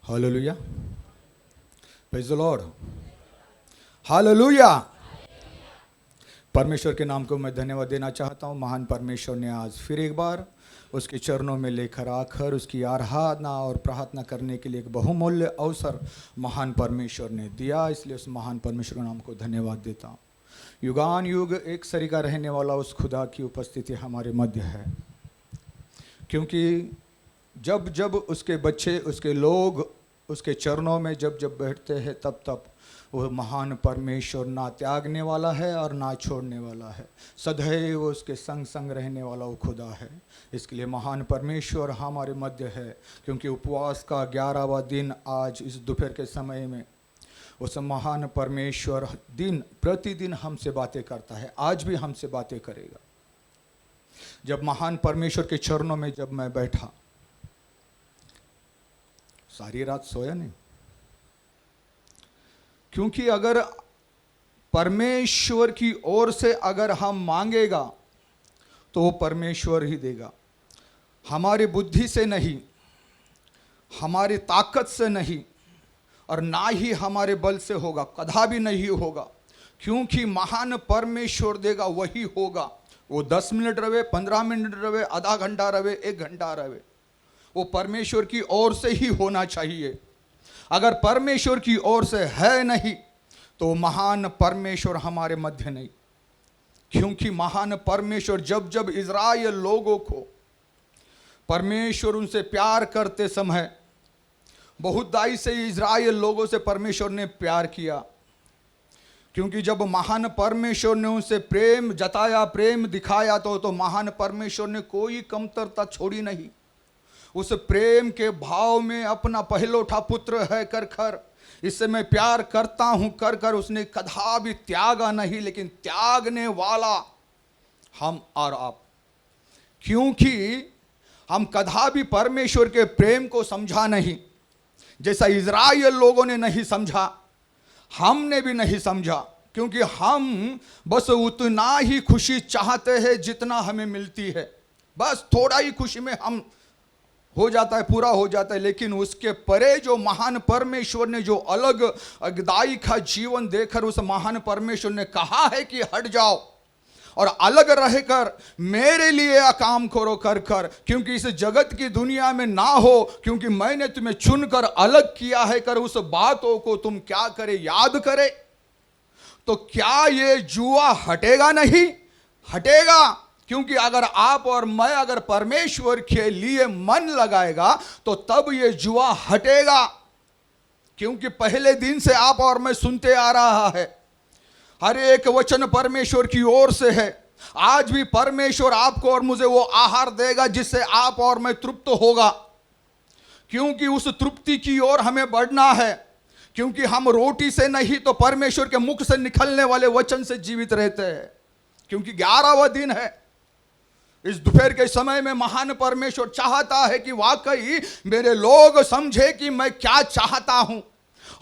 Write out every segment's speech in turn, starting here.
Hallelujah, praise the Lord, hallelujah. परमेश्वर के नाम को मैं धन्यवाद देना चाहता हूँ। महान परमेश्वर ने आज फिर एक बार उसके चरणों में लेकर आकर उसकी आराधना और प्रार्थना करने के लिए एक बहुमूल्य अवसर महान परमेश्वर ने दिया, इसलिए उस महान परमेश्वर के नाम को धन्यवाद देता हूँ। युगान युग एक सरीका रहने वाला उस खुदा की उपस्थिति हमारे मध्य है, क्योंकि जब जब उसके बच्चे, उसके लोग उसके चरणों में जब जब बैठते हैं तब तब वो महान परमेश्वर ना त्यागने वाला है और ना छोड़ने वाला है, सदैव उसके संग संग रहने वाला वो खुदा है। इसके लिए महान परमेश्वर हमारे मध्य है, क्योंकि उपवास का 11वां दिन आज इस दोपहर के समय में उस महान परमेश्वर दिन प्रतिदिन हमसे बातें करता है, आज भी हमसे बातें करेगा। जब महान परमेश्वर के चरणों में जब मैं बैठा, सारी रात सोया नहीं, क्योंकि अगर परमेश्वर की ओर से अगर हम मांगेगा तो वो परमेश्वर ही देगा, हमारी बुद्धि से नहीं, हमारी ताकत से नहीं, और ना ही हमारे बल से होगा, कदापि नहीं होगा। क्योंकि महान परमेश्वर देगा वही होगा। वो 10 मिनट रहे, 15 मिनट रहे, आधा घंटा रहे, 1 घंटा रहे, वो परमेश्वर की ओर से ही होना चाहिए। अगर परमेश्वर की ओर से है नहीं तो महान परमेश्वर हमारे मध्य नहीं। क्योंकि महान परमेश्वर जब जब इज़राइल लोगों को परमेश्वर उनसे प्यार करते समय बहुत दाई से इज़राइल लोगों से परमेश्वर ने प्यार किया, क्योंकि जब महान परमेश्वर ने उनसे प्रेम जताया, प्रेम दिखाया तो महान परमेश्वर ने कोई कमतरता छोड़ी नहीं। उस प्रेम के भाव में अपना पहलौठा पुत्र है कर कर, इससे मैं प्यार करता हूं कर कर उसने कदापि त्यागा नहीं, लेकिन त्यागने वाला हम और आप। क्योंकि हम कदापि परमेश्वर के प्रेम को समझा नहीं, जैसा इज़राइल लोगों ने नहीं समझा, हमने भी नहीं समझा। क्योंकि हम बस उतना ही खुशी चाहते हैं जितना हमें मिलती है, बस थोड़ा ही खुशी में हम हो जाता है, पूरा हो जाता है। लेकिन उसके परे जो महान परमेश्वर ने जो अलग अगदाई का जीवन देकर उस महान परमेश्वर ने कहा है कि हट जाओ और अलग रहकर मेरे लिए काम करो कर कर, क्योंकि इस जगत की दुनिया में ना हो, क्योंकि मैंने तुम्हें चुनकर अलग किया है कर, उस बातों को तुम क्या करे, याद करे। तो क्या ये जुआ हटेगा? नहीं हटेगा। क्योंकि अगर आप और मैं अगर परमेश्वर के लिए मन लगाएगा तो तब ये जुआ हटेगा। क्योंकि पहले दिन से आप और मैं सुनते आ रहा है, हर एक वचन परमेश्वर की ओर से है। आज भी परमेश्वर आपको और मुझे वो आहार देगा जिससे आप और मैं तृप्त होगा, क्योंकि उस तृप्ति की ओर हमें बढ़ना है। क्योंकि हम रोटी से नहीं तो परमेश्वर के मुख से निकलने वाले वचन से जीवित रहते हैं। क्योंकि 11वां दिन है। इस दोपहर के समय में महान परमेश्वर चाहता है कि वाकई मेरे लोग समझे कि मैं क्या चाहता हूं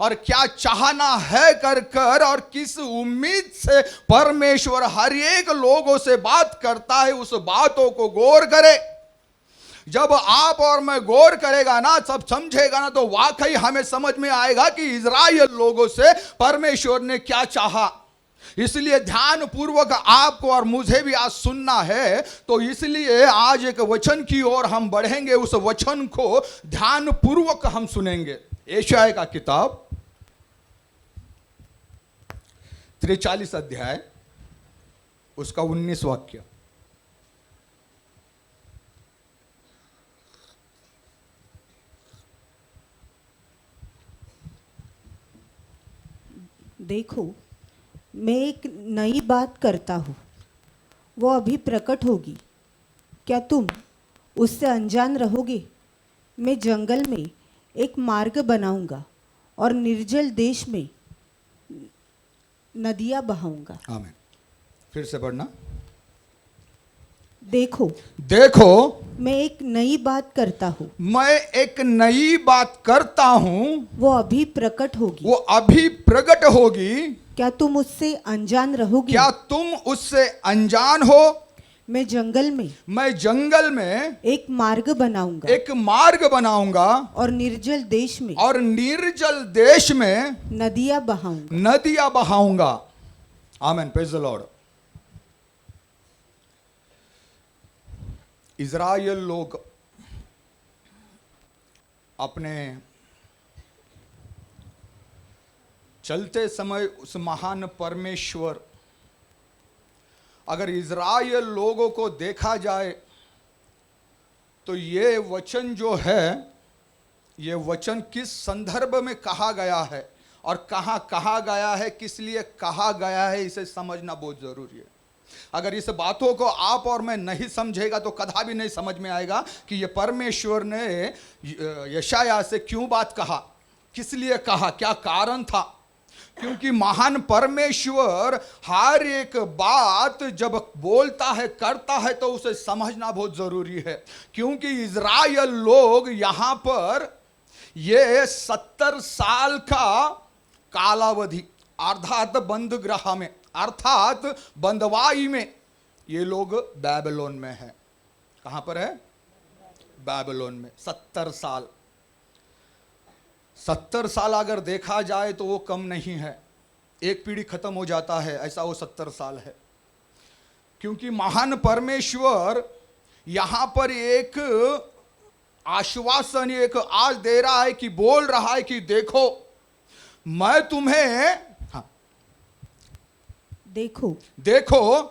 और क्या चाहना है कर कर, और किस उम्मीद से परमेश्वर हर एक लोगों से बात करता है, उस बातों को गौर करे। जब आप और मैं गौर करेगा ना, सब समझेगा ना, तो वाकई हमें समझ में आएगा कि इज़राइल लोगों से परमेश्वर ने क्या चाहा। इसलिए ध्यान पूर्वक आपको और मुझे भी आज सुनना है। तो इसलिए आज एक वचन की ओर हम बढ़ेंगे, उस वचन को ध्यान पूर्वक हम सुनेंगे। यशायाह का किताब 43 अध्याय उसका 19 वाक्य। देखो, मैं एक नई बात करता हूँ, वो अभी प्रकट होगी, क्या तुम उससे अनजान रहोगे? मैं जंगल में एक मार्ग बनाऊंगा और निर्जल देश में नदियाँ बहाऊंगा। आमीन। फिर से पढ़ना। देखो, देखो मैं एक नई बात करता हूँ, मैं एक नई बात करता हूं, वो अभी प्रकट होगी, वो अभी प्रकट होगी, क्या तुम उससे अनजान रहोगे? क्या तुम उससे अनजान हो? मैं जंगल में एक मार्ग बनाऊंगा एक मार्ग बनाऊंगा और निर्जल देश में नदियां बहाऊंगा। आमीन, प्रेज द लॉर्ड। इज़राइल लोग अपने चलते समय उस महान परमेश्वर, अगर इज़राइल लोगों को देखा जाए तो ये वचन जो है, ये वचन किस संदर्भ में कहा गया है और कहाँ कहा गया है, किस लिए कहा गया है, इसे समझना बहुत जरूरी है। अगर इस बातों को आप और मैं नहीं समझेगा तो कदा भी नहीं समझ में आएगा कि ये परमेश्वर ने यशायाह से क्यों बात कहा, किस लिए कहा, क्या कारण था। क्योंकि महान परमेश्वर हर एक बात जब बोलता है, करता है, तो उसे समझना बहुत जरूरी है। क्योंकि इज़राइल लोग यहाँ पर ये 70 साल का कालावधि अर्थात बंदगृह में, अर्थात बंदवाई में, ये लोग बाबिलोन में है। कहाँ पर है? बाबिलोन में 70 साल। 70 साल अगर देखा जाए तो वो कम नहीं है, एक पीढ़ी खत्म हो जाता है, ऐसा वो 70 साल है। क्योंकि महान परमेश्वर यहाँ पर एक आश्वासन, एक आज दे रहा है कि बोल रहा है कि देखो मैं तुम्हें, देखो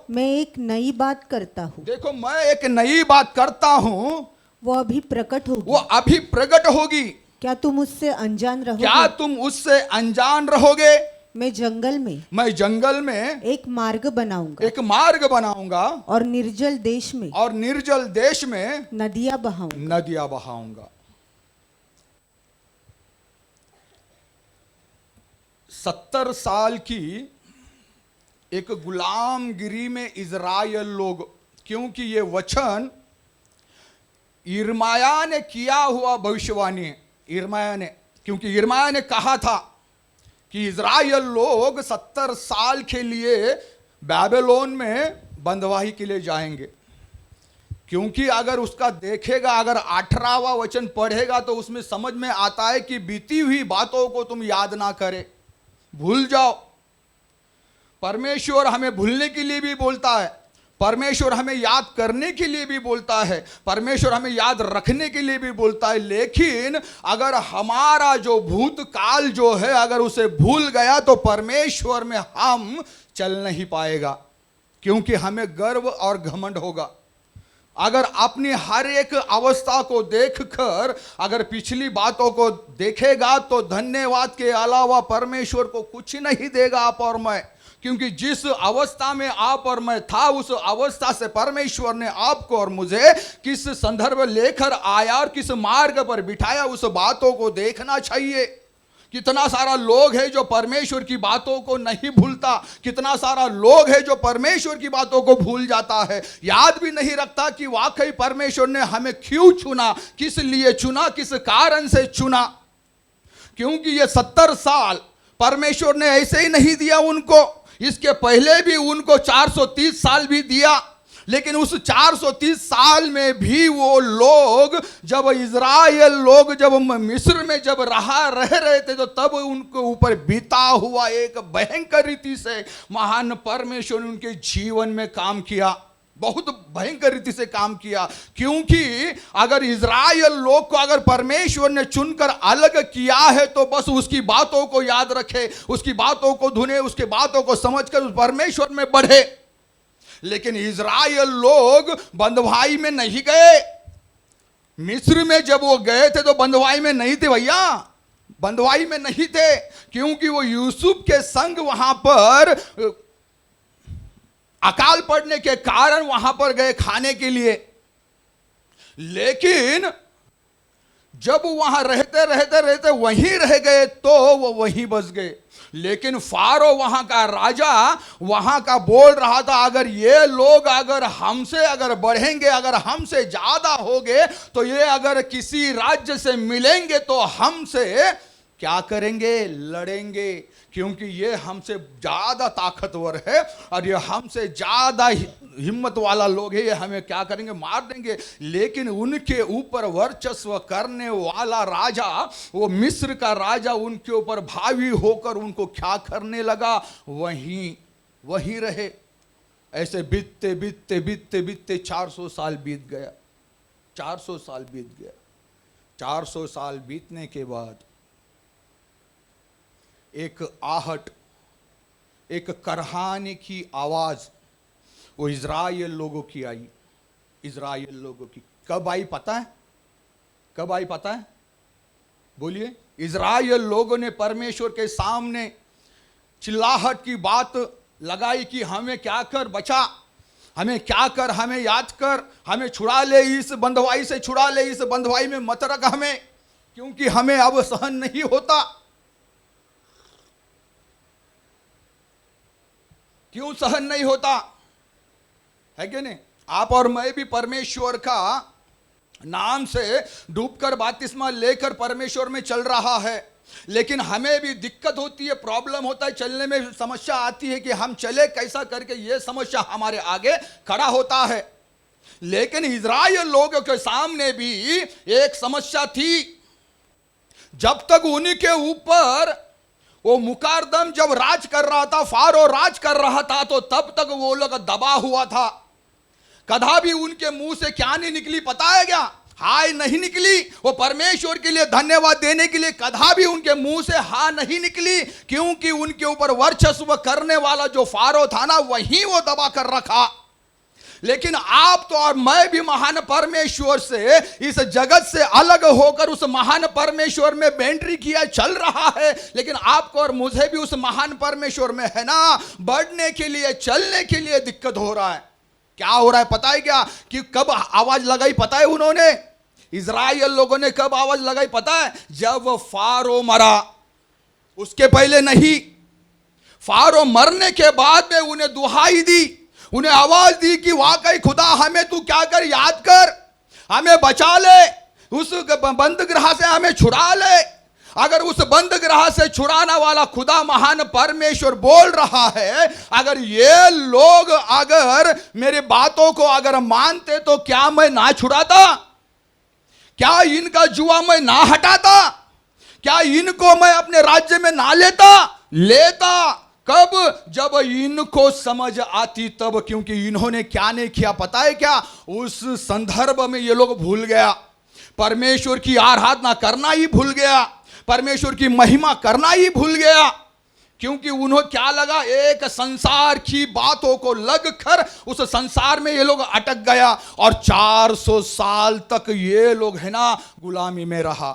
मैं एक नई बात करता हूँ, देखो मैं एक नई बात करता हूँ, वो अभी प्रकट होगी। क्या तुम उससे अनजान रहोगे? मैं जंगल में एक मार्ग बनाऊंगा और निर्जल देश में नदियां बहाऊंगा। 70 साल की एक गुलामगिरी में इज़राइल लोग, क्योंकि ये वचन यिर्मयाह ने किया हुआ भविष्यवाणी है। क्योंकि यिर्मयाह ने कहा था कि इज़राइल लोग 70 साल के लिए बाबिलोन में बंदवाही के लिए जाएंगे। क्योंकि अगर उसका देखेगा, अगर 18वां वचन पढ़ेगा तो उसमें समझ में आता है कि बीती हुई बातों को तुम याद ना करे, भूल जाओ। परमेश्वर हमें भूलने के लिए भी बोलता है, परमेश्वर हमें याद करने के लिए भी बोलता है, परमेश्वर हमें याद रखने के लिए भी बोलता है। लेकिन अगर हमारा जो भूतकाल जो है अगर उसे भूल गया तो परमेश्वर में हम चल नहीं पाएगा, क्योंकि हमें गर्व और घमंड होगा। अगर अपनी हर एक अवस्था को देखकर अगर पिछली बातों को देखेगा तो धन्यवाद के अलावा परमेश्वर को कुछ नहीं देगा आप और मैं। क्योंकि जिस अवस्था में आप और मैं था, उस अवस्था से परमेश्वर ने आपको और मुझे किस संदर्भ लेकर आया और किस मार्ग पर बिठाया, उस बातों को देखना चाहिए। कितना सारा लोग है जो परमेश्वर की बातों को नहीं भूलता, कितना सारा लोग है जो परमेश्वर की बातों को भूल जाता है, याद भी नहीं रखता कि वाकई परमेश्वर ने हमें क्यों चुना, किस लिए चुना, किस कारण से चुना। क्योंकि ये 70 साल परमेश्वर ने ऐसे ही नहीं दिया उनको, इसके पहले भी उनको 430 साल भी दिया। लेकिन उस 430 साल में भी वो लोग, जब इज़राइल लोग जब मिस्र में जब रह रहे थे, तो तब उनके ऊपर बीता हुआ एक भयंकर रीति से महान परमेश्वर ने उनके जीवन में काम किया, बहुत भयंकर रीति से काम किया। क्योंकि अगर इज़राइल लोग को अगर परमेश्वर ने चुनकर अलग किया है तो बस उसकी बातों को याद रखे, उसकी बातों को धुने, उसकी बातों को समझकर उस परमेश्वर में बढ़े। लेकिन इज़राइल लोग बंदवाई में नहीं गए। मिस्र में जब वो गए थे तो बंदवाई में नहीं थे भैया, बंदवाई में नहीं थे, क्योंकि वो यूसुफ के संग वहां पर अकाल पड़ने के कारण वहां पर गए खाने के लिए। लेकिन जब वहां रहते वहीं रह गए तो वो वहीं बस गए। लेकिन फारो वहां का राजा वहां का बोल रहा था, अगर ये लोग अगर हमसे अगर बढ़ेंगे, अगर हमसे ज्यादा होंगे, तो ये अगर किसी राज्य से मिलेंगे तो हमसे क्या करेंगे? लड़ेंगे, क्योंकि ये हमसे ज्यादा ताकतवर है और ये हमसे ज्यादा हिम्मत वाला लोग है, ये हमें क्या करेंगे? मार देंगे। लेकिन उनके ऊपर वर्चस्व करने वाला राजा, वो मिस्र का राजा, उनके ऊपर भावी होकर उनको क्या करने लगा? वहीं रहे। ऐसे बीतते बीतते बीतते बीतते 400 साल बीत गया। 400 साल बीत गया। 400 साल बीतने के बाद एक आहट, एक करहाने की आवाज वो इज़राइल लोगों की आई। इज़राइल लोगों की कब आई पता है? कब आई पता है? बोलिए। इज़राइल लोगों ने परमेश्वर के सामने चिल्लाहट की बात लगाई कि हमें क्या कर बचा, हमें क्या कर, हमें याद कर, हमें छुड़ा ले, इस बंधुआई से छुड़ा ले, इस बंधुआई में मत रख हमें, क्योंकि हमें अब सहन नहीं होता। क्यों सहन नहीं होता? है कि नहीं? आप और मैं भी परमेश्वर का नाम से डूबकर बपतिस्मा लेकर परमेश्वर में चल रहा है, लेकिन हमें भी दिक्कत होती है, प्रॉब्लम होता है, चलने में समस्या आती है कि हम चले कैसा करके, ये समस्या हमारे आगे खड़ा होता है। लेकिन इज़राइल लोगों के सामने भी एक समस्या थी। जब तक उन्हीं के ऊपर वो मुकारदम जब राज कर रहा था, फारो राज कर रहा था, तो तब तक वो लोग दबा हुआ था। कदा भी उनके मुंह से क्या नहीं निकली पता है क्या? हाय नहीं निकली। वो परमेश्वर के लिए धन्यवाद देने के लिए कदा भी उनके मुंह से हाँ नहीं निकली, क्योंकि उनके ऊपर वर्चस्व करने वाला जो फारो था ना, वही वो दबा कर रखा। लेकिन आप तो और मैं भी महान परमेश्वर से, इस जगत से अलग होकर उस महान परमेश्वर में बेंट्री किया चल रहा है। लेकिन आपको और मुझे भी उस महान परमेश्वर में है ना, बढ़ने के लिए, चलने के लिए दिक्कत हो रहा है। क्या हो रहा है पता है क्या? कि कब आवाज लगाई पता है उन्होंने? इज़राइल लोगों ने कब आवाज लगाई पता है? जब फारो मरा, उसके पहले नहीं। फारो मरने के बाद में उन्हें दुहाई दी, उन्हें आवाज दी कि वाकई खुदा हमें तू क्या कर, याद कर, हमें बचा ले, उस बंदगृह से हमें छुड़ा ले। अगर उस बंदगृह से छुड़ाने वाला खुदा महान परमेश्वर बोल रहा है, अगर ये लोग अगर मेरी बातों को अगर मानते तो क्या मैं ना छुड़ाता? क्या इनका जुआ मैं ना हटाता? क्या इनको मैं अपने राज्य में ना लेता? कब? जब इनको समझ आती तब। क्योंकि इन्होंने क्या नहीं किया पता है क्या? उस संदर्भ में ये लोग भूल गया, परमेश्वर की आराधना करना ही भूल गया, परमेश्वर की महिमा करना ही भूल गया। क्योंकि उन्हें क्या लगा? एक संसार की बातों को लगकर उस संसार में ये लोग अटक गया। और 400 साल तक ये लोग है ना गुलामी में रहा।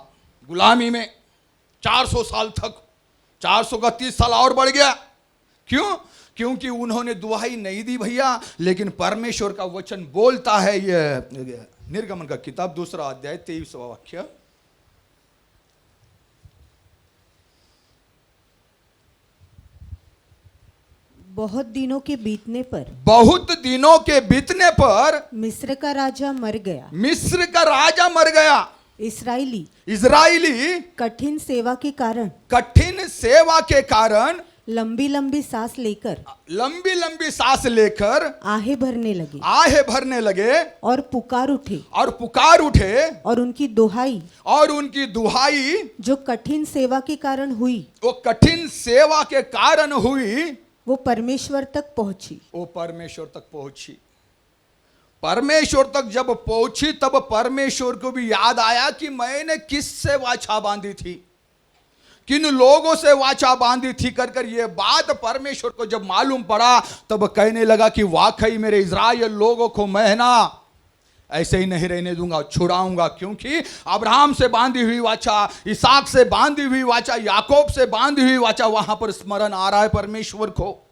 गुलामी में 400 साल तक, 400 का 30 साल और बढ़ गया। क्यों? क्योंकि उन्होंने दुहाई नहीं दी भैया। लेकिन परमेश्वर का वचन बोलता है, ये निर्गमन का किताब 2 अध्याय 23वां वाक्य, बहुत दिनों के बीतने पर, बहुत दिनों के बीतने पर मिस्र का राजा मर गया। मिस्र का राजा मर गया। इस्राएली कठिन सेवा के कारण लंबी लंबी सांस लेकर आहें भरने लगे और पुकार उठे और उनकी दुहाई जो कठिन सेवा के कारण हुई वो परमेश्वर तक पहुंची। परमेश्वर तक जब पहुंची तब परमेश्वर को भी याद आया कि मैंने किससे वाचा बांधी थी, किन लोगों से वाचा बांधी थी। कर ये बात परमेश्वर को जब मालूम पड़ा तब कहने लगा कि वाकई मेरे इज़राइल लोगों को मैं ना ऐसे ही नहीं रहने दूंगा, छुड़ाऊंगा। क्योंकि अब्राहम से बांधी हुई वाचा, इसहाक से बांधी हुई वाचा, याकूब से बांधी हुई वाचा, वहां पर स्मरण आ रहा है परमेश्वर को।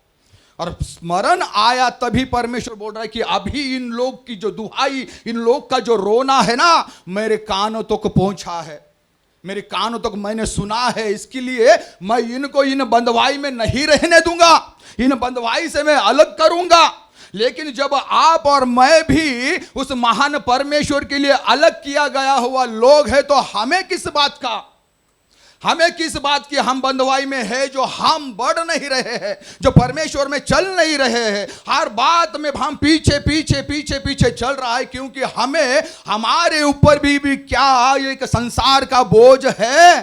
और स्मरण आया तभी परमेश्वर बोल रहा है कि अभी इन लोग की जो दुहाई, इन लोग का जो रोना है ना, मेरे कानों तक पहुंचा है, मेरे कानों तक मैंने सुना है। इसके लिए मैं इनको इन बंधुआई में नहीं रहने दूंगा, इन बंधुआई से मैं अलग करूंगा। लेकिन जब आप और मैं भी उस महान परमेश्वर के लिए अलग किया गया हुआ लोग है, तो हमें किस बात का, हमें किस बात की हम बंधुआई में है जो हम बढ़ नहीं रहे हैं, जो परमेश्वर में चल नहीं रहे हैं। हर बात में हम पीछे पीछे पीछे पीछे चल रहा है, क्योंकि हमें हमारे ऊपर भी क्या एक संसार का बोझ है।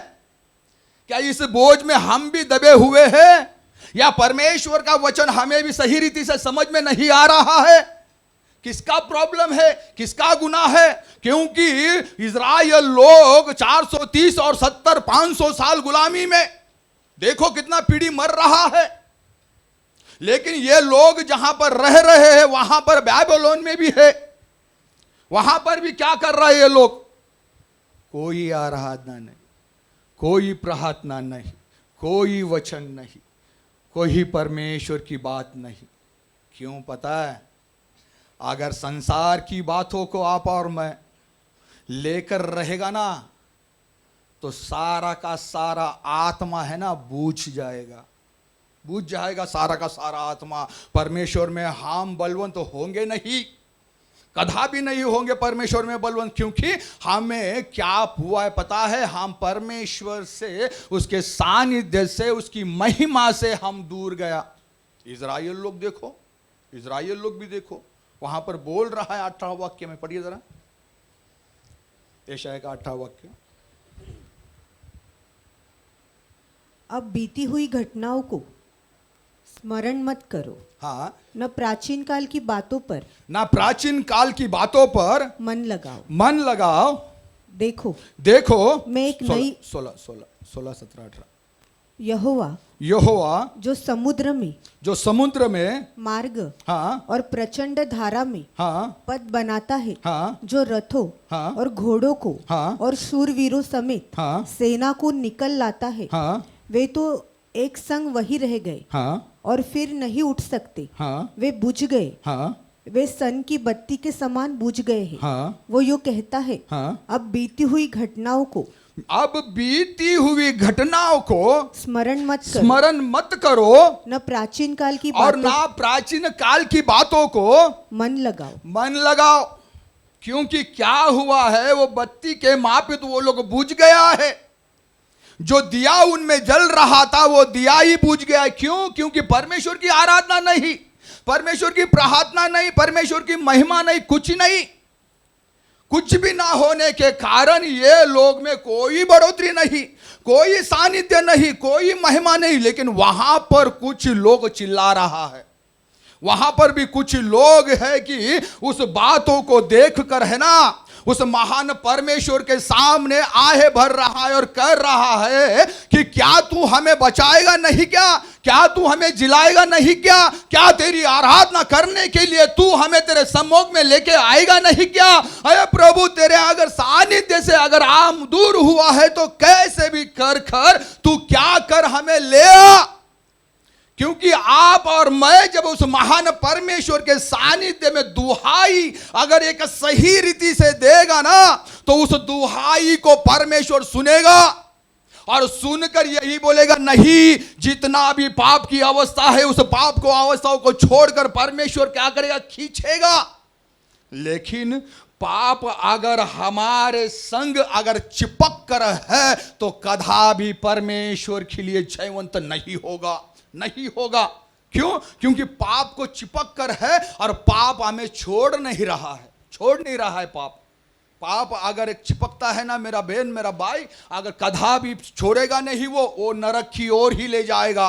क्या इस बोझ में हम भी दबे हुए हैं, या परमेश्वर का वचन हमें भी सही रीति से समझ में नहीं आ रहा है? किसका प्रॉब्लम है, किसका गुनाह है? क्योंकि इजराइल लोग 430 और 70 500 साल गुलामी में, देखो कितना पीढ़ी मर रहा है। लेकिन ये लोग जहां पर रह रहे हैं वहां पर बाबिलोन में भी है, वहां पर भी क्या कर रहे हैं ये लोग? कोई आराधना नहीं, कोई प्रार्थना नहीं, कोई वचन नहीं, कोई परमेश्वर की बात नहीं। क्यों पता है? अगर संसार की बातों को आप और मैं लेकर रहेगा ना, तो सारा का सारा आत्मा है ना बूझ जाएगा, बूझ जाएगा सारा का सारा आत्मा। परमेश्वर में हम बलवंत तो होंगे नहीं, कदापि नहीं होंगे परमेश्वर में बलवंत। क्योंकि हमें क्या हुआ है पता है? हम परमेश्वर से, उसके सानिध्य से, उसकी महिमा से हम दूर गया। इजराइल लोग देखो, इजराइल लोग भी देखो, वहां पर बोल रहा है 18 वाक्य में, पढ़िए जरा यशायाह का 18 वाक्य। अब बीती हुई घटनाओं को स्मरण मत करो, हाँ, न प्राचीन काल की बातों पर ना प्राचीन काल की बातों पर मन लगाओ। मन लगाओ। देखो देखो मैं एक नई 16 17 18 यहोवा यहोवा जो समुद्र में मार्ग, हाँ, और प्रचंड धारा में, हाँ, पथ बनाता है, हाँ, जो रथों, हाँ, और घोड़ों को, हाँ, और शूरवीरों समेत, हाँ, सेना को निकल लाता है, हाँ, वे तो एक संग वही रह गए, हाँ, और फिर नहीं उठ सकते, हाँ, वे बुझ गए, हाँ, वे सन की बत्ती के समान बुझ गए हैं। हाँ, वो यूं कहता है, हाँ, अब बीती हुई घटनाओं को अब बीती हुई घटनाओं को स्मरण मत करो, न प्राचीन काल की और बातों ना प्राचीन काल की बातों को मन लगाओ। क्योंकि क्या हुआ है, वो बत्ती के मापित वो लोग बुझ गया है। जो दिया उनमें जल रहा था वो दिया ही बुझ गया। क्यों? क्योंकि परमेश्वर की आराधना नहीं, परमेश्वर की प्रार्थना नहीं, परमेश्वर की महिमा नहीं, कुछ नहीं। कुछ भी ना होने के कारण ये लोग में कोई बढ़ोतरी नहीं, कोई सानिध्य नहीं, कोई महिमा नहीं। लेकिन वहां पर कुछ लोग चिल्ला रहा है, वहां पर भी कुछ लोग है कि उस बातों को देखकर है ना, उस महान परमेश्वर के सामने आहे भर रहा है और कर रहा है कि क्या तू हमें बचाएगा नहीं क्या? क्या तू हमें जिलाएगा नहीं क्या? क्या तेरी आराधना करने के लिए तू हमें तेरे सम्मुख में लेके आएगा नहीं क्या? अरे प्रभु, तेरे अगर सानिध्य से अगर आम दूर हुआ है तो कैसे भी कर तू क्या कर हमें ले आ। क्योंकि आप और मैं जब उस महान परमेश्वर के सानिध्य में दुहाई अगर एक सही रीति से देगा ना, तो उस दुहाई को परमेश्वर सुनेगा और सुनकर यही बोलेगा, नहीं, जितना भी पाप की अवस्था है उस पाप को अवस्थाओं को छोड़कर परमेश्वर क्या करेगा? खींचेगा। लेकिन पाप अगर हमारे संग अगर चिपक कर है तो कदापि परमेश्वर के लिए जयवंत नहीं होगा, नहीं होगा। क्यों? क्योंकि पाप को चिपक कर है और पाप हमें छोड़ नहीं रहा है, छोड़ नहीं रहा है। पाप अगर एक चिपकता है ना, मेरा बहन मेरा भाई, अगर कदापि छोड़ेगा नहीं, वो नरक की ओर ही ले जाएगा,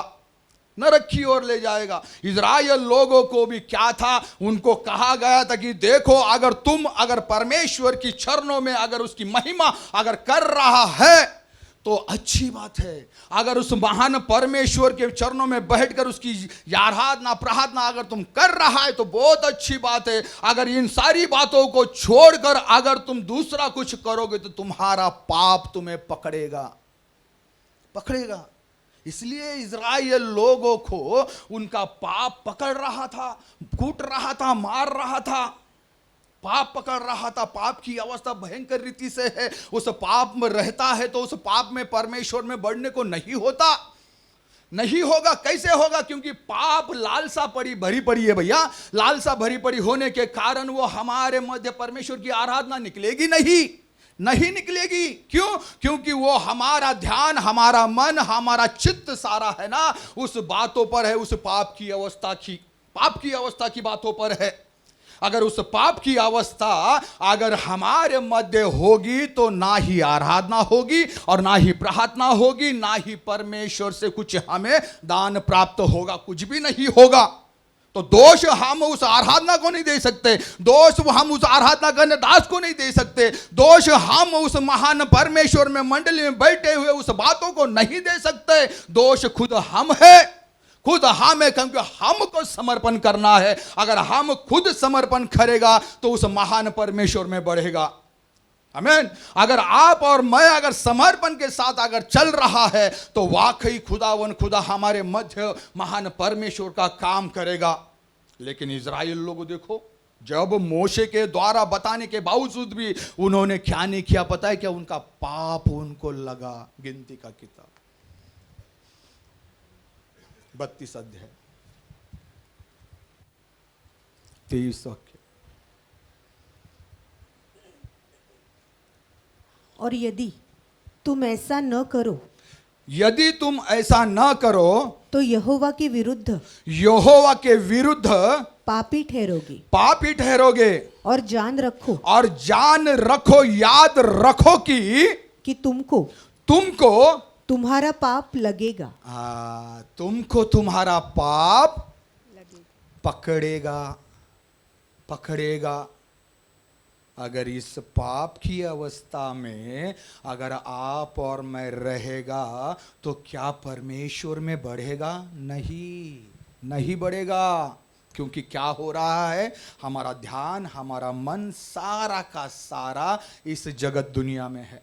नरक की ओर ले जाएगा। इजराइल लोगों को भी क्या था, उनको कहा गया था कि देखो, अगर तुम अगर परमेश्वर की चरणों में अगर उसकी महिमा अगर कर रहा है तो अच्छी बात है। अगर उस महान परमेश्वर के चरणों में बैठकर उसकी आराधना प्रार्थना अगर तुम कर रहा है तो बहुत अच्छी बात है। अगर इन सारी बातों को छोड़कर अगर तुम दूसरा कुछ करोगे तो तुम्हारा पाप तुम्हें पकड़ेगा। इसलिए इजराइल लोगों को उनका पाप पकड़ रहा था, कूट रहा था, मार रहा था, पाप पकड़ रहा था। पाप की अवस्था भयंकर रीति से है। उस पाप में रहता है तो उस पाप में परमेश्वर में बढ़ने को नहीं होता, नहीं होगा। कैसे होगा? क्योंकि पाप लालसा भरी पड़ी है भैया। लालसा भरी पड़ी होने के कारण वो हमारे मध्य परमेश्वर की आराधना निकलेगी नहीं निकलेगी। क्यों? क्योंकि वो हमारा ध्यान, हमारा मन, हमारा चित्त सारा है ना उस बातों पर है, उस पाप की अवस्था की बातों पर है। अगर उस पाप की अवस्था अगर हमारे मध्य होगी तो ना ही आराधना होगी और ना ही प्रार्थना होगी, ना ही परमेश्वर से कुछ हमें दान प्राप्त होगा, कुछ भी नहीं होगा। तो दोष हम उस आराधना को नहीं दे सकते, दोष हम उस आराधना करने दास को नहीं दे सकते, दोष हम उस महान परमेश्वर में मंडली में बैठे हुए उस बातों को नहीं दे सकते। दोष खुद हम है, खुद हम है, क्योंकि हमको समर्पण करना है। अगर हम खुद समर्पण करेगा तो उस महान परमेश्वर में बढ़ेगा। आमीन। अगर आप और मैं अगर समर्पण के साथ अगर चल रहा है तो वाकई खुदा हमारे मध्य महान परमेश्वर का काम करेगा। लेकिन इजराइल लोग देखो, जब मोशे के द्वारा बताने के बावजूद भी उन्होंने क्या नहीं किया पता है क्या? उनका पाप उनको लगा। गिनती का किताब 32 अध्याय 23 वाक्य। और यदि तुम ऐसा न करो, यदि तुम ऐसा न करो तो यहोवा के विरुद्ध पापी ठहरोगे। और जान रखो, याद रखो कि तुमको तुम्हारा पाप लगेगा। तुमको तुम्हारा पाप पकड़ेगा। अगर इस पाप की अवस्था में अगर आप और मैं रहेगा तो क्या परमेश्वर में बढ़ेगा? नहीं बढ़ेगा। क्योंकि क्या हो रहा है? हमारा ध्यान, हमारा मन सारा का सारा इस जगत दुनिया में है।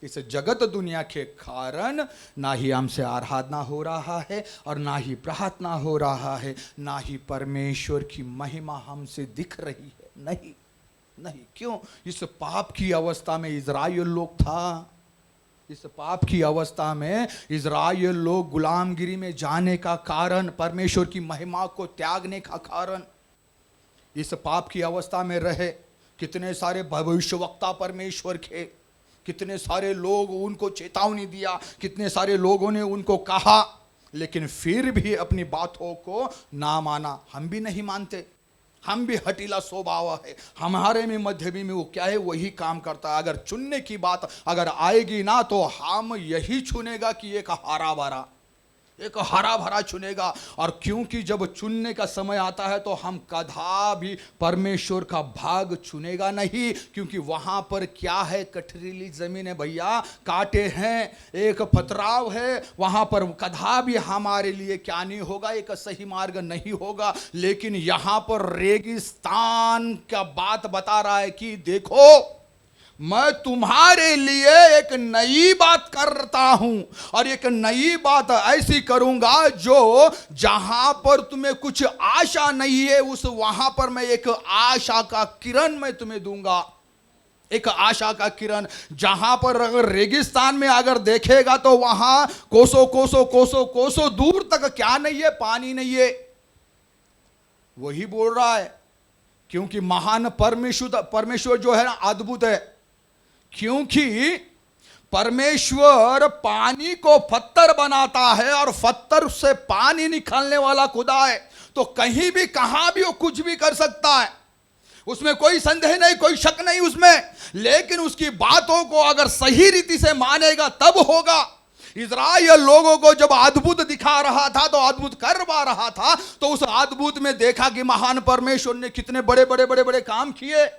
इस जगत दुनिया के कारण ना ही हमसे आराधना हो रहा है और ना ही प्रार्थना हो रहा है, ना ही परमेश्वर की महिमा हमसे दिख रही है। नहीं। क्यों? इस पाप की अवस्था में इजराइल लोग था। इस पाप की अवस्था में इजराइल लोग गुलामगिरी में जाने का कारण, परमेश्वर की महिमा को त्यागने का कारण, इस पाप की अवस्था में रहे। कितने सारे भविष्यवक्ता परमेश्वर के, कितने सारे लोग उनको चेतावनी दिया, कितने सारे लोगों ने उनको कहा, लेकिन फिर भी अपनी बातों को ना माना। हम भी नहीं मानते, हम भी हटीला स्वभाव है हमारे में, मध्य में वो क्या है? वही काम करता है। अगर चुनने की बात अगर आएगी ना तो हम यही चुनेगा कि एक हरा भरा चुनेगा। और क्योंकि जब चुनने का समय आता है तो हम कदा भी परमेश्वर का भाग चुनेगा नहीं, क्योंकि वहां पर क्या है? कटरीली जमीन है भैया, कांटे हैं, एक पथराव है, वहां पर कदा भी हमारे लिए क्या नहीं होगा? एक सही मार्ग नहीं होगा। लेकिन यहां पर रेगिस्तान का बात बता रहा है कि देखो, मैं तुम्हारे लिए एक नई बात करता हूं और एक नई बात ऐसी करूंगा जो जहां पर तुम्हें कुछ आशा नहीं है, उस वहां पर मैं एक आशा का किरण मैं तुम्हें दूंगा। एक आशा का किरण। जहां पर अगर रेगिस्तान में अगर देखेगा तो वहां कोसों दूर तक क्या नहीं है? पानी नहीं है। वही बोल रहा है, क्योंकि महान परमेश्वर जो है ना अद्भुत है। क्योंकि परमेश्वर पानी को पत्थर बनाता है और पत्थर से पानी निकलने वाला खुदा है। तो कहीं भी कहां भी वो कुछ भी कर सकता है, उसमें कोई संदेह नहीं, कोई शक नहीं उसमें। लेकिन उसकी बातों को अगर सही रीति से मानेगा तब होगा। इजराइल लोगों को जब अद्भुत दिखा रहा था, तो अद्भुत करवा रहा था, तो उस अद्भुत में देखा कि महान परमेश्वर ने कितने बड़े काम किए।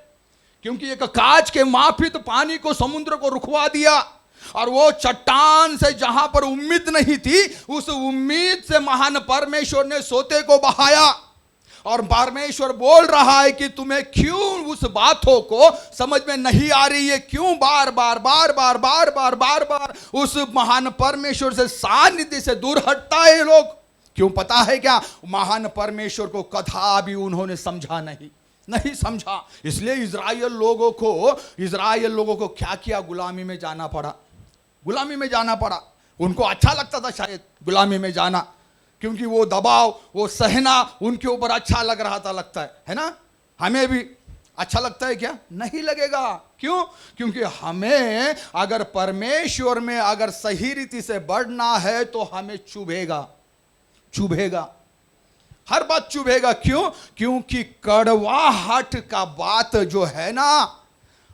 क्योंकि एक कांच के माफिक पानी को, समुद्र को रुकवा दिया, और वो चट्टान से जहां पर उम्मीद नहीं थी, उस उम्मीद से महान परमेश्वर ने सोते को बहाया। और परमेश्वर बोल रहा है कि तुम्हें क्यों उस बातों को समझ में नहीं आ रही है? क्यों बार बार उस महान परमेश्वर से सानिध्य से दूर हटता है लोग? क्यों पता है क्या? महान परमेश्वर को कथा भी उन्होंने समझा नहीं समझा। इसलिए इजराइल लोगों को क्या किया? गुलामी में जाना पड़ा। उनको अच्छा लगता था शायद गुलामी में जाना, क्योंकि वो दबाव, वो सहना उनके ऊपर अच्छा लग रहा था, लगता है ना? हमें भी अच्छा लगता है क्या? नहीं लगेगा। क्यों? क्योंकि हमें अगर परमेश्वर में अगर सही रीति से बढ़ना है तो हमें चुभेगा, चुभेगा, हर बात चुभेगा। क्यों? क्योंकि कड़वाहट का बात जो है ना,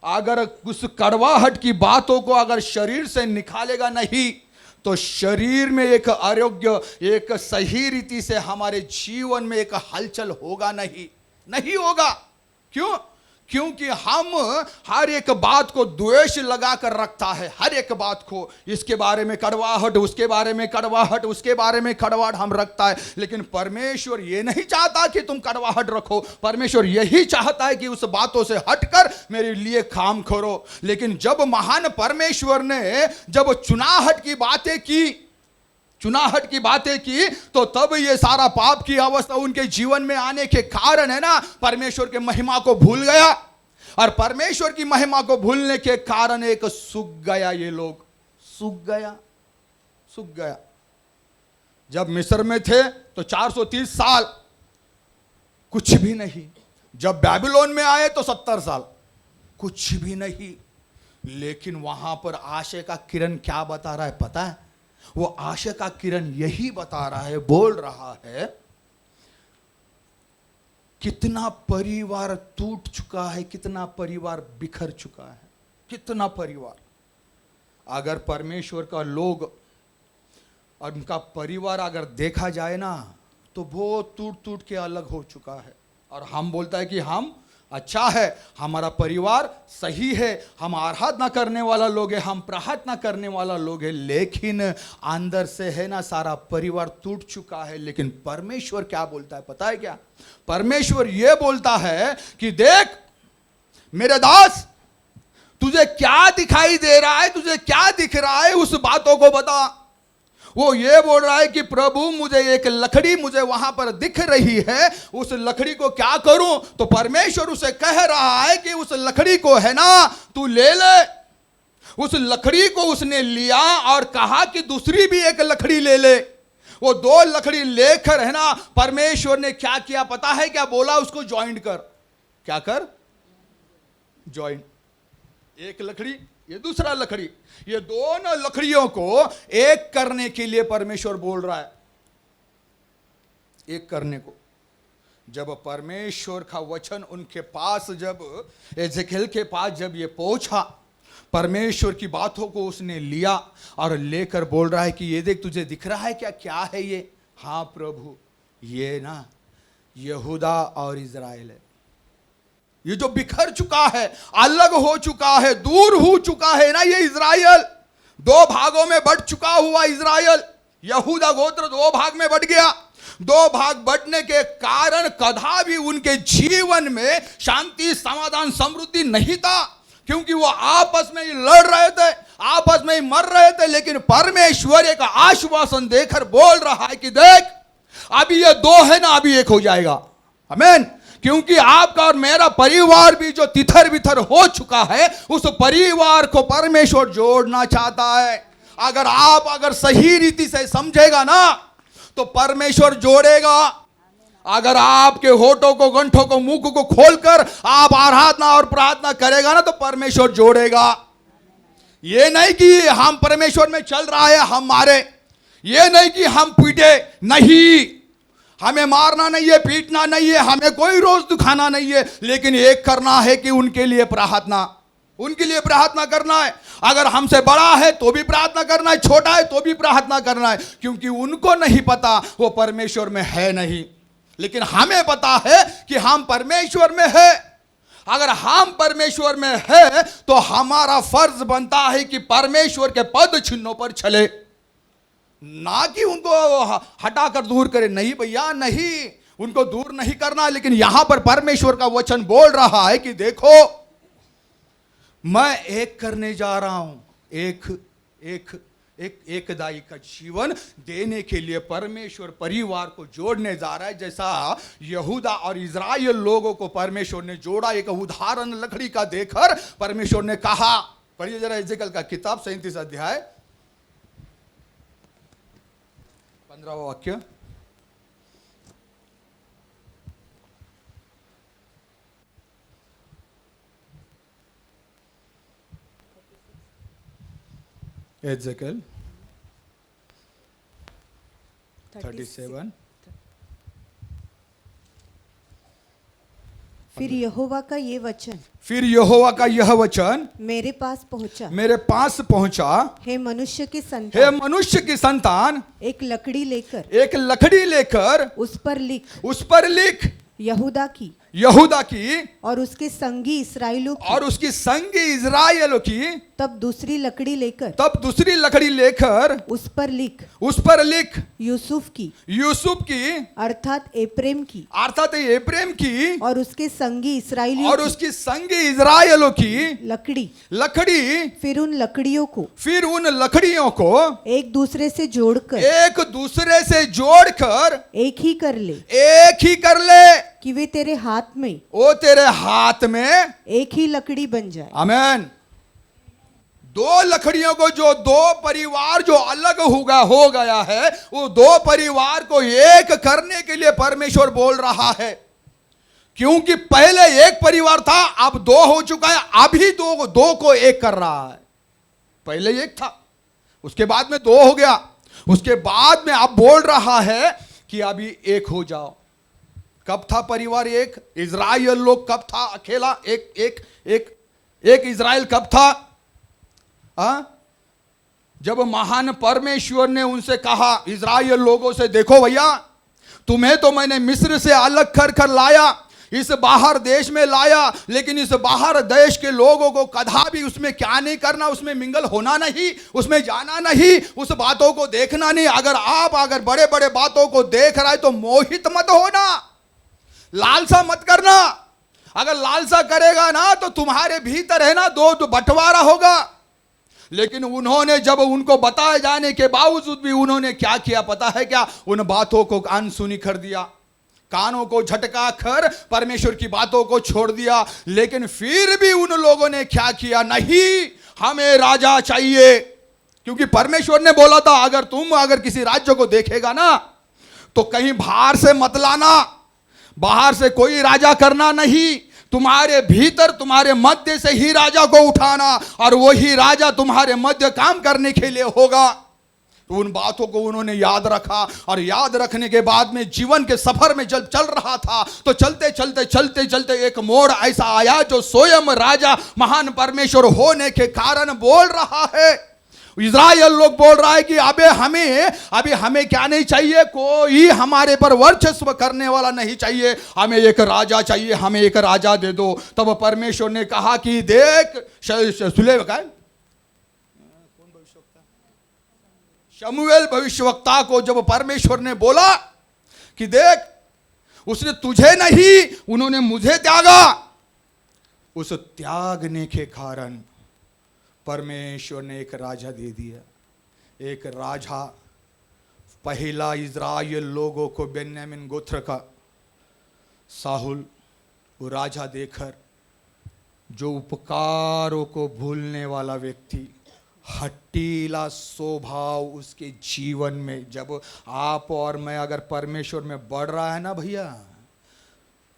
अगर उस कड़वाहट की बातों को अगर शरीर से निकालेगा नहीं तो शरीर में एक आरोग्य, एक सही रीति से हमारे जीवन में एक हलचल होगा नहीं, नहीं होगा। क्यों? क्योंकि हम हर एक बात को द्वेष लगा कर रखता है, हर एक बात को, इसके बारे में कड़वाहट, उसके बारे में कड़वाहट, उसके बारे में कड़वाहट हम रखता है। लेकिन परमेश्वर ये नहीं चाहता कि तुम कड़वाहट रखो, परमेश्वर यही चाहता है कि उस बातों से हटकर मेरे लिए काम करो। लेकिन जब महान परमेश्वर ने जब चुनाहट की बातें की, चुनाहट की बातें की, तो तब ये सारा पाप की अवस्था उनके जीवन में आने के कारण है ना, परमेश्वर के महिमा को भूल गया। और परमेश्वर की महिमा को भूलने के कारण एक सूख गया, ये लोग सूख गया, सूख गया। जब मिस्र में थे तो 430 साल कुछ भी नहीं, जब बैबिलोन में आए तो 70 साल कुछ भी नहीं। लेकिन वहां पर आशा का किरण क्या बता रहा है पता है? वो आशा का किरण यही बता रहा है, बोल रहा है, कितना परिवार टूट चुका है, कितना परिवार बिखर चुका है, कितना परिवार। अगर परमेश्वर का लोग और उनका परिवार अगर देखा जाए ना तो वो टूट टूट के अलग हो चुका है। और हम बोलता है कि हम अच्छा है, हमारा परिवार सही है, हम आराधना करने वाला लोग है, हम प्रार्थना करने वाला लोग है, लेकिन अंदर से है ना सारा परिवार टूट चुका है। लेकिन परमेश्वर क्या बोलता है पता है क्या? परमेश्वर ये बोलता है कि देख मेरे दास, तुझे क्या दिखाई दे रहा है, तुझे क्या दिख रहा है, उस बातों को बता। वो ये बोल रहा है कि प्रभु मुझे एक लकड़ी मुझे वहां पर दिख रही है, उस लकड़ी को क्या करूं? तो परमेश्वर उसे कह रहा है कि उस लकड़ी को है ना तू ले ले। उस लकड़ी को उसने लिया और कहा कि दूसरी भी एक लकड़ी ले ले। वो 2 लकड़ी लेकर है ना, परमेश्वर ने क्या किया पता है क्या? बोला उसको ज्वाइंट कर। क्या कर? ज्वाइंट। एक लकड़ी, ये दूसरा लकड़ी, ये दोनों लकड़ियों को एक करने के लिए परमेश्वर बोल रहा है, एक करने को। जब परमेश्वर का वचन उनके पास, जब एजेकिएल के पास जब ये पहुंचा, परमेश्वर की बातों को उसने लिया और लेकर बोल रहा है कि ये देख तुझे दिख रहा है क्या, क्या है ये? हाँ प्रभु, ये ना यहूदा और इज़राइल है, ये जो बिखर चुका है, अलग हो चुका है, दूर हो चुका है ना, ये इज़राइल 2 भागों में बढ़ चुका हुआ इज़राइल। यहूदा गोत्र 2 भाग में बढ़ गया। 2 भाग बढ़ने के कारण कदापि उनके जीवन में शांति, समाधान, समृद्धि नहीं था, क्योंकि वो आपस में ही लड़ रहे थे, आपस में ही मर रहे थे। लेकिन परमेश्वर एक आश्वासन देकर बोल रहा है कि देख अभी ये 2 है ना, अभी 1 हो जाएगा। आमीन। क्योंकि आपका और मेरा परिवार भी जो तिथर बिथर हो चुका है, उस परिवार को परमेश्वर जोड़ना चाहता है। अगर सही रीति से समझेगा ना तो परमेश्वर जोड़ेगा। अगर आपके होठों को, गंठों को, मुंह को खोलकर आप आराधना और प्रार्थना करेगा ना तो परमेश्वर जोड़ेगा। ये नहीं कि हम परमेश्वर में चल रहा है हम मारे, ये नहीं कि हम पीटे, नहीं, हमें मारना नहीं है, पीटना नहीं है, हमें कोई रोज दुखाना नहीं है, लेकिन एक करना है कि उनके लिए प्रार्थना, उनके लिए प्रार्थना करना है। अगर हमसे बड़ा है तो भी प्रार्थना करना है, छोटा है तो भी प्रार्थना करना है, क्योंकि उनको नहीं पता वो परमेश्वर में है नहीं, लेकिन हमें पता है कि हम परमेश्वर में है। अगर हम परमेश्वर में है तो हमारा फर्ज बनता है कि परमेश्वर के पद चिन्हों पर चले, ना कि उनको हटाकर दूर करे। नहीं भैया, नहीं, उनको दूर नहीं करना। लेकिन यहां पर परमेश्वर का वचन बोल रहा है कि देखो मैं एक करने जा रहा हूं, एक दाई का जीवन देने के लिए परमेश्वर परिवार को जोड़ने जा रहा है। जैसा यहूदा और इज़राइल लोगों को परमेश्वर ने जोड़ा, एक उदाहरण लकड़ी का देकर परमेश्वर ने कहा। पढ़िए जरा एजेकिएल का किताब 37 अध्याय 15वां वाक्य। एजेकियल 37। फिर यहोवा का ये वचन फिर यहोवा का यह वचन मेरे पास पहुंचा, मेरे पास पहुंचा, हे मनुष्य के हे संतान, मनुष्य की संतान, एक लकड़ी लेकर एक लकड़ी लेकर उस पर लिख, उस पर लिख, यहूदा की यहूदा की और उसके संगी इसराइलों की। और उसकी संगी इजराइलों की। तब दूसरी लकड़ी लेकर तब दूसरी लकड़ी लेकर उस पर लिख, उस पर लिख, यूसुफ की यूसुफ की अर्थात एप्रेम की अर्थात एप्रेम की और उसके संगी इसराइलियों और की उसकी संगी इजराइलों की लकड़ी। लकड़ी। फिर उन लकड़ियों को फिर उन लकड़ियों को एक दूसरे से जोड़कर एक दूसरे से जोड़कर एक ही कर ले, एक ही कर ले, कि वे तेरे हाथ में वो तेरे हाथ में एक ही लकड़ी बन जाए। आमेन। दो लकड़ियों को, जो दो परिवार जो अलग हो गया है, वो दो परिवार को एक करने के लिए परमेश्वर बोल रहा है। क्योंकि पहले एक परिवार था, अब दो हो चुका है, अभी दो को एक कर रहा है। पहले एक था, उसके बाद में दो हो गया, उसके बाद में अब बोल रहा है कि अभी एक हो जाओ। कब था परिवार एक? इजराइल लोग कब था अकेला? एक एक एक एक इजराइल कब था? जब महान परमेश्वर ने उनसे कहा, इजराइल लोगों से, देखो भैया, तुम्हें तो मैंने मिस्र से अलग कर कर लाया, इस बाहर देश में लाया, लेकिन इस बाहर देश के लोगों को कदा भी उसमें क्या नहीं करना, उसमें मिंगल होना नहीं, उसमें जाना नहीं, उस बातों को देखना नहीं। अगर बड़े बड़े बातों को देख रहा है तो मोहित मत होना, लालसा मत करना। अगर लालसा करेगा ना तो तुम्हारे भीतर है ना दो बंटवारा होगा। लेकिन उन्होंने, जब उनको बताए जाने के बावजूद भी उन्होंने क्या किया पता है क्या? उन बातों को अनसुनी कर दिया, कानों को झटका कर परमेश्वर की बातों को छोड़ दिया। लेकिन फिर भी उन लोगों ने क्या किया? नहीं, हमें राजा चाहिए। क्योंकि परमेश्वर ने बोला था, अगर किसी राज्य को देखेगा ना तो कहीं बाहर से मत लाना, बाहर से कोई राजा करना नहीं, तुम्हारे भीतर तुम्हारे मध्य से ही राजा को उठाना, और वही राजा तुम्हारे मध्य काम करने के लिए होगा। तो उन बातों को उन्होंने याद रखा, और याद रखने के बाद में जीवन के सफर में जब चल रहा था तो चलते चलते चलते चलते एक मोड़ ऐसा आया जो स्वयं राजा महान परमेश्वर होने के कारण बोल रहा है। इजराइल लोग बोल रहा है कि अभी हमें क्या नहीं चाहिए? कोई हमारे पर वर्चस्व करने वाला नहीं चाहिए, हमें एक राजा चाहिए, हमें एक राजा दे दो। तब परमेश्वर ने कहा कि देख, शमूएल भविष्यवक्ता को जब परमेश्वर ने बोला कि देख, उसने तुझे नहीं, उन्होंने मुझे त्यागा, उस त्यागने के कारण परमेश्वर ने एक राजा दे दिया। एक राजा, पहला इजराइल लोगों को बेन्यामीन गोत्र का साहुल, वो राजा देकर, जो उपकारों को भूलने वाला व्यक्ति, हटीला स्वभाव उसके जीवन में, जब आप और मैं अगर परमेश्वर में बढ़ रहा है ना भैया,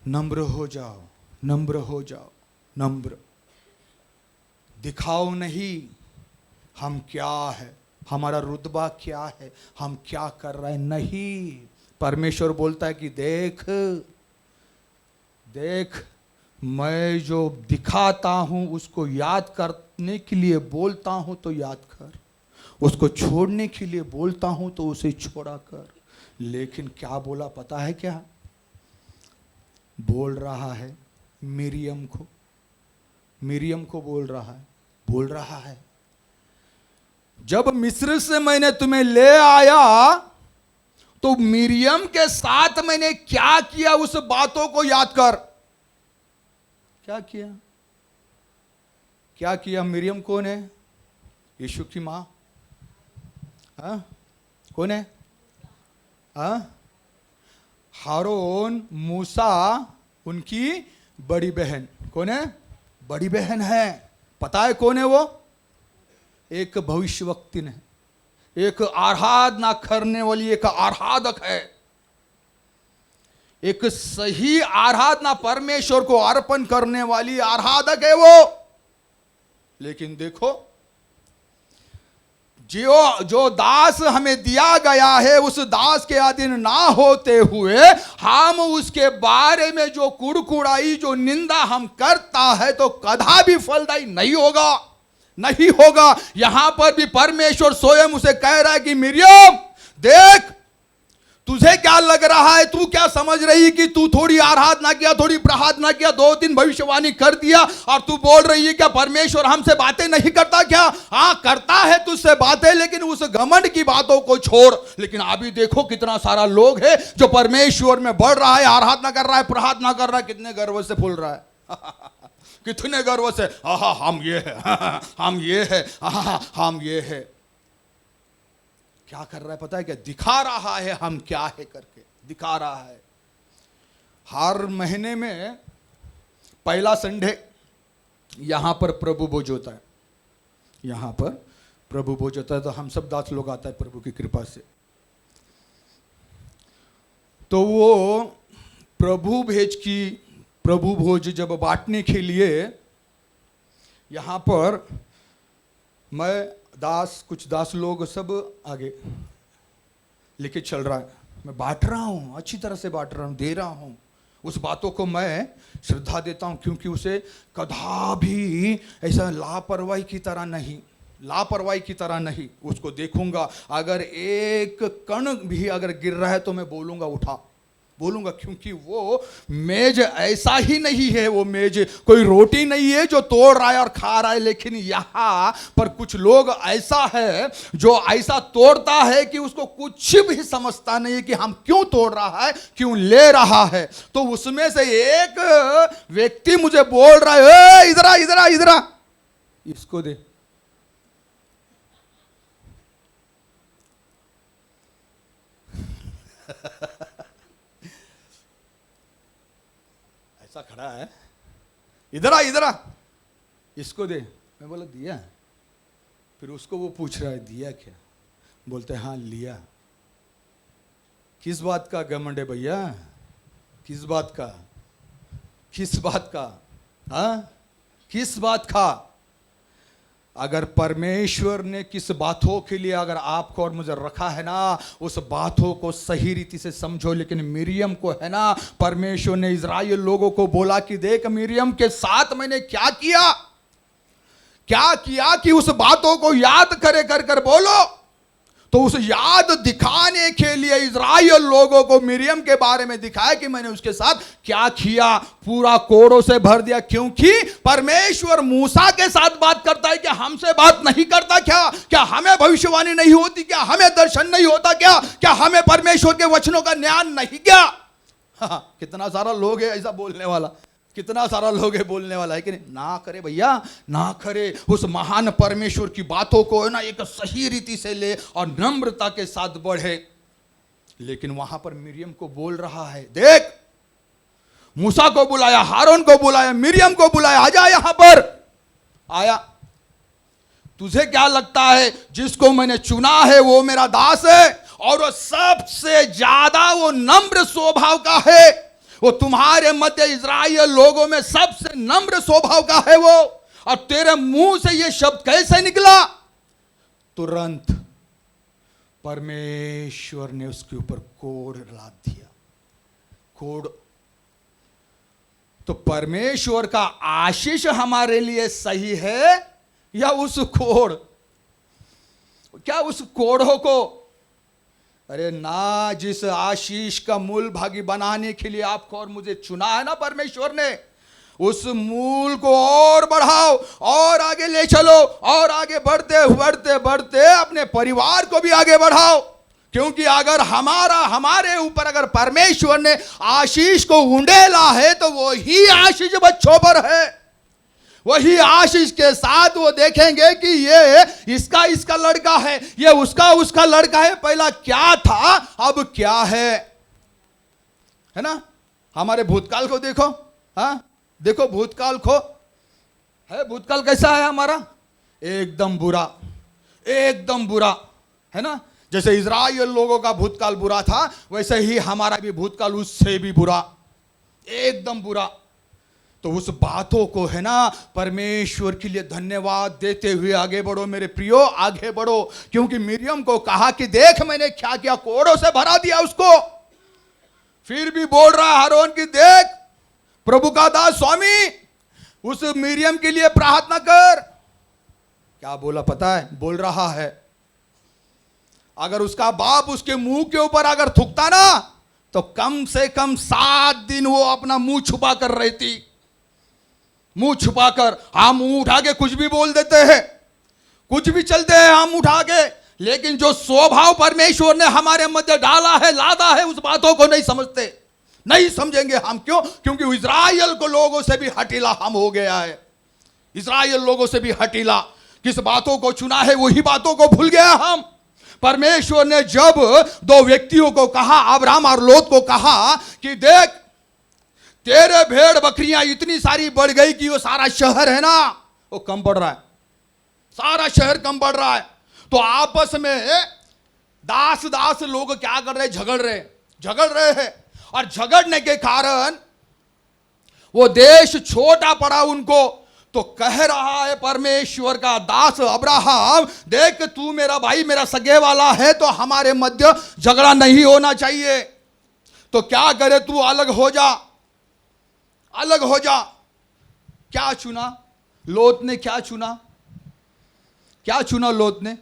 नम्र हो जाओ, नम्र हो जाओ, नम्र। दिखाओ नहीं हम क्या है, हमारा रुतबा क्या है, हम क्या कर रहे हैं, नहीं। परमेश्वर बोलता है कि देख देख, मैं जो दिखाता हूं उसको याद करने के लिए बोलता हूं तो याद कर, उसको छोड़ने के लिए बोलता हूं तो उसे छोड़ा कर। लेकिन क्या बोला पता है क्या? बोल रहा है मिरियम को बोल रहा है जब मिस्र से मैंने तुम्हें ले आया तो मिरियम के साथ मैंने क्या किया, उस बातों को याद कर। क्या किया? मिरियम कौन है? यीशु की मां। कौन है? हारून, मूसा उनकी बड़ी बहन। कौन है? बड़ी बहन है। पता है कौन है वो? एक भविष्यवक्ता है, एक आराधना करने वाली, एक आराधक है, एक सही आराधना परमेश्वर को अर्पण करने वाली आराधक है वो। लेकिन देखो, जो दास हमें दिया गया है उस दास के अधीन ना होते हुए हम उसके बारे में जो कुड़कुड़ाई जो निंदा हम करता है तो कदापि फलदायी नहीं होगा, नहीं होगा। यहां पर भी परमेश्वर स्वयं उसे कह रहा है कि मिरियम देख, तुझे क्या लग रहा है, तू क्या समझ रही कि तू थोड़ी आराधना किया, थोड़ी प्रार्थना किया, 2-3 भविष्यवाणी कर दिया और तू बोल रही है क्या परमेश्वर हमसे बातें नहीं करता क्या? हाँ करता है तुझसे बातें, लेकिन उस घमंड की बातों को छोड़। लेकिन अभी देखो कितना सारा लोग है जो परमेश्वर में बढ़ रहा है, आराधना कर रहा है, प्रार्थना कर रहा है, कितने गर्व से फूल रहा है कितने गर्व से, आहा हम ये है, हम ये है, आहा हम ये है। क्या कर रहा है पता है क्या? दिखा रहा है हम क्या है करके, दिखा रहा है। हर महीने में पहला संडे यहां पर प्रभु भोज होता है, यहां पर प्रभु भोज होता है, तो हम सब दास लोग आता है प्रभु की कृपा से। तो वो प्रभु भोज जब बांटने के लिए यहां पर मैं कुछ दास लोग सब आगे लेके चल रहा है, मैं बांट रहा हूं, अच्छी तरह से बांट रहा हूं, दे रहा हूं। उस बातों को मैं श्रद्धा देता हूं, क्योंकि उसे कदापि ऐसा लापरवाही की तरह नहीं, लापरवाही की तरह नहीं उसको देखूंगा। अगर एक कण भी अगर गिर रहा है तो मैं बोलूंगा उठा, बोलूंगा, क्योंकि वो मेज ऐसा ही नहीं है, वो मेज कोई रोटी नहीं है जो तोड़ रहा है और खा रहा है। लेकिन यहां पर कुछ लोग ऐसा है जो ऐसा तोड़ता है कि उसको कुछ भी समझता नहीं है कि हम क्यों तोड़ रहा है, क्यों ले रहा है। तो उसमें से एक व्यक्ति मुझे बोल रहा है, इधर आ, इधर आ, इधर आ, इसको दे। ऐसा खड़ा है, इधर आ, इधर आ, इसको दे। मैं बोला दिया? फिर उसको वो पूछ रहा है दिया क्या? बोलते हाँ लिया। किस बात का घमंड है भैया, किस बात का, किस बात का, हाँ किस बात का? अगर परमेश्वर ने किस बातों के लिए अगर आपको और मुझे रखा है ना, उस बातों को सही रीति से समझो। लेकिन मिरियम को है ना, परमेश्वर ने इजराइल लोगों को बोला कि देख मिरियम के साथ मैंने क्या किया, क्या किया कि उस बातों को याद करे कर कर बोलो। तो उस याद दिखाने के लिए इजराइल लोगों को मिरियम के बारे में दिखाया कि मैंने उसके साथ क्या किया, पूरा कोड़ों से भर दिया। क्योंकि परमेश्वर मूसा के साथ बात करता है, क्या हमसे बात नहीं करता क्या? क्या हमें भविष्यवाणी नहीं होती क्या? हमें दर्शन नहीं होता क्या? क्या हमें परमेश्वर के वचनों का ज्ञान नहीं क्या? कितना सारा लोग है ऐसा बोलने वाला, कितना सारा लोग है बोलने वाला है कि नहीं? ना करे भैया, ना करे। उस महान परमेश्वर की बातों को है ना एक सही रीति से ले और नम्रता के साथ बढ़े। लेकिन वहां पर मिरियम को बोल रहा है, देख मूसा को बुलाया, हारून को बुलाया, मिरियम को बुलाया, आजा यहां पर। आया। तुझे क्या लगता है जिसको मैंने चुना है वो मेरा दास है, और वो सबसे ज्यादा वो नम्र स्वभाव का है। वो तुम्हारे मध्य इजराइल लोगों में सबसे नम्र स्वभाव का है वो। और तेरे मुंह से ये शब्द कैसे निकला? तुरंत परमेश्वर ने उसके ऊपर कोड़ लाद दिया, कोड़। तो परमेश्वर का आशीष हमारे लिए सही है या उस कोड़? क्या उस कोड़ों को, अरे ना, जिस आशीष का मूल भागी बनाने के लिए आपको और मुझे चुना है ना परमेश्वर ने, उस मूल को और बढ़ाओ और आगे ले चलो, और आगे बढ़ते बढ़ते बढ़ते अपने परिवार को भी आगे बढ़ाओ। क्योंकि अगर हमारे ऊपर अगर परमेश्वर ने आशीष को उंडेला है तो वो ही आशीष बच्चों पर है। वही आशीष के साथ वो देखेंगे कि ये इसका लड़का है, ये उसका लड़का है। पहला क्या था अब क्या है ना? हमारे भूतकाल को देखो, हाँ देखो भूतकाल को, है भूतकाल कैसा है हमारा? एकदम बुरा, एकदम बुरा, है ना? जैसे इजराइल लोगों का भूतकाल बुरा था, वैसे ही हमारा भी भूतकाल उससे भी बुरा, एकदम बुरा। तो उस बातों को है ना परमेश्वर के लिए धन्यवाद देते हुए आगे बढ़ो मेरे प्रियो, आगे बढ़ो। क्योंकि मिरियम को कहा कि देख मैंने क्या किया, कोड़ों से भरा दिया उसको। फिर भी बोल रहा हारून की देख प्रभु का दास स्वामी उस मिरियम के लिए प्रार्थना कर। क्या बोला पता है? बोल रहा है अगर उसका बाप उसके मुंह के ऊपर अगर थूकता ना तो कम से कम 7 दिन वो अपना मुंह छुपा कर रहती। मुंह छुपाकर हम मुंह उठा के कुछ भी बोल देते हैं, कुछ भी चलते हैं हम उठा के, लेकिन जो स्वभाव परमेश्वर ने हमारे मध्य डाला है, लादा है, उस बातों को नहीं समझते, नहीं समझेंगे हम। क्यों? क्योंकि इजराइल को लोगों से भी हटीला हम हो गया है। इजराइल लोगों से भी हटीला, किस बातों को चुना है वही बातों को भूल गया हम। परमेश्वर ने जब 2 व्यक्तियों को कहा, अब्राहम और लोत को कहा कि देख तेरे भेड़ बकरियां इतनी सारी बढ़ गई कि वो सारा शहर है ना वो कम पड़ रहा है, सारा शहर कम पड़ रहा है। तो आपस में दास दास लोग क्या कर रहे? झगड़ रहे हैं। और झगड़ने के कारण वो देश छोटा पड़ा उनको। तो कह रहा है परमेश्वर का दास अब्राहम, देख तू मेरा भाई मेरा सगे वाला है तो हमारे मध्य झगड़ा नहीं होना चाहिए। तो क्या करे? तू अलग हो जा, अलग हो जा। क्या चुना लोत ने? क्या चुना? क्या चुना लोत ने?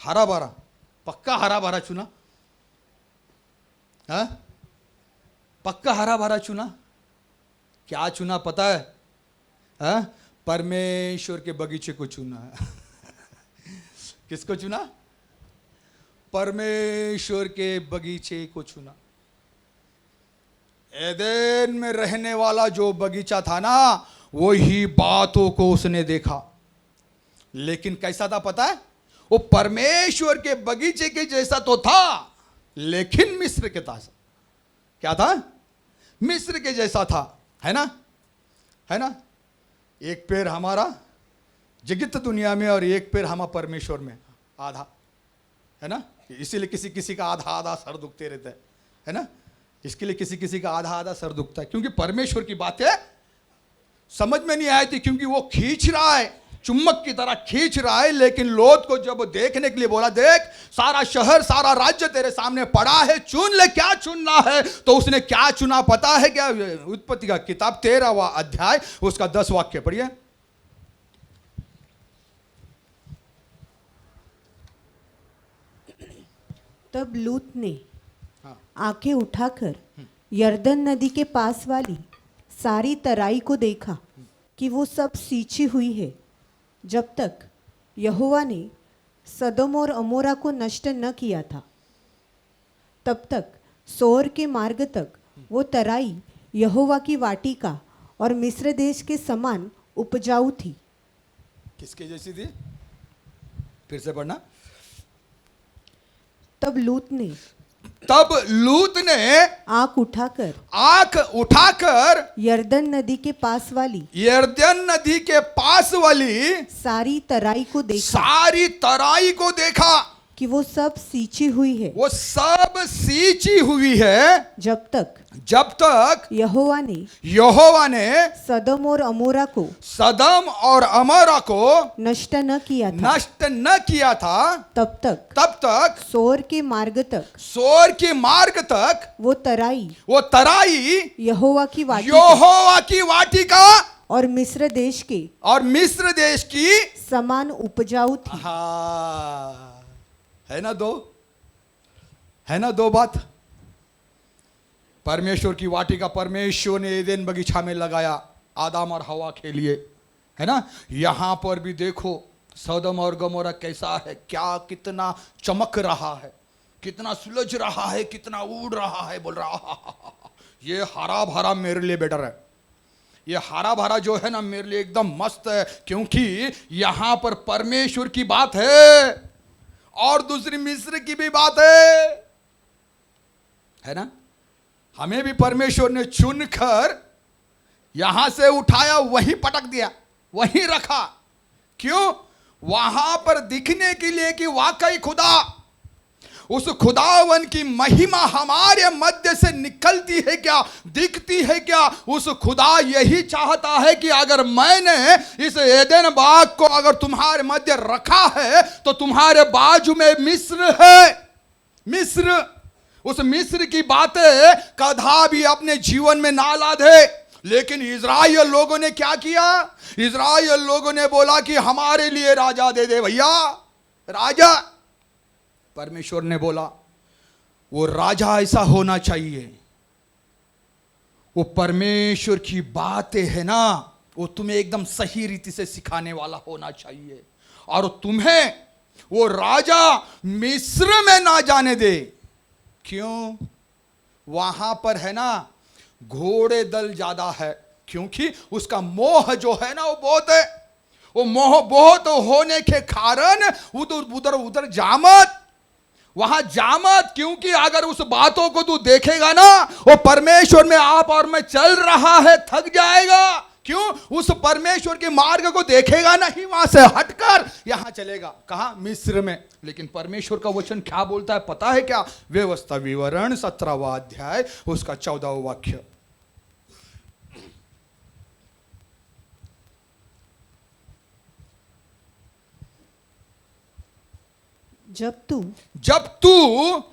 हरा भरा, पक्का हरा भरा चुना। पक्का हरा भरा चुना। क्या चुना पता है? परमेश्वर के बगीचे को चुना। किसको चुना? परमेश्वर के बगीचे को चुना। एदेन में रहने वाला जो बगीचा था ना वही बातों को उसने देखा। लेकिन कैसा था पता है? वो परमेश्वर के बगीचे के जैसा तो था, लेकिन मिस्र के था। क्या था? मिस्र के जैसा था, है ना? है ना? एक पैर हमारा जगत दुनिया में और एक पैर हमारा परमेश्वर में, आधा, है ना? इसीलिए किसी किसी का आधा आधा सर दुखते रहता है ना? इसके लिए किसी किसी का आधा आधा सर दुखता है, क्योंकि परमेश्वर की बातें समझ में नहीं आई थी, क्योंकि वो खींच रहा है, चुम्बक की तरह खींच रहा है। लेकिन लोत को जब देखने के लिए बोला, देख सारा शहर सारा राज्य तेरे सामने पड़ा है, चुन ले क्या चुनना है। तो उसने क्या चुना पता है क्या? उत्पत्ति का किताब 13वां अध्याय उसका 10 वाक्य पढ़िए। तब लूत ने आंखें उठाकर यरदन नदी के पास वाली सारी तराई को देखा कि वो सब सींची हुई है, जब तक यहोवा ने सदोम और अमोरा को नष्ट न किया था। तब तक सोर के मार्ग तक वो तराई यहोवा की वाटिका और मिस्र देश के समान उपजाऊ थी। किसके जैसी थी? फिर से पढ़ना। तब लूत ने आंख उठाकर यरदन नदी के पास वाली सारी तराई को देखा कि वो सब सींची हुई है, जब तक यहोवा ने सदम और अमोरा को नष्ट न किया था, तब तक सोर के मार्ग तक वो तराई यहोवा की वाटिका और मिस्र देश की समान उपजाऊ थी। है ना दो बात। परमेश्वर की वाटिका परमेश्वर ने एदेन बगीचा में लगाया आदम और हवा के लिए, है ना? यहां पर भी देखो सदम और गमोरा कैसा है, क्या कितना चमक रहा है, कितना सुलझ रहा है, कितना उड़ रहा है। बोल रहा ये हरा भरा मेरे लिए बेटर है, ये हरा भरा जो है ना मेरे लिए एकदम मस्त है, क्योंकि यहां पर परमेश्वर की बात है और दूसरी मिस्र की भी बात है ना? हमें भी परमेश्वर ने चुनकर यहां से उठाया, वहीं पटक दिया, वहीं रखा। क्यों? वहां पर दिखने के लिए कि वाकई खुदा उस खुदावन की महिमा हमारे मध्य से निकलती है क्या, दिखती है क्या? उस खुदा यही चाहता है कि अगर मैंने इस एदेन बाग को अगर तुम्हारे मध्य रखा है तो तुम्हारे बाजू में मिस्र है। मिस्र, उस मिस्र की बातें कदा भी अपने जीवन में ना ला दे। लेकिन इज़राइल लोगों ने क्या किया? इज़राइल लोगों ने बोला कि हमारे लिए राजा दे दे भैया, राजा। परमेश्वर ने बोला वो राजा ऐसा होना चाहिए, वो परमेश्वर की बातें है ना, वो तुम्हें एकदम सही रीति से सिखाने वाला होना चाहिए, और तुम्हें वो राजा मिस्र में ना जाने दे। क्यों? वहां पर है ना घोड़े दल ज्यादा है, क्योंकि उसका मोह जो है ना वो बहुत है। वो मोह बहुत होने के कारण उधर उधर जामत, वहां जामत, क्योंकि अगर उस बातों को तू देखेगा ना, वो परमेश्वर में आप और मैं चल रहा है, थक जाएगा। क्यों? उस परमेश्वर के मार्ग को देखेगा नहीं, वहां से हटकर यहां चलेगा। कहां? मिस्र में। लेकिन परमेश्वर का वचन क्या बोलता है पता है क्या? व्यवस्था विवरण 17वां अध्याय उसका 14वां वाक्य। जब तू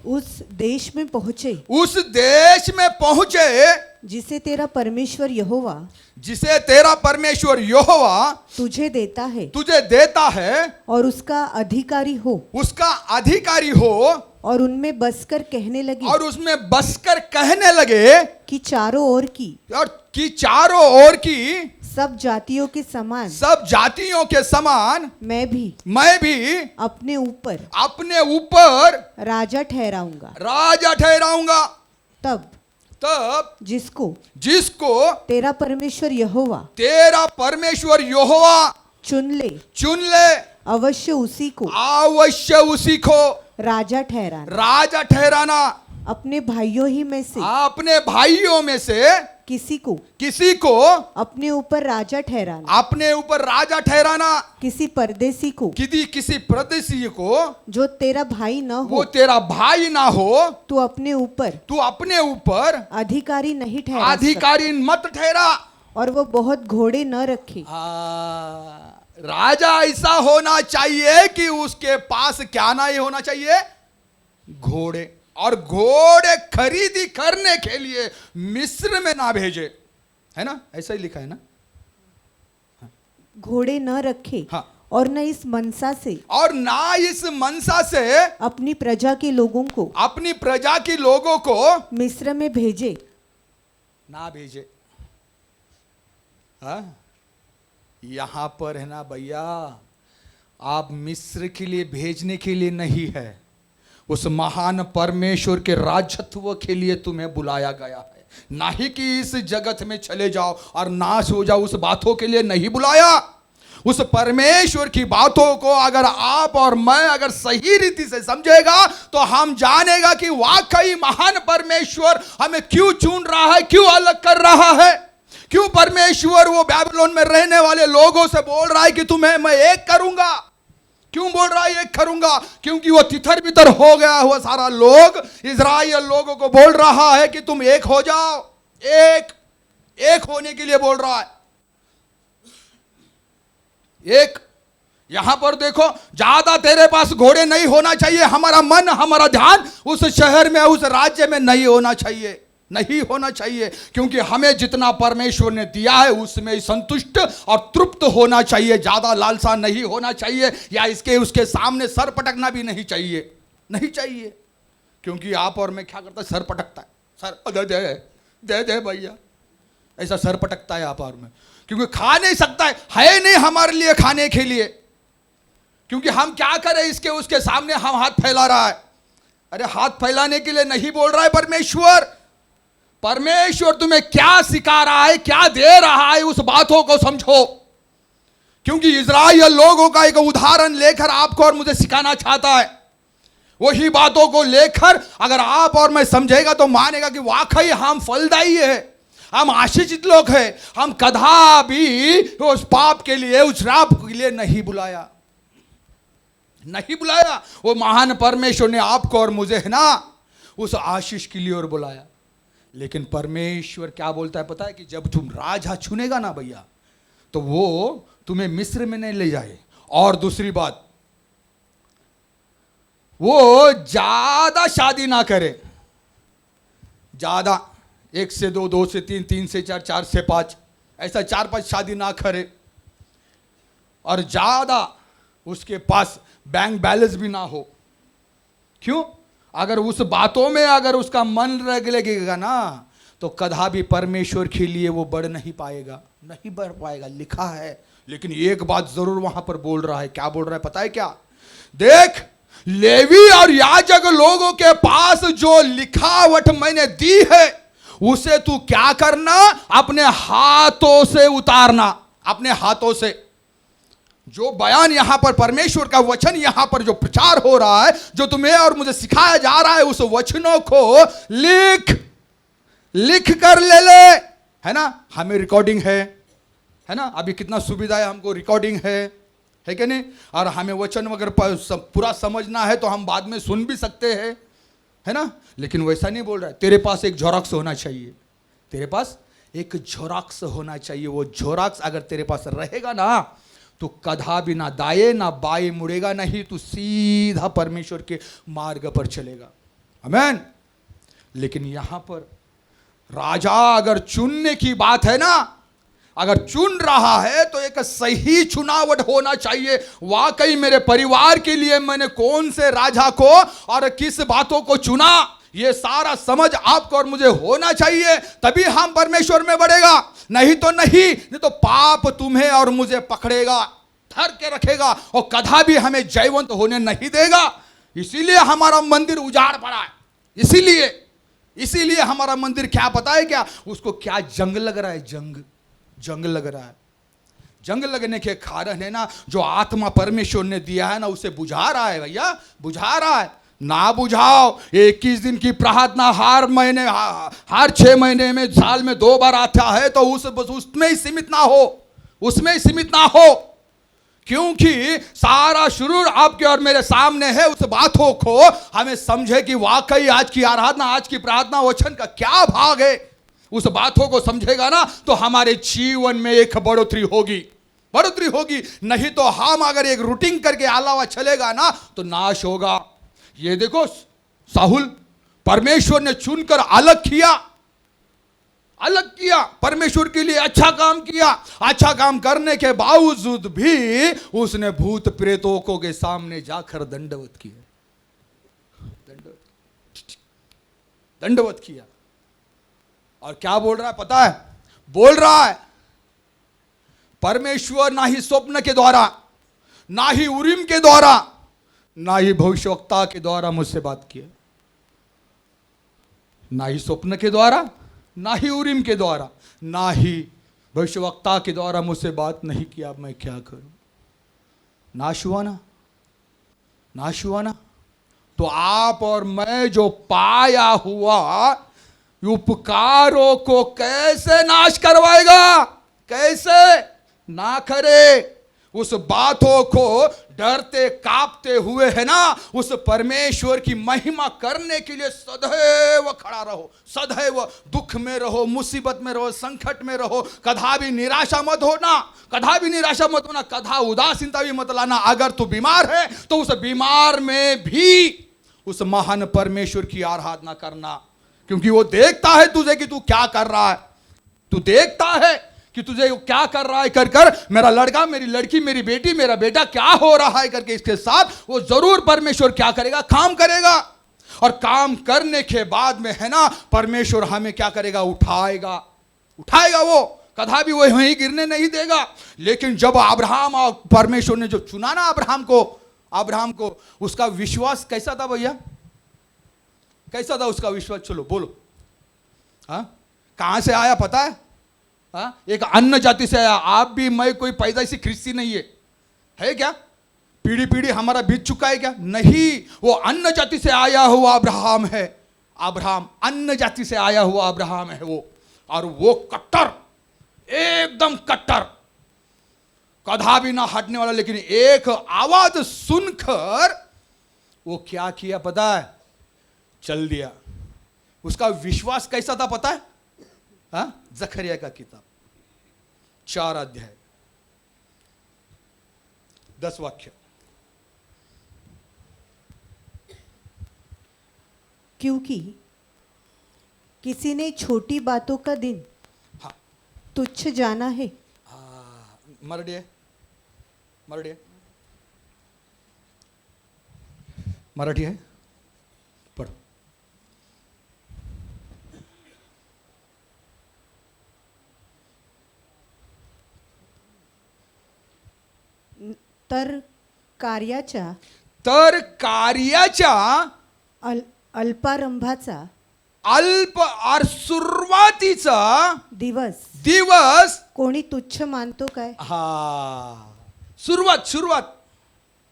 उस देश में पहुंचे, उस देश में पहुंचे जिसे तेरा परमेश्वर यहोवा, जिसे तेरा परमेश्वर यहोवा तुझे देता है और उसका अधिकारी हो, उसका अधिकारी हो, और उनमें बसकर कहने लगे, और उसमें बसकर कहने लगे कि चारों ओर की सब जातियों के समान मैं भी अपने ऊपर राजा ठहराऊंगा। तब जिसको तेरा परमेश्वर यहोवा चुन ले अवश्य उसी को राजा ठहराना। अपने भाइयों में से किसी को अपने ऊपर राजा ठहराना। किसी परदेशी को जो तेरा भाई न हो, तू अपने ऊपर अधिकारी मत ठहरा। और वो बहुत घोड़े न रखे। राजा ऐसा होना चाहिए कि उसके पास क्या नहीं होना चाहिए? घोड़े। और घोड़े खरीदी करने के लिए मिस्र में ना भेजे, है ना? ऐसा ही लिखा है ना? घोड़े न रखे। हाँ। और न इस मनसा से अपनी प्रजा के लोगों को मिस्र में भेजे। यहां पर है ना भैया, आप मिस्र के लिए भेजने के लिए नहीं है, उस महान परमेश्वर के राजत्व के लिए तुम्हें बुलाया गया है। ना ही कि इस जगत में चले जाओ और नाश हो जाओ, उस बातों के लिए नहीं बुलाया। उस परमेश्वर की बातों को अगर आप और मैं अगर सही रीति से समझेगा तो हम जानेगा कि वाकई महान परमेश्वर हमें क्यों चुन रहा है, क्यों अलग कर रहा है, क्यों परमेश्वर वो बाबिलोन में रहने वाले लोगों से बोल रहा है कि तुम्हें मैं एक करूंगा। क्यों बोल रहा है एक करूंगा? क्योंकि वो तितर बितर हो गया हुआ सारा लोग इज़राइल लोगों को बोल रहा है कि तुम एक हो जाओ। एक होने के लिए बोल रहा है। एक यहां पर देखो, ज्यादा तेरे पास घोड़े नहीं होना चाहिए। हमारा मन, हमारा ध्यान उस शहर में, उस राज्य में नहीं होना चाहिए, क्योंकि हमें जितना परमेश्वर ने दिया है उसमें संतुष्ट और तृप्त होना चाहिए। ज्यादा लालसा नहीं होना चाहिए, या इसके उसके सामने सर पटकना भी नहीं चाहिए। क्योंकि आप और मैं क्या करता है? सर पटकता है। सर दे भैया, ऐसा सर पटकता है आप और मैं, क्योंकि खा नहीं सकता है नहीं हमारे लिए खाने के लिए। क्योंकि हम क्या करें, इसके उसके सामने हम हाथ फैला रहा है। अरे हाथ फैलाने के लिए नहीं बोल रहा है परमेश्वर तुम्हें क्या सिखा रहा है, क्या दे रहा है, उस बातों को समझो। क्योंकि इज़राइल लोगों का एक उदाहरण लेकर आपको और मुझे सिखाना चाहता है। वही बातों को लेकर अगर आप और मैं समझेगा तो मानेगा कि वाकई हम फलदायी है, हम आशीषित लोग हैं। हम कदा भी उस पाप के लिए, उस श्राप के लिए नहीं बुलाया। नहीं बुलाया। वो महान परमेश्वर ने आपको और मुझे है ना उस आशीष के लिए और बुलाया। लेकिन परमेश्वर क्या बोलता है पता है कि जब तुम राज चुनेगा ना भैया, तो वो तुम्हें मिस्र में नहीं ले जाए। और दूसरी बात, वो ज्यादा शादी ना करे, ज्यादा 1 से 2, 2 से 3, 3 से 4, 4 से 5, ऐसा 4-5 शादी ना करे। और ज्यादा उसके पास बैंक बैलेंस भी ना हो। क्यों? अगर उस बातों में अगर उसका मन लगेगा ना, तो कदा भी परमेश्वर के लिए वो बढ़ नहीं पाएगा, नहीं बढ़ पाएगा, लिखा है। लेकिन एक बात जरूर वहां पर बोल रहा है, क्या बोल रहा है पता है क्या? देख, लेवी और याजक लोगों के पास जो लिखावट मैंने दी है, उसे तू क्या करना? अपने हाथों से उतारना, अपने हाथों से। जो बयान यहां पर परमेश्वर का वचन यहां पर जो प्रचार हो रहा है, जो तुम्हें और मुझे सिखाया जा रहा है, उस वचनों को लिख कर ले, है ना। हमें रिकॉर्डिंग है ना। अभी कितना सुविधा है, हमको रिकॉर्डिंग है कि नहीं। और हमें वचन वगैरह पूरा समझना है तो हम बाद में सुन भी सकते हैं, है ना। लेकिन वैसा नहीं बोल रहा है। तेरे पास एक झेरॉक्स होना चाहिए, तेरे पास एक झेरॉक्स होना चाहिए। वो झेरॉक्स अगर तेरे पास रहेगा ना, तो कदा भी ना दाएं ना बाएं मुड़ेगा नहीं, तू सीधा परमेश्वर के मार्ग पर चलेगा। आमीन। लेकिन यहां पर राजा अगर चुनने की बात है ना, अगर चुन रहा है तो एक सही चुनावट होना चाहिए। वाकई मेरे परिवार के लिए मैंने कौन से राजा को और किस बातों को चुना, ये सारा समझ आपको और मुझे होना चाहिए, तभी हम परमेश्वर में बढ़ेगा। नहीं तो पाप तुम्हें और मुझे पकड़ेगा, धर के रखेगा और कदा भी हमें जयवंत होने नहीं देगा। इसीलिए हमारा मंदिर उजाड़ पड़ा है। इसीलिए हमारा मंदिर क्या पता है क्या? उसको क्या जंग लग रहा है, जंग लग रहा है। जंग लगने के कारण है ना, जो आत्मा परमेश्वर ने दिया है ना, उसे बुझा रहा है भैया, बुझा रहा है। ना बुझाओ। 21 दिन की प्रार्थना हर 6 महीने में, साल में 2 बार आता है, तो उसमें ही सीमित ना हो, क्योंकि सारा शुरूर आपके और मेरे सामने है। उस बातों को हमें समझे कि वाकई आज की आराधना, आज की प्रार्थना वचन का क्या भाग है। उस बातों को समझेगा ना, तो हमारे जीवन में एक बढ़ोतरी होगी। नहीं तो हम अगर एक रूटीन करके अलावा चलेगा ना, तो नाश होगा। ये देखो, साहुल परमेश्वर ने चुनकर अलग किया, परमेश्वर के लिए अच्छा काम किया। अच्छा काम करने के बावजूद भी उसने भूत प्रेतों को के सामने जाकर दंडवत किया। और क्या बोल रहा है पता है? बोल रहा है परमेश्वर ना ही स्वप्न के द्वारा, ना ही उरीम के द्वारा, ना ही भविष्यवक्ता के द्वारा मुझसे बात किया। ना ही स्वप्न के द्वारा, ना ही उरीम के द्वारा, ना ही भविष्यवक्ता के द्वारा मुझसे बात नहीं किया। अब मैं क्या करूं? नाश हुआ ना। तो आप और मैं जो पाया हुआ उपकारों को कैसे नाश करवाएगा? कैसे ना करे। उस बातों को डरते कांपते हुए है ना, उस परमेश्वर की महिमा करने के लिए सदैव खड़ा रहो। सदैव दुख में रहो, मुसीबत में रहो, संकट में रहो। कदा भी निराशा मत होना, कदा उदासीनता भी मत लाना। अगर तू बीमार है तो उस बीमार में भी उस महान परमेश्वर की आराधना करना, क्योंकि वो देखता है तुझे कि तू क्या कर रहा है। तू देखता है कि तुझे क्या कर रहा है, कर मेरा लड़का, मेरी लड़की, मेरी बेटी, मेरा बेटा क्या हो रहा है करके इसके साथ वो जरूर परमेश्वर क्या करेगा? काम करेगा। और काम करने के बाद में है ना, परमेश्वर हमें क्या करेगा? उठाएगा। वो कदा भी वो वहीं गिरने नहीं देगा। लेकिन जब अब्राहम और परमेश्वर ने जो चुना ना अब्राहम को, उसका विश्वास कैसा था भैया? कैसा था उसका विश्वास? चलो बोलो। कहां से आया पता है? एक अन्य जाति से आया। आप भी, मैं कोई पैदाइशी ख्रिस्ती नहीं है क्या? पीढ़ी हमारा बीत चुका है क्या? नहीं, वो अन्य जाति से आया हुआ अब्राहम है। अब्राहम अन्य जाति से आया हुआ अब्राहम है वो। और वो कट्टर, एकदम कट्टर, कदा भी ना हटने वाला। लेकिन एक आवाज सुनकर वो क्या किया पता है? चल दिया। उसका विश्वास कैसा था पता है? जकरिया का किताब 4 अध्याय 10 वाक्य। क्योंकि किसी ने छोटी बातों का दिन हाँ तुच्छ जाना है। मरडिए मराठी है, पढ़ो। तर कार्याच्या तर कार्याच्या अल्पारंभाचा अल्प और सुरुवातीचा दिवस कोणी तुच्छ मानतो काय? शुरुआत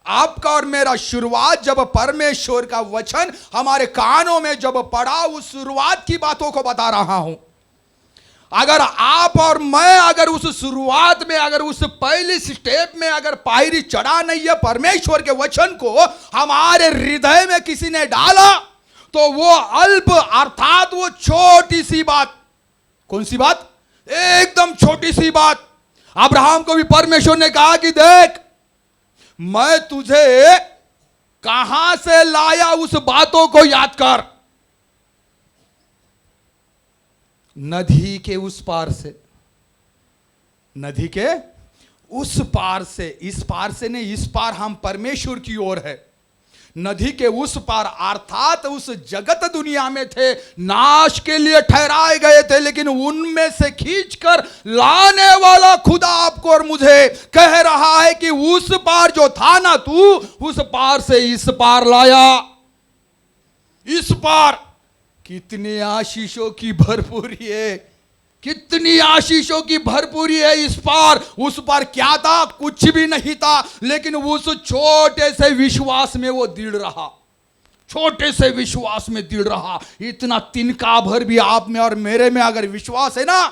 आपका और मेरा शुरुआत जब परमेश्वर का वचन हमारे कानों में जब पड़ा, उस शुरुआत की बातों को बता रहा हूं। अगर आप और मैं अगर उस शुरुआत में, अगर उस पहली स्टेप में अगर पायरी चढ़ा नहीं है, परमेश्वर के वचन को हमारे हृदय में किसी ने डाला, तो वो अल्प अर्थात वो छोटी सी बात, कौन सी बात? एकदम छोटी सी बात। अब्राहम को भी परमेश्वर ने कहा कि देख, मैं तुझे कहां से लाया उस बातों को याद कर। नदी के उस पार से, नदी के उस पार से, इस पार से नहीं, इस पार हम परमेश्वर की ओर है। नदी के उस पार अर्थात उस जगत दुनिया में थे, नाश के लिए ठहराए गए थे, लेकिन उनमें से खींचकर लाने वाला खुदा आपको और मुझे कह रहा है कि उस पार जो था ना तू, उस पार से इस पार लाया। इस पार कितनी आशीषों की भरपूरी है, कितनी आशीषों की भरपूरी है इस पार। उस पार क्या था? कुछ भी नहीं था, लेकिन उस छोटे से विश्वास में वो दृढ़ रहा, छोटे से विश्वास में दृढ़ रहा। इतना तिनका भर भी आप में और मेरे में अगर विश्वास है ना,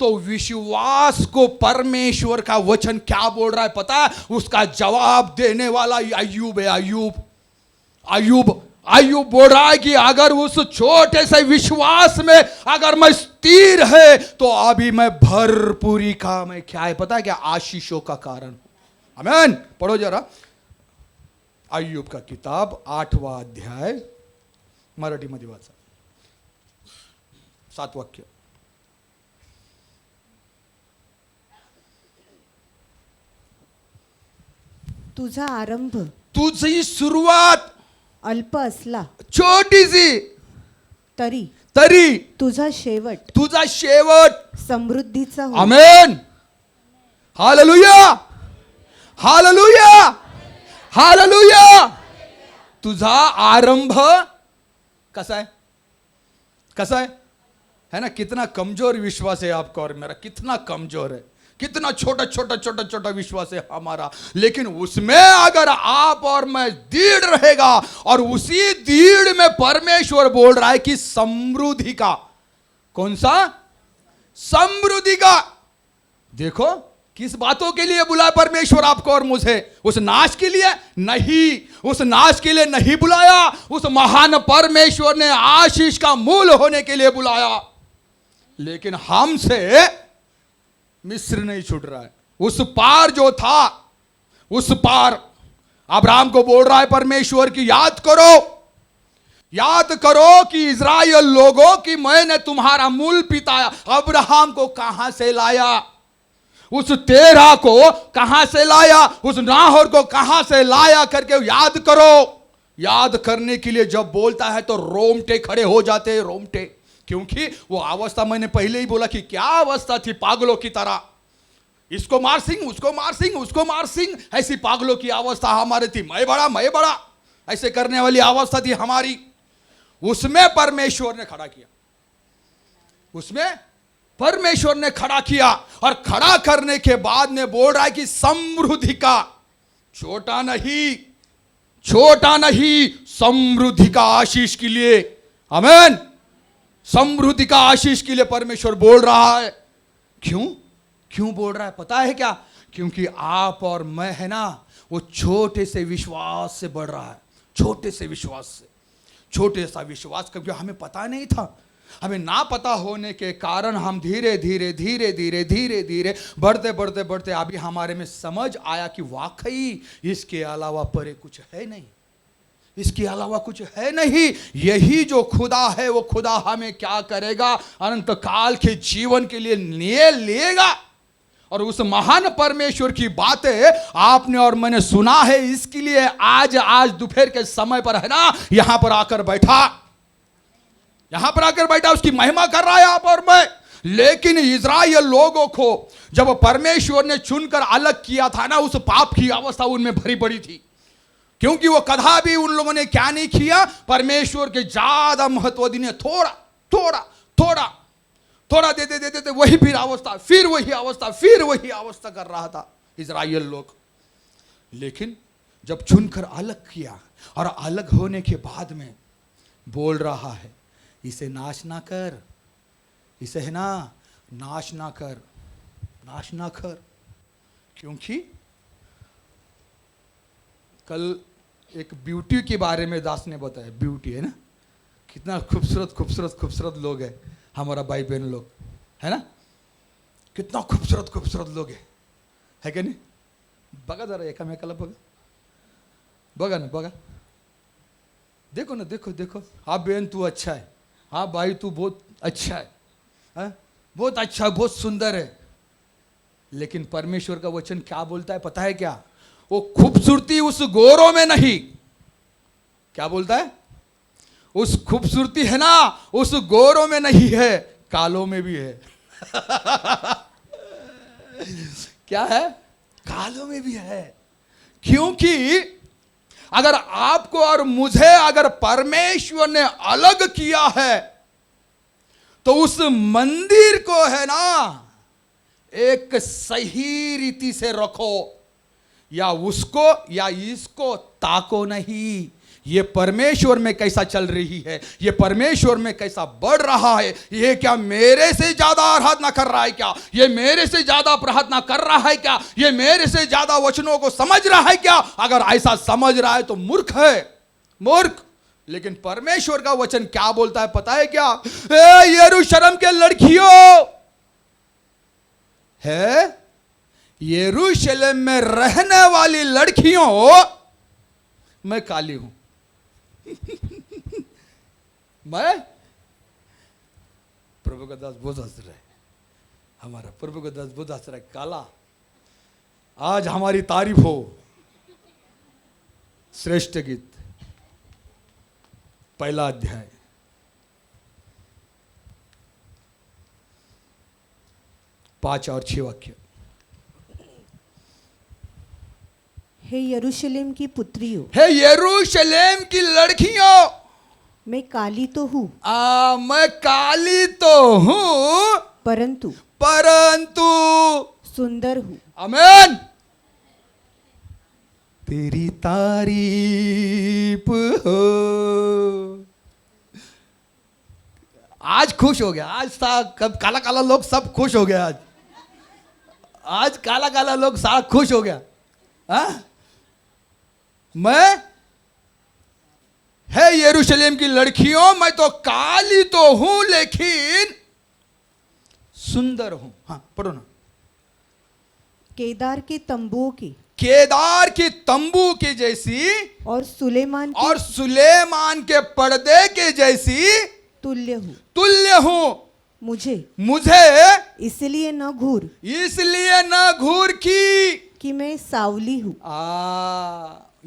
तो विश्वास को परमेश्वर का वचन क्या बोल रहा है पता है? उसका जवाब देने वाला अय्यूब है। अय्यूब बोल रहा है कि अगर उस छोटे से विश्वास में अगर मैं स्थिर है, तो अभी मैं भरपूरी का, मैं क्या है पता है क्या? आशीषों का कारण। आमीन। पढ़ो जरा अय्यूब का किताब 8वां अध्याय, मराठी मध्ये वाचा, 7 वाक्य। तुझा आरंभ, तुझी सुरुवात अल्प असला छोटीशी तरी तुझा शेवट समृद्धीचा हो। आमेन। हालेलुया। तुझा आरंभ कसा है ना? कितना कमजोर विश्वास है आपका और मेरा, कितना कमजोर है, कितना छोटा विश्वास है हमारा। लेकिन उसमें अगर आप और मैं दृढ़ रहेगा, और उसी दृढ़ में परमेश्वर बोल रहा है कि समृद्धि का, कौन सा? समृद्धि का। देखो किस बातों के लिए बुलाया परमेश्वर आपको और मुझे? उस नाश के लिए नहीं, उस नाश के लिए नहीं बुलाया। उस महान परमेश्वर ने आशीष का मूल होने के लिए बुलाया। लेकिन हमसे मिस्र नहीं छूट रहा है। उस पार जो था, उस पार अब्राहम को बोल रहा है परमेश्वर की याद करो कि इज़राइल लोगों की मैंने तुम्हारा मूल पिता अब्राहम को कहां से लाया, उस तेरह को कहां से लाया, उस नाहोर को कहां से लाया करके याद करो। याद करने के लिए जब बोलता है तो रोमटे खड़े हो जाते हैं, रोमटे। क्योंकि वो अवस्था मैंने पहले ही बोला कि क्या अवस्था थी, पागलों की तरह। इसको मार सिंह, उसको मार सिंह, ऐसी पागलों की अवस्था हमारी थी। मैं बड़ा ऐसे करने वाली अवस्था थी हमारी। उसमें परमेश्वर ने खड़ा किया, और खड़ा करने के बाद में बोल रहा है कि समृद्धि का, छोटा नहीं, समृद्धि का आशीष के लिए। आमीन। समृद्धि का आशीष के लिए परमेश्वर बोल रहा है। क्यों बोल रहा है पता है क्या? क्योंकि आप और मैं है ना, वो छोटे से विश्वास से बढ़ रहा है, छोटे से विश्वास से। छोटे सा विश्वास, क्योंकि हमें पता नहीं था। हमें ना पता होने के कारण हम धीरे धीरे धीरे धीरे धीरे धीरे बढ़ते बढ़ते बढ़ते अभी हमारे में समझ आया कि वाकई इसके अलावा परे कुछ है नहीं, इसके अलावा कुछ है नहीं। यही जो खुदा है, वो खुदा हमें क्या करेगा, अनंत काल के जीवन के लिए लिए लेगा। और उस महान परमेश्वर की बातें आपने और मैंने सुना है, इसके लिए आज दोपहर के समय पर है ना, यहां पर आकर बैठा, यहां पर आकर बैठा, उसकी महिमा कर रहा है आप और मैं। लेकिन इज़राइल लोगों को जब परमेश्वर ने चुनकर अलग किया था ना, उस पाप की अवस्था उनमें भरी पड़ी थी, क्योंकि वो कदा भी उन लोगों ने क्या नहीं किया, परमेश्वर के ज्यादा महत्व दिने, थोड़ा थोड़ा थोड़ा थोड़ा देते देते देते वही फिर अवस्था, फिर वही अवस्था, फिर वही अवस्था कर रहा था इज़राइल लोग। लेकिन जब चुनकर अलग किया और अलग होने के बाद में बोल रहा है, इसे नाश ना कर, इसे है ना नाश ना कर, नाश ना कर। क्योंकि कल एक ब्यूटी के बारे में दास ने बताया, ब्यूटी है ना, कितना खूबसूरत खूबसूरत खूबसूरत लोग है हमारा भाई बहन लोग, है ना, कितना खूबसूरत खूबसूरत लोग है कि नाही? बघा जरा एकामेकाला बघा, बघा ना, बघा, देखो ना, देखो देखो, हाँ बहन तू अच्छा है, हाँ भाई तू बहुत अच्छा है, हाँ बहुत अच्छा, बहुत सुंदर है। लेकिन परमेश्वर का वचन क्या बोलता है पता है क्या? वो खूबसूरती उस गोरों में नहीं, क्या बोलता है? उस खूबसूरती है ना, उस गोरों में नहीं है, कालों में भी है। क्या है? कालों में भी है। क्योंकि अगर आपको और मुझे अगर परमेश्वर ने अलग किया है, तो उस मंदिर को है ना एक सही रीति से रखो, या उसको या इसको ताको नहीं, ये परमेश्वर में कैसा चल रही है, ये परमेश्वर में कैसा बढ़ रहा है, ये क्या मेरे से ज्यादा आराधना कर रहा है क्या, ये मेरे से ज्यादा प्रार्थना कर रहा है क्या, ये मेरे से ज्यादा वचनों को समझ रहा है क्या? अगर ऐसा समझ रहा है तो मूर्ख है, मूर्ख। लेकिन परमेश्वर का वचन क्या बोलता है पता है क्या? यरूशलेम के लड़कियों, है यरूशलेम में रहने वाली लड़कियों, मैं काली हूं। मैं, प्रभु का दास बहुत हंस रहा है, हमारा प्रभु का दास बहुत हंस रहा है, काला। आज हमारी तारीफ हो। श्रेष्ठ गीत पहला अध्याय, पांच और 6 वाक्य। हे यरूशलेम की पुत्रियों, हे यरूशलेम की लड़कियों, मैं काली तो हूँ, मैं काली तो हूं, परंतु परंतु सुंदर हूँ। आमीन। तेरी तारीफ हो। आज खुश हो गया, आज कब काला काला लोग सब खुश हो गया, आज काला काला लोग सारा खुश हो गया। हाँ, मैं, है यरूशलेम की लड़कियों, मैं तो काली तो हूं लेकिन सुंदर हूं। हाँ पढ़ो ना। केदार के तंबुओं की, केदार की तंबू की जैसी, और सुलेमान के पर्दे के जैसी तुल्य हूँ। तुल्य हूं। मुझे इसलिए न घूर कि मैं सावली हूँ।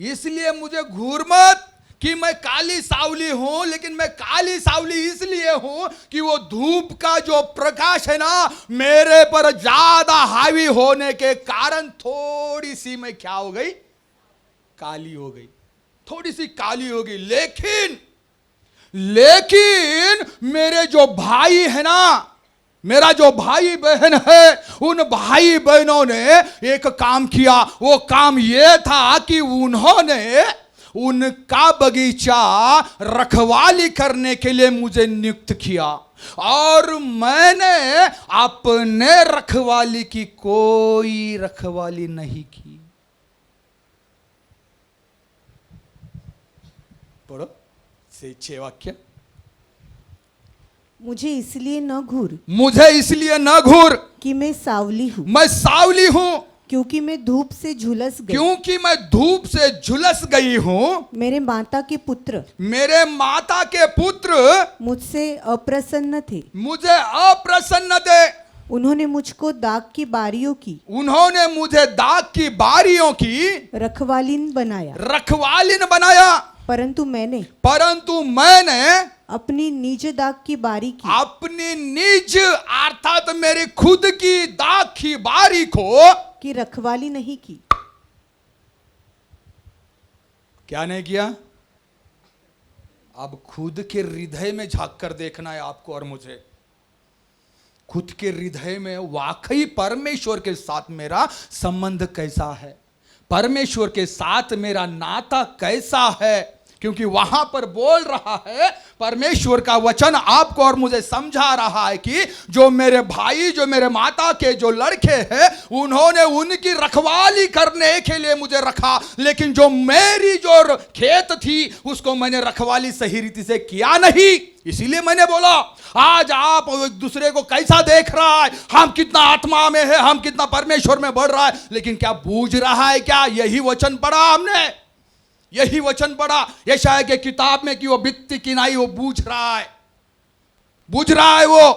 इसलिए मुझे घूर मत कि मैं काली सावली हूं, लेकिन मैं काली सावली इसलिए हूं कि वो धूप का जो प्रकाश है ना मेरे पर ज्यादा हावी होने के कारण थोड़ी सी मैं क्या हो गई, काली हो गई, थोड़ी सी काली हो गई। लेकिन मेरे जो भाई है ना, मेरा जो भाई बहन है, उन भाई बहनों ने एक काम किया। वो काम ये था कि उन्होंने उनका बगीचा रखवाली करने के लिए मुझे नियुक्त किया। और मैंने अपने रखवाली की कोई रखवाली नहीं की। पढ़ो से 6 वाक्य। मुझे इसलिए न घूर मुझे इसलिए न घूर कि मैं सावली हूँ, मैं सावली हूं, क्योंकि मैं धूप से झुलस गई। क्योंकि मैं धूप से झुलस गई हूं। मेरे माता के पुत्र मेरे माता के पुत्र मुझसे अप्रसन्न थे। मुझे अप्रसन्न थे। उन्होंने मुझको दाग की बारियों की उन्होंने मुझे दाग की बारियों की रखवालिन बनाया, रखवालिन बनाया, परंतु मैंने अपनी निज दाग की बारी की अपनी निज अर्थात मेरी खुद की दाग की बारी को की रखवाली नहीं की। क्या नहीं किया? अब खुद के हृदय में झांक कर देखना है आपको और मुझे। खुद के हृदय में वाकई परमेश्वर के साथ मेरा संबंध कैसा है, परमेश्वर के साथ मेरा नाता कैसा है। क्योंकि वहां पर बोल रहा है परमेश्वर का वचन आपको और मुझे समझा रहा है कि जो मेरे भाई, जो मेरे माता के जो लड़के हैं, उन्होंने उनकी रखवाली करने के लिए मुझे रखा, लेकिन जो मेरी जो खेत थी उसको मैंने रखवाली सही रीति से किया नहीं। इसीलिए मैंने बोला आज आप एक दूसरे को कैसा देख रहा है, हम कितना आत्मा में है, हम कितना परमेश्वर में बढ़ रहा है, लेकिन क्या बूझ रहा है? क्या यही वचन पढ़ा हमने? यही वचन पढ़ा यशायाह के किताब में कि वो बित्ती किनाई वो बूझ रहा है, बूझ रहा है वो।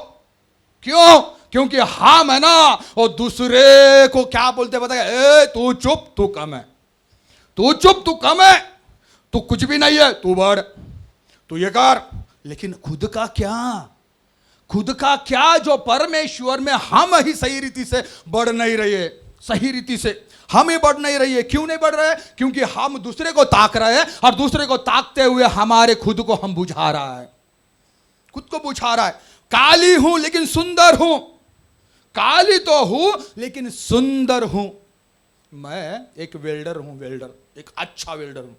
क्यों? क्योंकि हम है ना वो दूसरे को क्या बोलते पता है? ए तू चुप, तू कम है, तू चुप, तू कम है, तू कुछ भी नहीं है, तू बढ़, तू ये कर। लेकिन खुद का क्या? खुद का क्या? जो परमेश्वर में हम ही सही रीति से बढ़ नहीं रहे, सही रीति से हम ही बढ़ नहीं रही है। क्यों नहीं बढ़ रहे? क्योंकि हम दूसरे को ताक रहे हैं और दूसरे को ताकते हुए हमारे खुद को हम बुझा रहा है, खुद को बुझा रहा है। काली हूं लेकिन सुंदर हूं, काली तो हूं लेकिन सुंदर हूं। मैं एक वेल्डर हूं, वेल्डर, एक अच्छा वेल्डर हूं।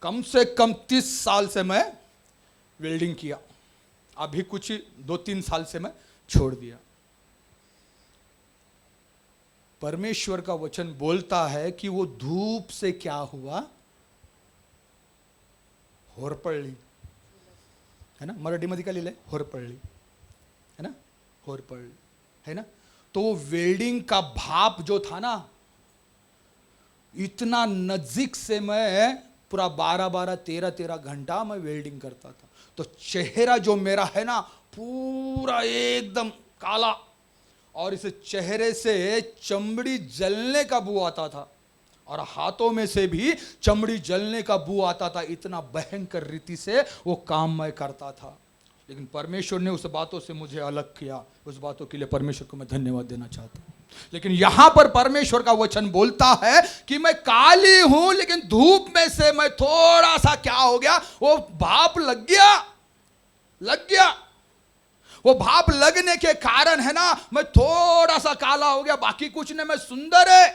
कम से कम 30 साल से मैं वेल्डिंग किया, अभी कुछ 2-3 साल से मैं छोड़ दिया। परमेश्वर का वचन बोलता है कि वो धूप से क्या हुआ? होरपळली, है ना? मराठीमध्ये काय लिहिलंय? होरपळली, है ना? होरपळली, है ना? तो वो वेल्डिंग का भाप जो था ना, इतना नजदीक से मैं पूरा 12-12, 13-13 घंटा मैं वेल्डिंग करता था। तो चेहरा जो मेरा है ना पूरा एकदम काला, और इस चेहरे से चमड़ी जलने का बू आता था और हाथों में से भी चमड़ी जलने का बू आता था। इतना भयंकर रीति से वो काम मैं करता था। लेकिन परमेश्वर ने उस बातों से मुझे अलग किया। उस बातों के लिए परमेश्वर को मैं धन्यवाद देना चाहता हूँ। लेकिन यहां पर परमेश्वर का वचन बोलता है कि मैं काली हूं लेकिन धूप में से मैं थोड़ा सा क्या हो गया? वो भाप लग गया, लग गया। वो भाप लगने के कारण है ना मैं थोड़ा सा काला हो गया, बाकी कुछ नहीं, मैं सुंदर है,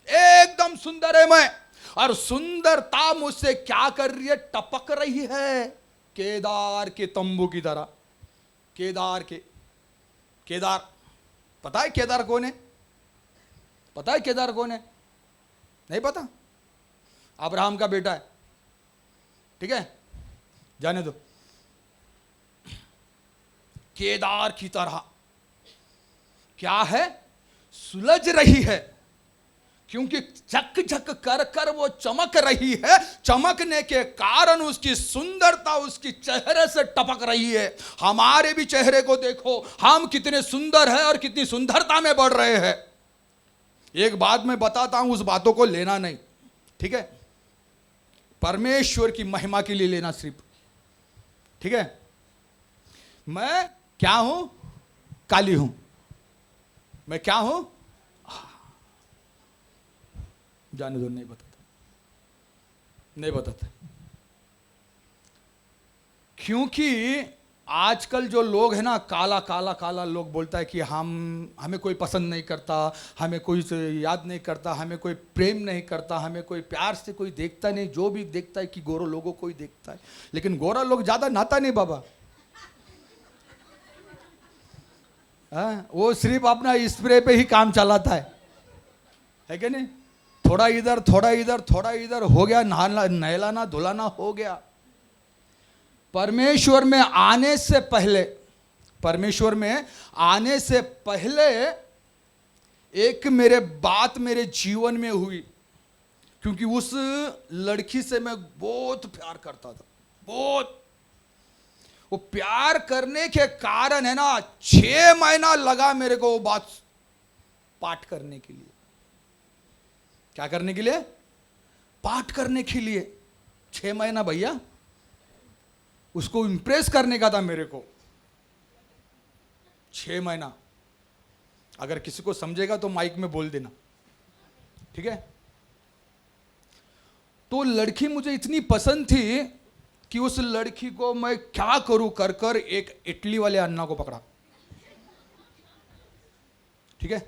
एकदम सुंदर है मैं। और सुंदरता मुझसे क्या कर रही है? टपक रही है केदार के तंबू की तरह। केदार पता है केदार कौन है? पता है केदार कौन है? नहीं पता? अब्राहम का बेटा है, ठीक है, जाने दो। केदार की तरह क्या है? सुलझ रही है, क्योंकि झक झक कर कर वो चमक रही है। चमकने के कारण उसकी सुंदरता उसकी चेहरे से टपक रही है। हमारे भी चेहरे को देखो, हम कितने सुंदर हैं और कितनी सुंदरता में बढ़ रहे हैं। एक बात मैं बताता हूं, उस बातों को लेना नहीं, ठीक है? परमेश्वर की महिमा के लिए लेना सिर्फ, ठीक है? मैं क्या हूं? काली हूं। मैं क्या हूं? जाने दो, नहीं बताता, नहीं बताता। क्योंकि आजकल जो लोग है ना काला काला काला लोग बोलता है कि हमें कोई पसंद नहीं करता, हमें कोई याद नहीं करता, हमें कोई प्रेम नहीं करता, हमें कोई प्यार से कोई देखता नहीं। जो भी देखता है कि गोरा लोगों को ही देखता है, लेकिन गोरा लोग ज़्यादा नाता नहीं बाबा, हाँ, वो सिर्फ अपना स्प्रे पे ही काम चलाता है कि नहीं? थोड़ा इधर थोड़ा इधर थोड़ा इधर हो गया, नहलाना धुलाना हो गया। परमेश्वर में आने से पहले, परमेश्वर में आने से पहले एक मेरे बात मेरे जीवन में हुई, क्योंकि उस लड़की से मैं बहुत प्यार करता था, बहुत। वो प्यार करने के कारण है ना 6 महीना लगा मेरे को वो बात पाठ करने के लिए। क्या करने के लिए? पाठ करने के लिए 6 महीना भैया, उसको इंप्रेस करने का था मेरे को। 6 महीना। अगर किसी को समझेगा तो माइक में बोल देना, ठीक है? तो लड़की मुझे इतनी पसंद थी कि उस लड़की को मैं क्या करूं कर कर एक इटली वाले अन्ना को पकड़ा, ठीक है?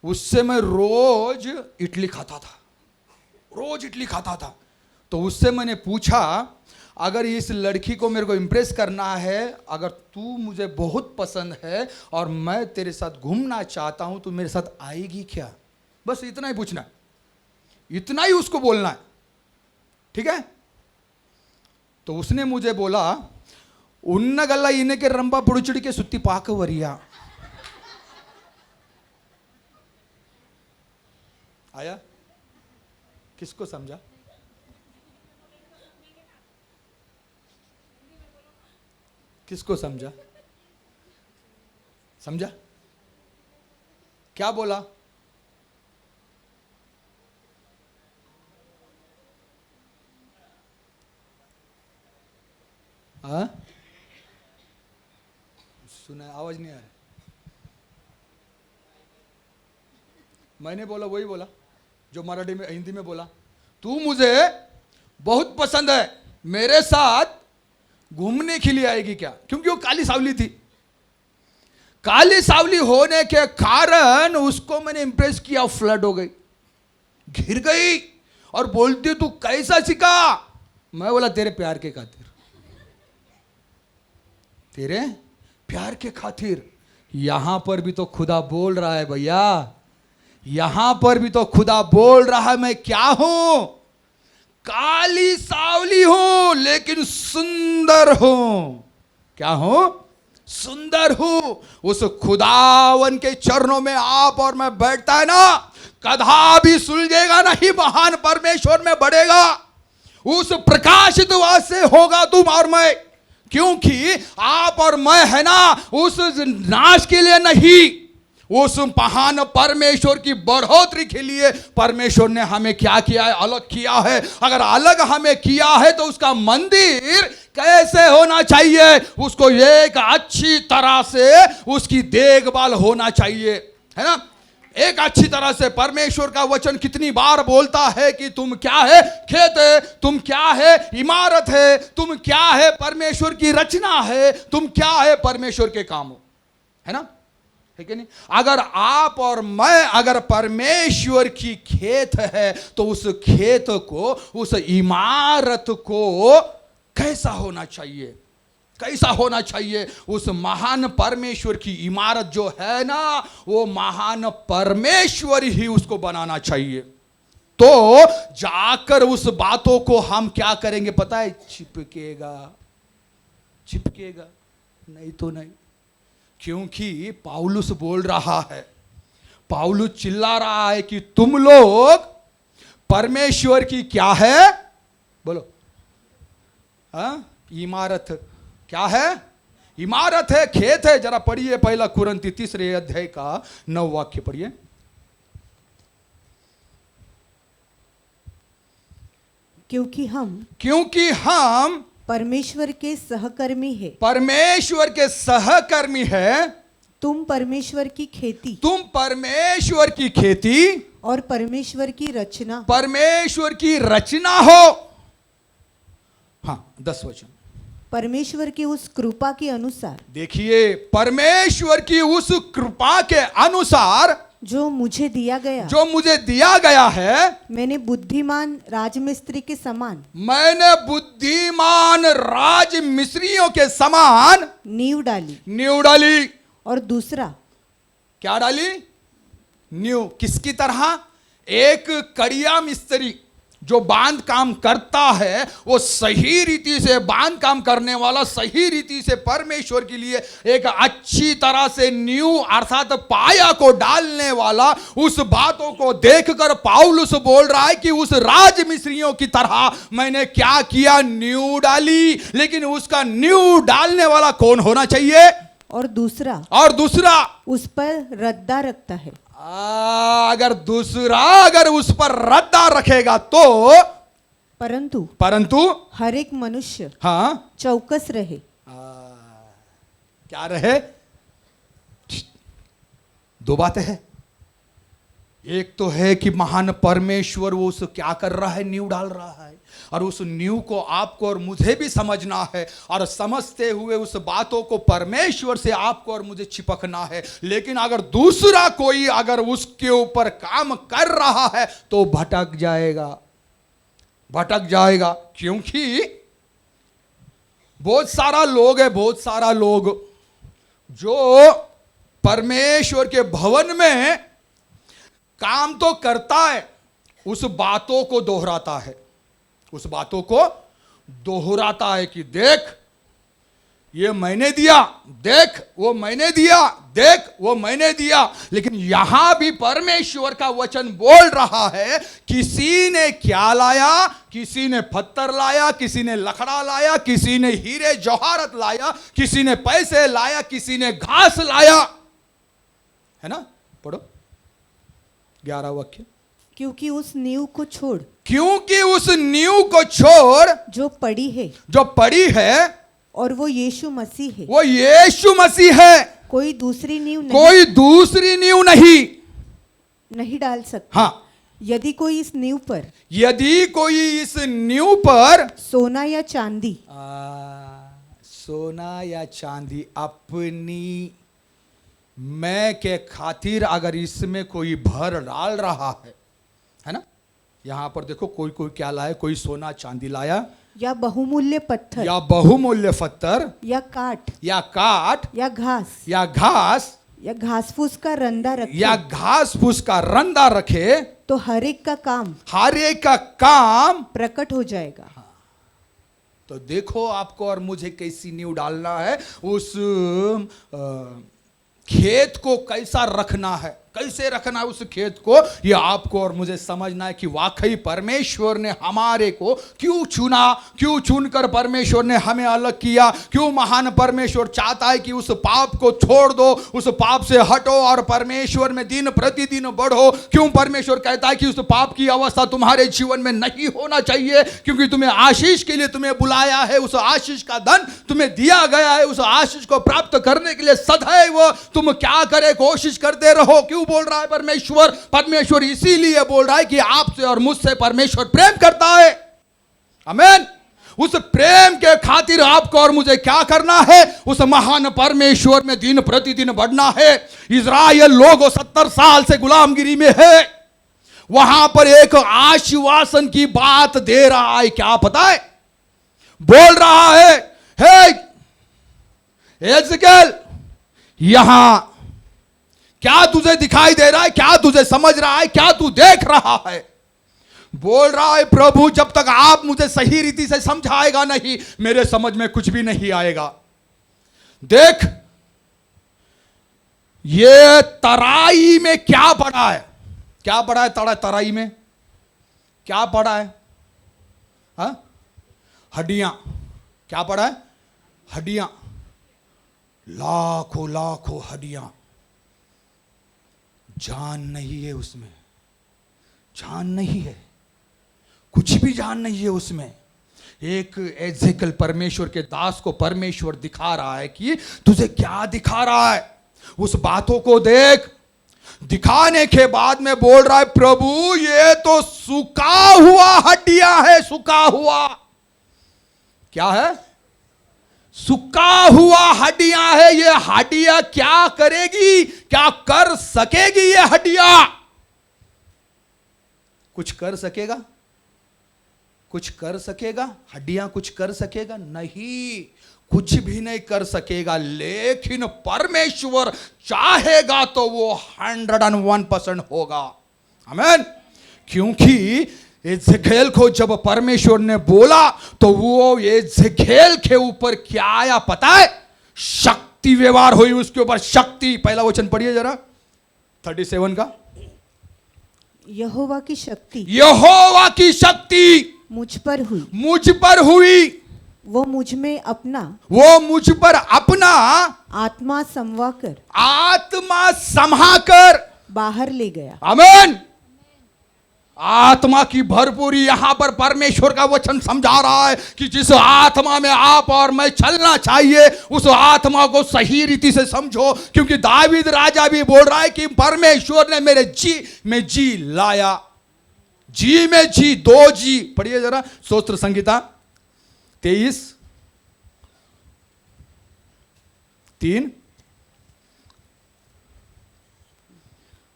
उससे मैं रोज इडली खाता था, रोज इडली खाता था। तो उससे मैंने पूछा, अगर इस लड़की को मेरे को इम्प्रेस करना है, अगर तू मुझे बहुत पसंद है और मैं तेरे साथ घूमना चाहता हूं, तो मेरे साथ आएगी क्या? बस इतना ही पूछना है, इतना ही उसको बोलना है, ठीक है? तो उसने मुझे बोला, उन्नगल्ला इने के रंबा पुड़ुचुड़ी के सुत्ती पाक वरिया। आया? किसको समझा? किसको समझा? समझा? क्या बोला? हाँ, सुना? आवाज नहीं आ रहा। मैंने बोला, वही बोला जो मराठी में हिंदी में बोला, तू मुझे बहुत पसंद है, मेरे साथ घूमने के लिए आएगी क्या? क्योंकि वो काली सावली थी। काली सावली होने के कारण उसको मैंने इंप्रेस किया, फ्लड हो गई, घिर गई और बोलती तू कैसा सीखा? मैं बोला तेरे प्यार के खातिर, तेरे प्यार के खातिर। यहां पर भी तो खुदा बोल रहा है भैया, यहां पर भी तो खुदा बोल रहा है, मैं क्या हूं? काली सावली हूं लेकिन सुंदर हूं। क्या हूं? सुंदर हूं। उस खुदावन के चरणों में आप और मैं बैठता है ना, कदा भी सुलझेगा नहीं, महान परमेश्वर में बढ़ेगा। उस प्रकाशित वास से होगा तुम और मैं, क्योंकि आप और मैं है ना उस नाश के लिए नहीं, उस महान परमेश्वर की बढ़ोतरी के लिए परमेश्वर ने हमें क्या किया है? अलग किया है। अगर अलग हमें किया है तो उसका मंदिर कैसे होना चाहिए? उसको एक अच्छी तरह से उसकी देखभाल होना चाहिए, है ना? एक अच्छी तरह से। परमेश्वर का वचन कितनी बार बोलता है कि तुम क्या है? खेत है। तुम क्या है? इमारत है। तुम क्या है? परमेश्वर की रचना है। तुम क्या है? परमेश्वर के काम हो, है ना? है कि नहीं? अगर आप और मैं अगर परमेश्वर की खेत है तो उस खेत को, उस इमारत को कैसा होना चाहिए? कैसा होना चाहिए? उस महान परमेश्वर की इमारत जो है ना, वो महान परमेश्वर ही उसको बनाना चाहिए। तो जाकर उस बातों को हम क्या करेंगे पता है? चिपकेगा, चिपकेगा, नहीं तो नहीं। क्योंकि पौलुस बोल रहा है, पौलुस चिल्ला रहा है कि तुम लोग परमेश्वर की क्या है? बोलो, हाँ? इमारत। क्या है? इमारत है, खेत है। जरा पढ़िए पहला कुरिन्थी 3 अध्याय का 9 वाक्य पढ़िए। क्योंकि हम परमेश्वर के सहकर्मी है। परमेश्वर के सहकर्मी है। तुम परमेश्वर की खेती, तुम परमेश्वर की खेती और परमेश्वर की रचना, परमेश्वर की रचना हो। हाँ, 10 वचन। परमेश्वर की उस कृपा के अनुसार, देखिए, परमेश्वर की उस कृपा के अनुसार जो मुझे दिया गया, जो मुझे दिया गया है, मैंने बुद्धिमान राजमिस्त्री के समान, मैंने बुद्धिमान राजमिस्त्रियों के समान नींव डाली। नींव डाली। और दूसरा क्या डाली? न्यू। किसकी तरह? एक कड़िया मिस्त्री जो बांध काम करता है, वो सही रीति से बांध काम करने वाला, सही रीति से परमेश्वर के लिए एक अच्छी तरह से न्यू अर्थात पाया को डालने वाला, उस बातों को देखकर पौलुस बोल रहा है कि उस राज मिस्रियों की तरह मैंने क्या किया? न्यू डाली। लेकिन उसका न्यू डालने वाला कौन होना चाहिए? और दूसरा उस पर रद्दा रखता है। अगर दूसरा अगर उस पर रद्दा रखेगा तो परंतु हर एक मनुष्य हाँ चौकस रहे। क्या रहे? दो बातें हैं। एक तो है कि महान परमेश्वर वो उस क्या कर रहा है? न्यू डाल रहा है, और उस न्यू को आपको और मुझे भी समझना है, और समझते हुए उस बातों को परमेश्वर से आपको और मुझे चिपकना है। लेकिन अगर दूसरा कोई अगर उसके ऊपर काम कर रहा है तो भटक जाएगा। क्योंकि बहुत सारा लोग जो परमेश्वर के भवन में काम तो करता है, उस बातों को दोहराता है कि देख ये मैंने दिया, देख वो मैंने दिया, देख वो मैंने दिया। लेकिन यहां भी परमेश्वर का वचन बोल रहा है, किसी ने क्या लाया? किसी ने पत्थर लाया, किसी ने लकड़ा लाया, किसी ने हीरे जवाहरत लाया, किसी ने पैसे लाया, किसी ने घास लाया। है ना? पढ़ो 11 वाक्य। क्योंकि उस नींव को छोड़ जो पड़ी है और वो यीशु मसीह है, कोई दूसरी नींव नहीं डाल सकता। हाँ, यदि कोई इस नींव पर सोना या चांदी अपनी मैं के खातिर अगर इसमें कोई भर डाल रहा है ना? यहां पर देखो, कोई क्या लाया? कोई सोना चांदी लाया, या बहुमूल्य पत्थर, या काट, या घास, या घास फूस का रंदा रखे, तो हर एक का काम प्रकट हो जाएगा। तो देखो आपको और मुझे कैसी नींव डालना है, उस खेत को कैसा रखना है, कैसे रखना है उस खेत को, यह आपको और मुझे समझना है कि वाकई परमेश्वर ने हमारे को क्यों चुना, क्यों चुनकर परमेश्वर ने हमें अलग किया, क्यों महान परमेश्वर चाहता है कि उस पाप को छोड़ दो, उस पाप से हटो और परमेश्वर में दिन प्रतिदिन बढ़ो, क्यों परमेश्वर कहता है कि उस पाप की अवस्था तुम्हारे जीवन में नहीं होना चाहिए, क्योंकि तुम्हें आशीष के लिए तुम्हें बुलाया है, उस आशीष का धन तुम्हें दिया गया है, उस आशीष को प्राप्त करने के लिए सदैव तुम क्या करे? कोशिश करते रहो। क्यों बोल रहा है परमेश्वर इसीलिए बोल रहा है कि आपसे और मुझसे परमेश्वर प्रेम करता है। आमीन। उस प्रेम के खातिर आपको और मुझे क्या करना है? उस महान परमेश्वर में दिन प्रतिदिन बढ़ना है। इज़राइल लोग 70 साल से गुलामगिरी में है, वहां पर एक आश्वासन की बात दे रहा है। क्या पता है? बोल रहा है, हे एजकेल, यहां क्या तुझे दिखाई दे रहा है? क्या तुझे समझ रहा है? क्या तू देख रहा है? बोल रहा है, प्रभु जब तक आप मुझे सही रीति से समझाएगा नहीं, मेरे समझ में कुछ भी नहीं आएगा। देख, ये तराई में क्या पड़ा है? क्या पड़ा है तराई में? क्या पड़ा है? हाँ? हड्डियां। क्या पड़ा है? हड्डियां। लाखों हड्डियां। जान नहीं है उसमें, जान नहीं है, कुछ भी जान नहीं है उसमें। एक एजेकल परमेश्वर के दास को परमेश्वर दिखा रहा है कि तुझे क्या दिखा रहा है, उस बातों को देख। दिखाने के बाद में बोल रहा है, प्रभु ये तो सूखा हुआ हड्डियां है। सूखा हुआ क्या है? सूखा हुआ हड्डियां है। ये हड्डियां क्या करेगी? क्या कर सकेगी? ये हड्डियां कुछ कर सकेगा? कुछ कर सकेगा? हड्डियां कुछ कर सकेगा? नहीं, कुछ भी नहीं कर सकेगा। लेकिन परमेश्वर चाहेगा तो वो 101% होगा। आमीन। क्योंकि एजेकिएल को जब परमेश्वर ने बोला तो वो एजेकिएल के ऊपर क्या आया पता है? शक्ति व्यवहार हुई उसके ऊपर, शक्ति। पहला वचन पढ़िए जरा 37 का। यहोवा की शक्ति यहोवा की शक्ति मुझ पर हुई, मुझ पर हुई, वो मुझ में अपना वो मुझ पर अपना आत्मा समवाकर आत्मा समाकर बाहर ले गया। आमीन। आत्मा की भरपूरी यहां पर परमेश्वर का वचन समझा रहा है कि जिस आत्मा में आप और मैं चलना चाहिए उस आत्मा को सही रीति से समझो। क्योंकि दावीद राजा भी बोल रहा है कि परमेश्वर ने मेरे जी में जी लाया, जी में जी, दो जी। पढ़िए जरा स्तोत्र संगीता 23:3।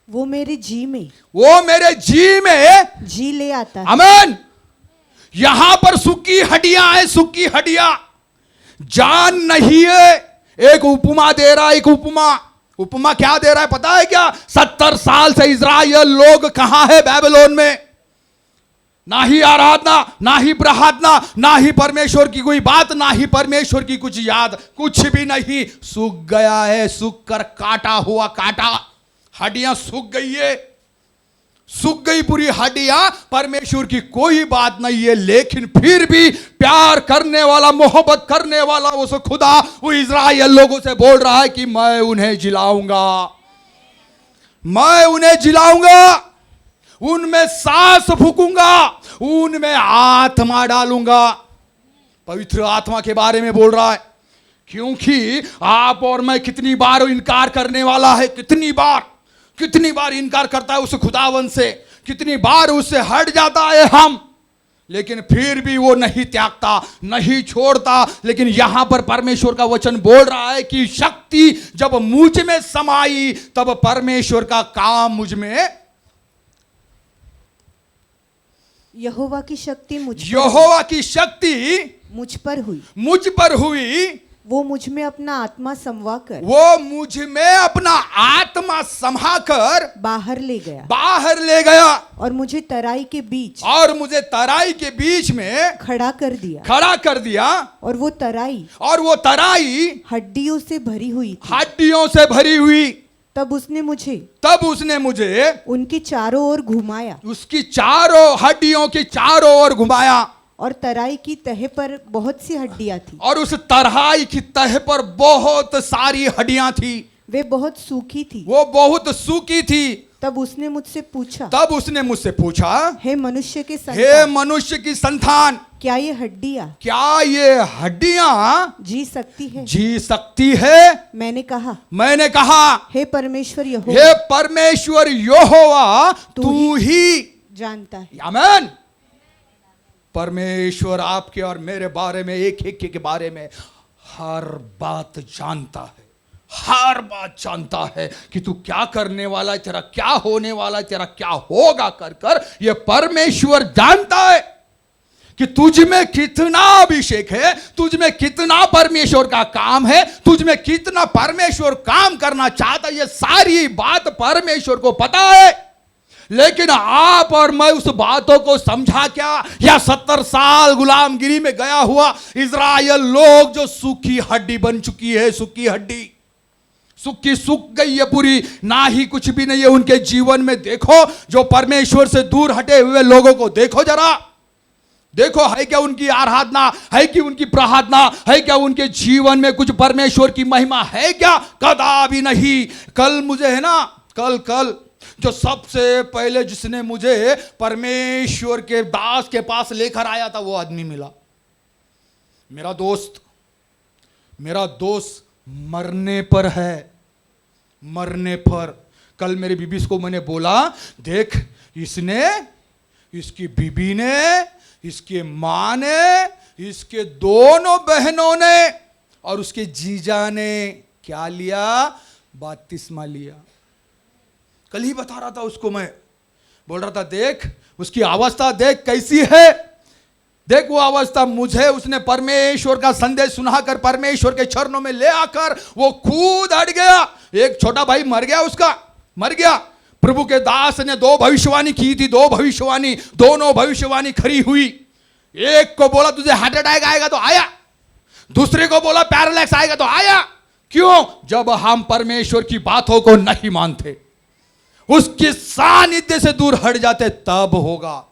वो मेरे जी में वो मेरे जी में जी ले आता है। आमीन। यहां पर सूखी हड्डियां हैं, सूखी हड्डियां, जान नहीं है। एक उपमा दे रहा है, एक उपमा क्या दे रहा है पता है क्या? 70 साल से इजराइल लोग कहां है? बैबीलोन में। ना ही आराधना, ना ही प्रार्थना, ना ही परमेश्वर की कोई बात, ना ही परमेश्वर की कुछ याद, कुछ भी नहीं। सूख गया है, सूख कर काटा हुआ काटा, हड्डियां सूख गई है, सूख गई पूरी हड्डियां। परमेश्वर की कोई बात नहीं है। लेकिन फिर भी प्यार करने वाला, मोहब्बत करने वाला उस खुदा वो इजराइल लोगों से बोल रहा है कि मैं उन्हें जिलाऊंगा, मैं उन्हें जिलाऊंगा, उनमें सांस फूकूंगा, उनमें आत्मा डालूंगा। पवित्र आत्मा के बारे में बोल रहा है। क्योंकि आप और मैं कितनी बार इनकार करने वाला है, कितनी बार इनकार करता है उस खुदावन से, कितनी बार उससे हट जाता है हम, लेकिन फिर भी वो नहीं त्यागता, नहीं छोड़ता। लेकिन यहां पर परमेश्वर का वचन बोल रहा है कि शक्ति जब मुझ में समाई तब परमेश्वर का काम मुझ में, यहोवा की शक्ति यहोवा की शक्ति मुझ पर हुई, वो मुझ में अपना आत्मा समवाकर, वो मुझ में अपना आत्मा समाकर बाहर ले गया, और मुझे तराई के बीच में खड़ा कर दिया। और वो तराई हड्डियों से भरी हुई। तब उसने मुझे उनकी चारों ओर घुमाया, उसकी चारों हड्डियों की चारों ओर घुमाया। और तराई की तह पर बहुत सी हड्डियां थी, और उस तराई की तह पर बहुत सारी हड्डियां थी, वे बहुत सूखी थी। तब उसने मुझसे पूछा, हे मनुष्य की संतान, क्या ये हड्डियां जी सकती है? मैंने कहा, हे परमेश्वर यहोवा, तू ही जानता है। आमीन। परमेश्वर आपके और मेरे बारे में, एक के बारे में हर बात जानता है कि तू क्या करने वाला है, तेरा क्या होने वाला है, तेरा क्या होगा कर ये परमेश्वर जानता है कि तुझ में कितना अभिषेक है, तुझ में कितना परमेश्वर का काम है, तुझ में कितना परमेश्वर काम करना चाहता है। ये सारी बात परमेश्वर को पता है। लेकिन आप और मैं उस बातों को समझा क्या? या 70 साल गुलामगिरी में गया हुआ इजराइल लोग जो सूखी हड्डी बन चुकी है, सूखी हड्डी, सूख गई है पूरी, ना ही कुछ भी नहीं है उनके जीवन में। देखो जो परमेश्वर से दूर हटे हुए लोगों को देखो जरा, देखो है क्या उनकी आराधना, है कि उनकी प्रार्थना, है क्या उनके जीवन में कुछ परमेश्वर की महिमा है क्या? कदापि नहीं। कल मुझे है ना, कल जो सबसे पहले जिसने मुझे परमेश्वर के दास के पास लेकर आया था वो आदमी मिला, मेरा दोस्त मरने पर है, मरने पर। कल मेरे बीबी को मैंने बोला, देख इसकी बीबी ने, इसके माँ ने, इसके दोनों बहनों ने और उसके जीजा ने क्या लिया? बपतिस्मा लिया। कल ही बता रहा था उसको, मैं बोल रहा था देख उसकी अवस्था देख कैसी है, देख वो अवस्था, मुझे उसने परमेश्वर का संदेश सुनाकर परमेश्वर के चरणों में ले आकर वो खुद हट गया। एक छोटा भाई मर गया, उसका मर गया। प्रभु के दास ने 2 भविष्यवाणी की थी, 2 भविष्यवाणी, दोनों भविष्यवाणी खरी हुई। एक को बोला तुझे हार्ट अटैक आएगा तो आया, दूसरे को बोला पैरालाइसिस आएगा तो आया। क्यों? जब हम परमेश्वर की बातों को नहीं मानते, उसके सानिध्य से दूर हट जाते, तब होगा।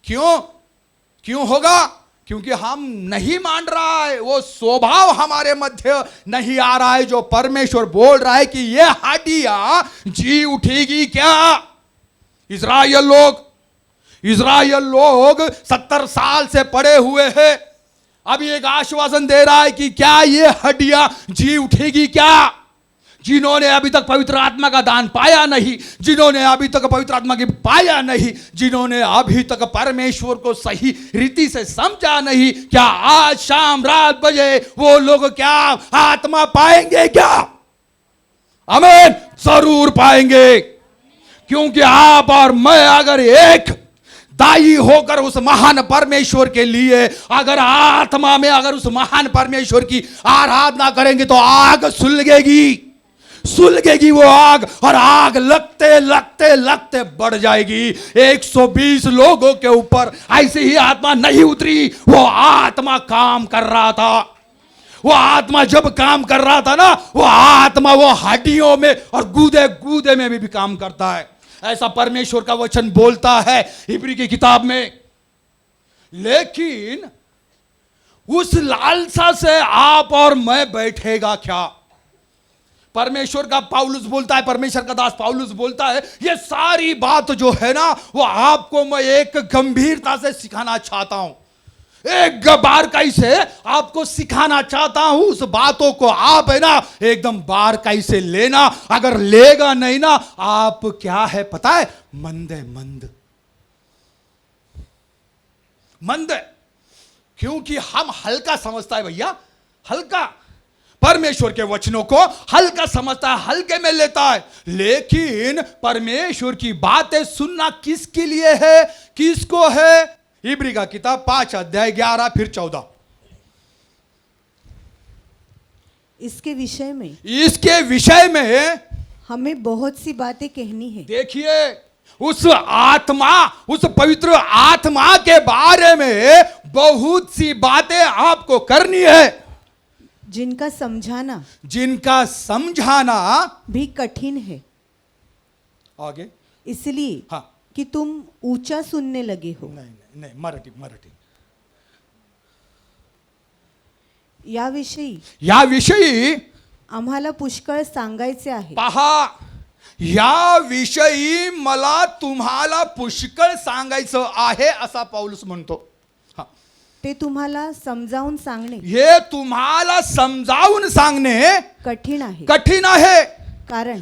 क्यों होगा? क्योंकि हम नहीं मान रहा है, वो स्वभाव हमारे मध्य नहीं आ रहा है जो परमेश्वर बोल रहा है कि ये हड्डियां जी उठेगी क्या। इजराइल लोग 70 साल से पड़े हुए हैं। अभी एक आश्वासन दे रहा है कि क्या ये हड्डियां जी उठेगी क्या? जिन्होंने अभी तक पवित्र आत्मा का दान पाया नहीं, जिन्होंने अभी तक पवित्र आत्मा की पाया नहीं, जिन्होंने अभी तक परमेश्वर को सही रीति से समझा नहीं, क्या आज शाम रात बजे वो लोग क्या आत्मा पाएंगे क्या? आमीन, जरूर पाएंगे। क्योंकि आप और मैं अगर एक दाई होकर उस महान परमेश्वर के लिए अगर आत्मा में अगर उस महान परमेश्वर की आराधना करेंगे तो आग सुलगेगी वो आग, और आग लगते लगते लगते बढ़ जाएगी। 120 लोगों के ऊपर ऐसे ही आत्मा नहीं उतरी, वो आत्मा काम कर रहा था। वो आत्मा जब काम कर रहा था ना, वो आत्मा वो हड्डियों में और गूदे में भी काम करता है। ऐसा परमेश्वर का वचन बोलता है इब्री की किताब में। लेकिन उस लालसा से आप और मैं बैठेगा क्या? परमेश्वर का पौलुस बोलता है, परमेश्वर का दास पौलुस बोलता है, ये सारी बात जो है ना वो आपको मैं एक गंभीरता से सिखाना चाहता हूं, एक बारकाई से आपको सिखाना चाहता हूं। उस बातों को आप है ना एकदम बारकाई से लेना। अगर लेगा नहीं ना, आप क्या है पता है, मंद। क्योंकि हम हल्का समझता है भैया, हल्का परमेश्वर के वचनों को हल्का समझता है, हल्के में लेता है। लेकिन परमेश्वर की बातें सुनना किसके लिए है, किसको है? इब्री का किताब 5 अध्याय 11 फिर 14। इसके विषय में हमें बहुत सी बातें कहनी है। देखिए, उस पवित्र आत्मा के बारे में बहुत सी बातें आपको करनी है, जिनका समझाना भी कठिन है। आगे इसलिए हाँ, कि तुम ऊंचा सुनने लगे हो। नहीं, मराठी याविषयी आम्हाला पुष्कळ सांगायचे आहे। पहा, या विषयी मला तुम्हाला पुष्कळ सांगायचं आहे असा पौलुस म्हणतो। ते तुम्हाला समजावून सांगणे, हे तुम्हाला समजावून सांगणे कठीण आहे। कारण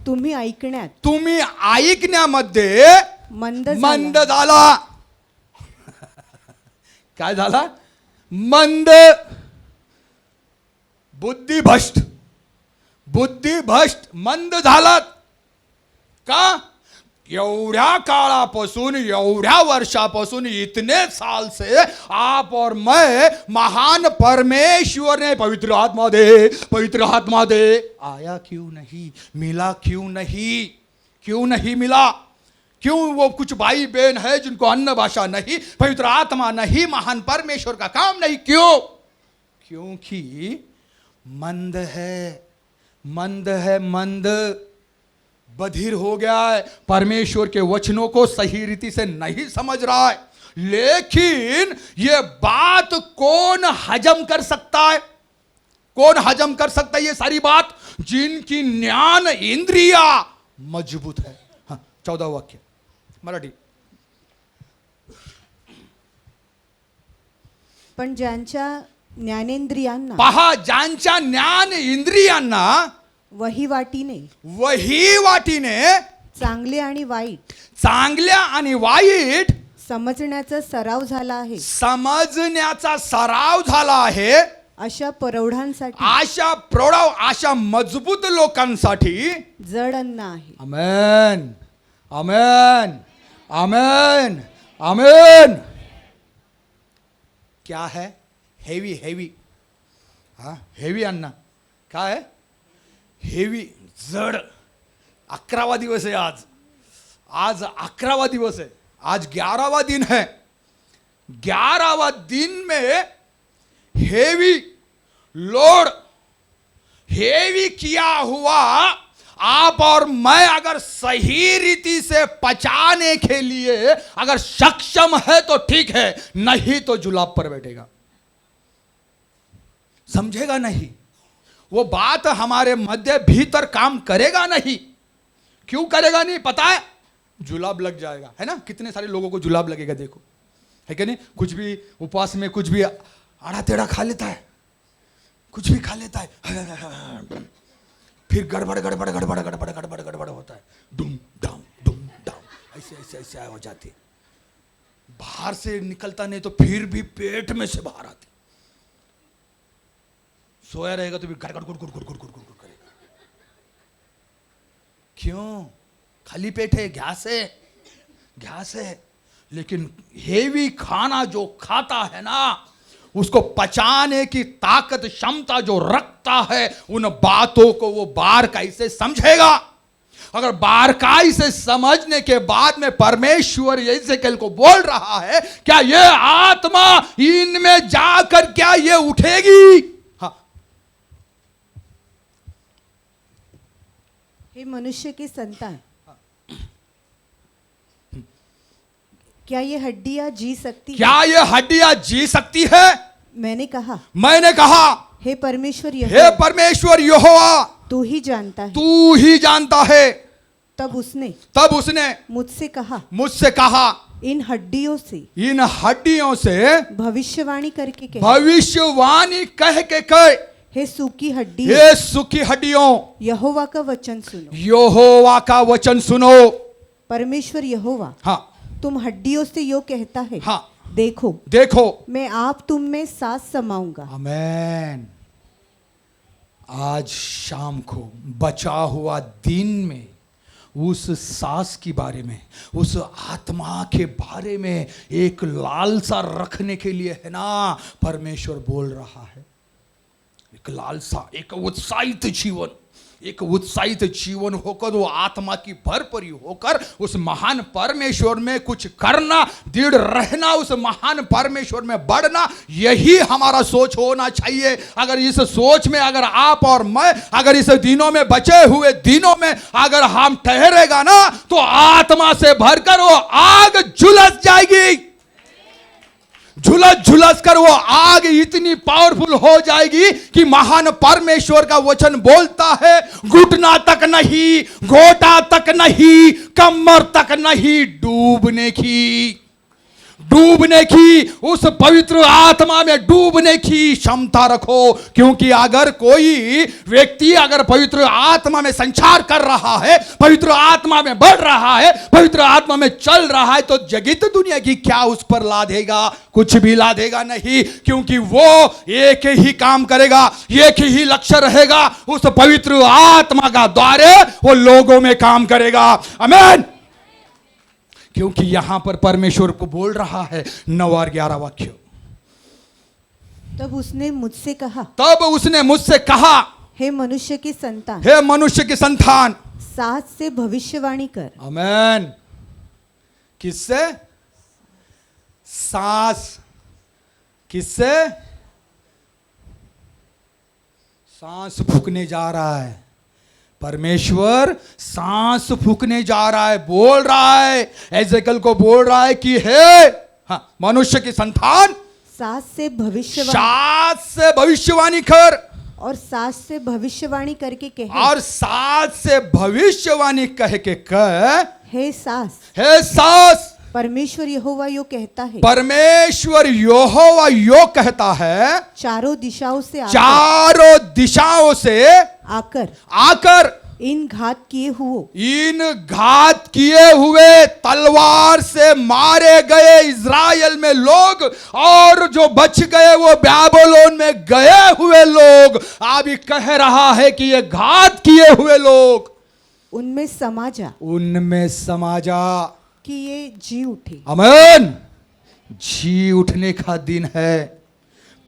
तुम्ही ऐकण्यामध्ये मंद झाला। काय झाला? मंद, बुद्धिभ्रष्ट मंद झालात का? एवढ्या काळापासून, एवढ्या वर्षापासून, इतने साल से आप और मैं महान परमेश्वर ने पवित्र आत्मा दे आया क्यों नहीं, मिला क्यों नहीं मिला? क्यों? वो कुछ भाई बहन है जिनको अन्य भाषा नहीं, पवित्र आत्मा नहीं, महान परमेश्वर का काम नहीं। क्यों? क्योंकि मंद है, बधिर हो गया है, परमेश्वर के वचनों को सही रीति से नहीं समझ रहा है। लेकिन ये बात कौन हजम कर सकता है? ये सारी बात? जिनकी ज्ञान इंद्रिया मजबूत है। हाँ, 14 वाक्य मराठी। पण ज्यांच्या ज्ञानेंद्रियांना, पहा, ज्यांच्या ज्ञान इंद्रियांना वहीवाटीने चांगल्या आणि वाईट समजण्याचा सराव झाला आहे। अशा प्रौढांसाठी, अशा मजबूत लोकांसाठी जड अन्न आहे। आमेन। क्या है? हेवी हेवी, हाँ हेवी अन्न. काय आहे? हेवी, जड. 11वा दिवस आहे आज. आज 11वा दिवस है. आज 11वां दिन है. 11वां दिन में हेवी लोड, हेवी किया हुआ आप और मैं अगर सही रीति से पचाने के लिए अगर सक्षम है तो ठीक है, नहीं तो जुलाब पर बैठेगा, समझेगा नहीं. वो बात हमारे मध्य भीतर काम करेगा नहीं. क्यों करेगा नहीं पता है? जुलाब लग जाएगा, है ना. कितने सारे लोगों को जुलाब लगेगा, देखो, है कि नहीं. कुछ भी उपवास में कुछ भी आड़ा टेढ़ा खा लेता है, कुछ भी खा लेता है, फिर गड़बड़ गड़बड़ गड़बड़ गड़बड़ गड़बड़ गड़बड़ होता है. डुम डाम ऐसे ऐसे ऐसे हो जाती है. बाहर से निकलता नहीं तो फिर भी पेट में से बाहर आती. सोया रहेगा तो भी गड़गड़ गुड़ गुड़ गुड़ गुड़ गुड़ गुड़ करेगा. क्यों? खाली पेट है, गैस है. लेकिन हेवी खाना जो खाता है ना, उसको पचाने की ताकत क्षमता जो रखता है, उन बातों को वो बारकाई से समझेगा. अगर बारकाई से समझने के बाद में परमेश्वर यिर्मयाह को बोल रहा है, क्या ये आत्मा इनमें जाकर क्या ये उठेगी? हाँ. हे मनुष्य की संतान, क्या ये हड्डियां जी सकती है? क्या ये हड्डियां जी सकती है? मैंने कहा हे परमेश्वर यहोवा, तू ही जानता है. तू ही जानता है. तब उसने मुझसे मुझसे कहा, इन हड्डियों से भविष्यवाणी करके कह के कह, हे सूखी हड्डियों, यहोवा का वचन सुनो. परमेश्वर यहोवा, हाँ, तुम हड्डियों से यो कहता है, हाँ, देखो मैं आप तुम में सांस समाऊंगा. आमेन. आज शाम को बचा हुआ दिन में उस सांस के बारे में, उस आत्मा के बारे में एक लालसा रखने के लिए, है ना, परमेश्वर बोल रहा है. एक लालसा, एक उत्साहित जीवन होकर, वो आत्मा की भरपूरी होकर उस महान परमेश्वर में कुछ करना, दृढ़ रहना, उस महान परमेश्वर में बढ़ना, यही हमारा सोच होना चाहिए. अगर इस सोच में अगर आप और मैं अगर इस दिनों में, बचे हुए दिनों में अगर हम ठहरेगा ना, तो आत्मा से भरकर वो आग झुलस जाएगी. झुलस कर वो आग इतनी पावरफुल हो जाएगी कि महान परमेश्वर का वचन बोलता है, घुटना तक नहीं, घोटा तक नहीं, कमर तक नहीं, डूबने की उस पवित्र आत्मा में डूबने की क्षमता रखो. क्योंकि अगर कोई व्यक्ति अगर पवित्र आत्मा में संचार कर रहा है, पवित्र आत्मा में बढ़ रहा है, पवित्र आत्मा में चल रहा है, तो जगत दुनिया की क्या उस पर लादेगा? कुछ भी लादेगा नहीं. क्योंकि वो एक ही काम करेगा, एक ही लक्ष्य रहेगा, उस पवित्र आत्मा का द्वारे वो लोगों में काम करेगा. आमीन. क्योंकि यहां पर परमेश्वर को बोल रहा है 9 और 11 वाक्य. तब उसने मुझसे कहा, हे मनुष्य की संतान, सांस से भविष्यवाणी कर. आमीन. किससे? सांस. किससे? सांस फूकने जा रहा है. परमेश्वर सांस फूकने जा रहा है, बोल रहा है, यिर्मयाह को बोल रहा है कि हे, हाँ, मनुष्य की संतान, सांस से भविष्यवाणी कर. और सांस से भविष्यवाणी करके कहे, और सांस से भविष्यवाणी कह के कह, हे सांस, परमेश्वर यहोवा यो कहता है, चारों दिशाओं से आकर इन घात किए हुए तलवार से मारे गए इज़राइल में लोग, और जो बच गए वो बाबेलोन में गए हुए लोग, अभी कह रहा है कि ये घात किए हुए लोग उनमें समा जा कि ये जी उठे. आमीन. जी उठने का दिन है,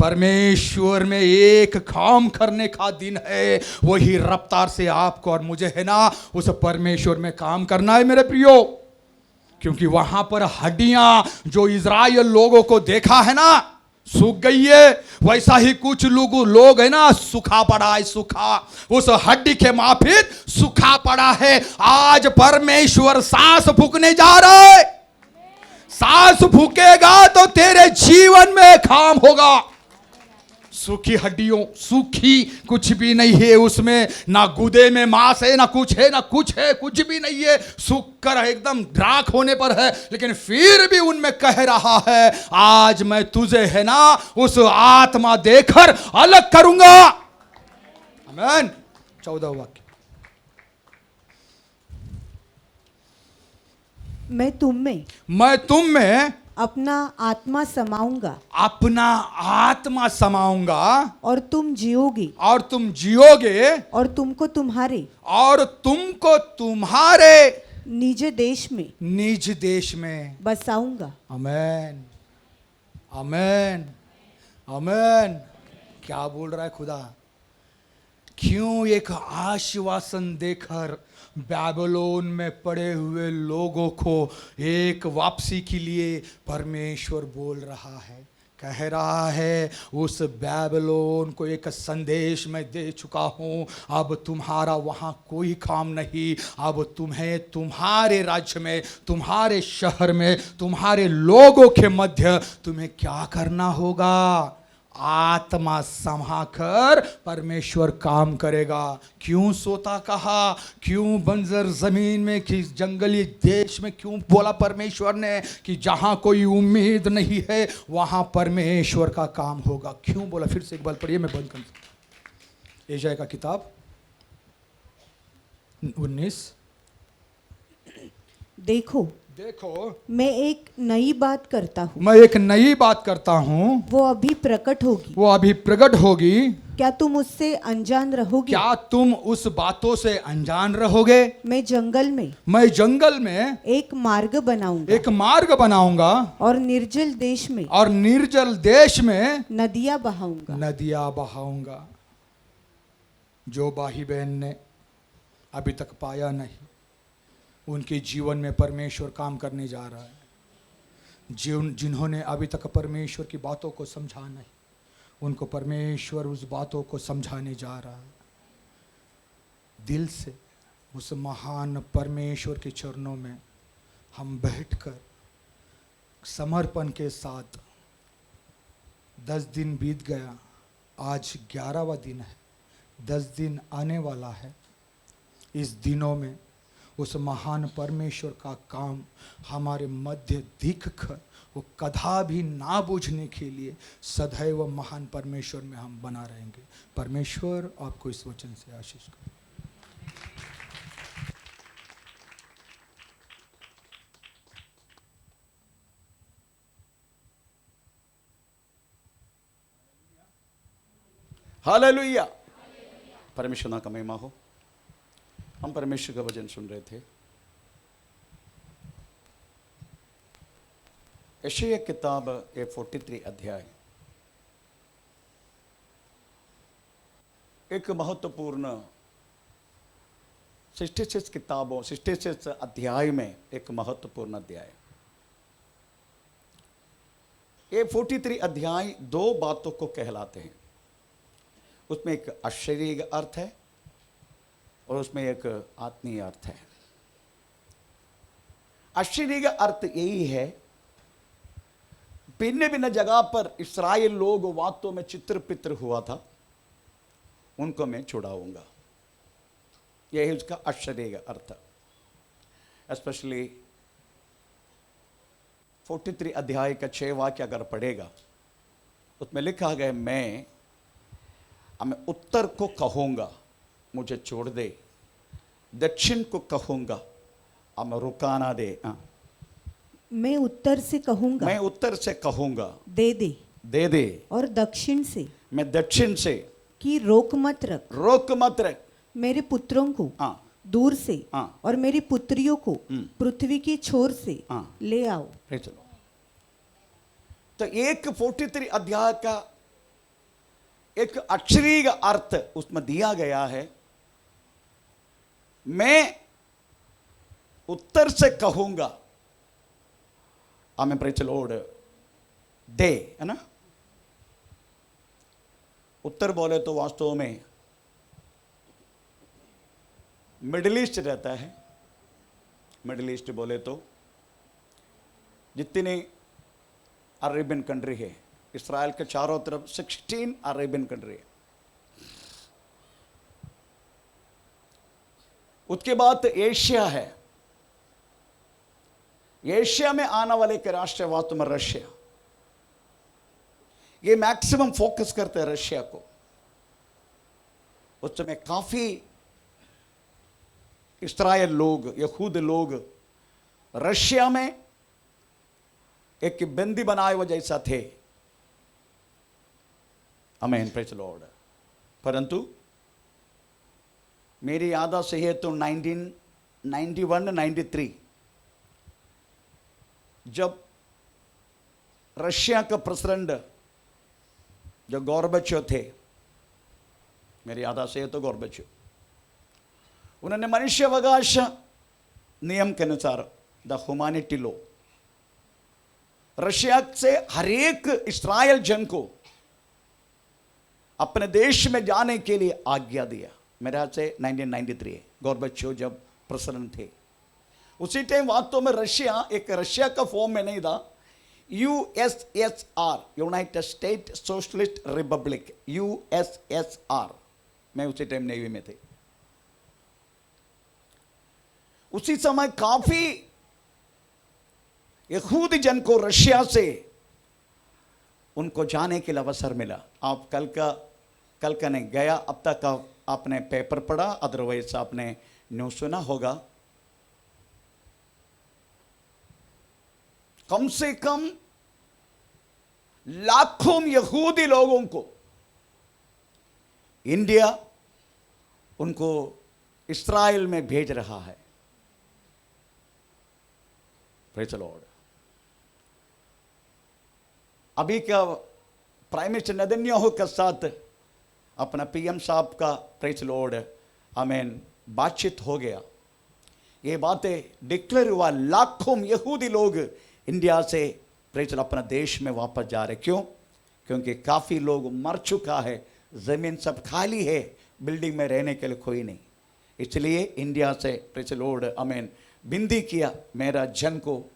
परमेश्वर में एक काम करने का दिन है। वही रफ्तार से आपको और मुझे है ना उस परमेश्वर में काम करना है मेरे प्रियो। क्योंकि वहां पर हड्डियां जो इजराइल लोगों को देखा है ना सूख गई है, वैसा ही कुछ लोग है ना सूखा पड़ा है, सूखा उस हड्डी के माफिक सूखा पड़ा है। आज परमेश्वर सांस फूकने जा रहा है। सांस फूकेगा तो तेरे जीवन में काम होगा। सूखी हड्डियों, सूखी कुछ भी नहीं है उसमें, ना गुदे में मांस है, ना कुछ है, ना कुछ है, कुछ भी नहीं है, सूख कर एकदम राख होने पर है। लेकिन फिर भी उनमें कह रहा है आज मैं तुझे है ना उस आत्मा देकर अलग करूंगा। आमीन। 14 वाक्य। मैं तुम में अपना आत्मा समाऊंगा, अपना आत्मा समाऊंगा और तुम जियोगे, और तुम जियोगे, और तुमको तुम्हारे निज देश में बसाऊंगा। आमीन, आमीन, आमीन। क्या बोल रहा है खुदा? क्यों एक आश्वासन देकर बैबलोन में पड़े हुए लोगों को एक वापसी के लिए परमेश्वर बोल रहा है, कह रहा है उस बैबलोन को एक संदेश मैं दे चुका हूं। अब तुम्हारा वहां कोई काम नहीं। अब तुम्हें तुम्हारे राज्य में, तुम्हारे शहर में, तुम्हारे लोगों के मध्य तुम्हें क्या करना होगा? आत्मा समाकर परमेश्वर काम करेगा। क्यों सोता कहा? क्यों बंजर जमीन में, कि जंगली देश में क्यों बोला परमेश्वर ने कि जहां कोई उम्मीद नहीं है वहां परमेश्वर का काम होगा? क्यों बोला? फिर से एक बार पढ़िए, मैं बंद कर। यशायाह का किताब 19। देखो मैं एक नई बात करता हूँ, वो अभी प्रकट होगी। क्या तुम उससे अनजान रहोगे? क्या तुम उस बातों से अनजान रहोगे? मैं जंगल में एक मार्ग बनाऊंगा, और निर्जल देश में नदियां बहाऊंगा। जो भाई बहन ने अभी तक पाया नहीं, उनके जीवन में परमेश्वर काम करने जा रहा है। जिन्होंने अभी तक परमेश्वर की बातों को समझा नहीं, उनको परमेश्वर उस बातों को समझाने जा रहा है। दिल से उस महान परमेश्वर के चरणों में हम बैठकर समर्पण के साथ, 10 दिन बीत गया, आज 11वां दिन है, 10 दिन आने वाला है। इस दिनों में उस महान परमेश्वर का काम हमारे मध्य दिखकर वो कदा भी ना बुझने के लिए सदैव महान परमेश्वर में हम बना रहेंगे। परमेश्वर आपको इस वचन से आशीष करे। हालेलुया। परमेश्वर ना का महिमा हो। हम परमेश्वर का वचन सुन रहे थे। यशायाह किताब 43 अध्याय एक महत्वपूर्ण 66 अध्याय में एक महत्वपूर्ण अध्याय। ये 43 अध्याय 2 बातों को कहलाते हैं। उसमें एक आश्चर्य अर्थ है और उसमें एक आत्मीय अर्थ है। आश्चर्य का अर्थ यही है, भिन्न भिन्न जगह पर इस्राएल लोग वास्तव में चित्र पित्र हुआ था, उनको मैं छुड़ाऊंगा। यही उसका आश्चर्य का अर्थ। स्पेशली 43 अध्याय का 6 वाक्य अगर पढ़ेगा, उसमें लिखा गया, मैं उत्तर को कहूंगा मुझे छोड़ दे, दक्षिण को कहूंगा अब रुकाना दे। मैं उत्तर से कहूंगा दे दे, और दक्षिण से कि रोक मत रख। मेरे पुत्रों को दूर से और मेरी पुत्रियों को पृथ्वी की छोर से ले आओ। चलो, तो एक 43 अध्याय का एक अक्षरीय अर्थ उसमें दिया गया है। मैं उत्तर से कहूंगा, आमेन, प्रेज़ द लॉर्ड, दे, है ना। उत्तर बोले तो वास्तव में मिडिल ईस्ट रहता है। मिडिल ईस्ट बोले तो जितनी अरेबियन कंट्री है, इस्राएल के चारों तरफ 16 अरेबियन कंट्री है। उसके बाद एशिया है। एशिया में आने वाले के राष्ट्र वास्तव में रशिया, ये मैक्सिमम फोकस करते हैं रशिया को। उस समय काफी इस्राएल लोग, यहूद लोग रशिया में एक बंदी बनाए हुए जैसा थे। आमीन, प्रेज़ द लॉर्ड। परंतु मेरी याद से है तो 1991-93 जब रशिया का प्रेसिडेंट जो गोर्बाचोव थे, मेरी याद से है तो गोर्बाचोव, उन्होंने मनुष्यावकाश नियम के अनुसार द ह्यूमैनिटी लॉ रशिया से हर एक इस्राएल जन को अपने देश में जाने के लिए आज्ञा दिया। मेरे हाथ से 1993 है, गोर्बाचोव जब प्रेसिडेंट थे। उसी टाइम वास्तव में रशिया एक रशिया का फॉर्म में नहीं था, USSR, United state socialist Republic, USSR में उसी टाइम नेवी में थे। उसी समय काफी यहूदी जन को रशिया से उनको जाने के लिए अवसर मिला। आप कल का नहीं गया, अब तक आपने पेपर पढ़ा, अदरवाइज आपने न्यूज सुना होगा। कम से कम लाखों यहूदी लोगों को इंडिया उनको इस्राएल में भेज रहा है। Praise the Lord. अभी का प्राइम मिनिस्टर नेतन्याहू के साथ अपना पीएम साहब का, प्रेज़ द लॉर्ड, आमीन, बातचीत हो गया। ये बातें डिक्लेयर हुआ, लाखों यहूदी लोग इंडिया से प्रेज़ द लॉर्ड अपना देश में वापस जा रहे। क्यों? क्योंकि काफ़ी लोग मर चुका है, ज़मीन सब खाली है, बिल्डिंग में रहने के लिए कोई नहीं। इसलिए इंडिया से, प्रेज़ द लॉर्ड, आमीन, विनती किया, मेरा जन को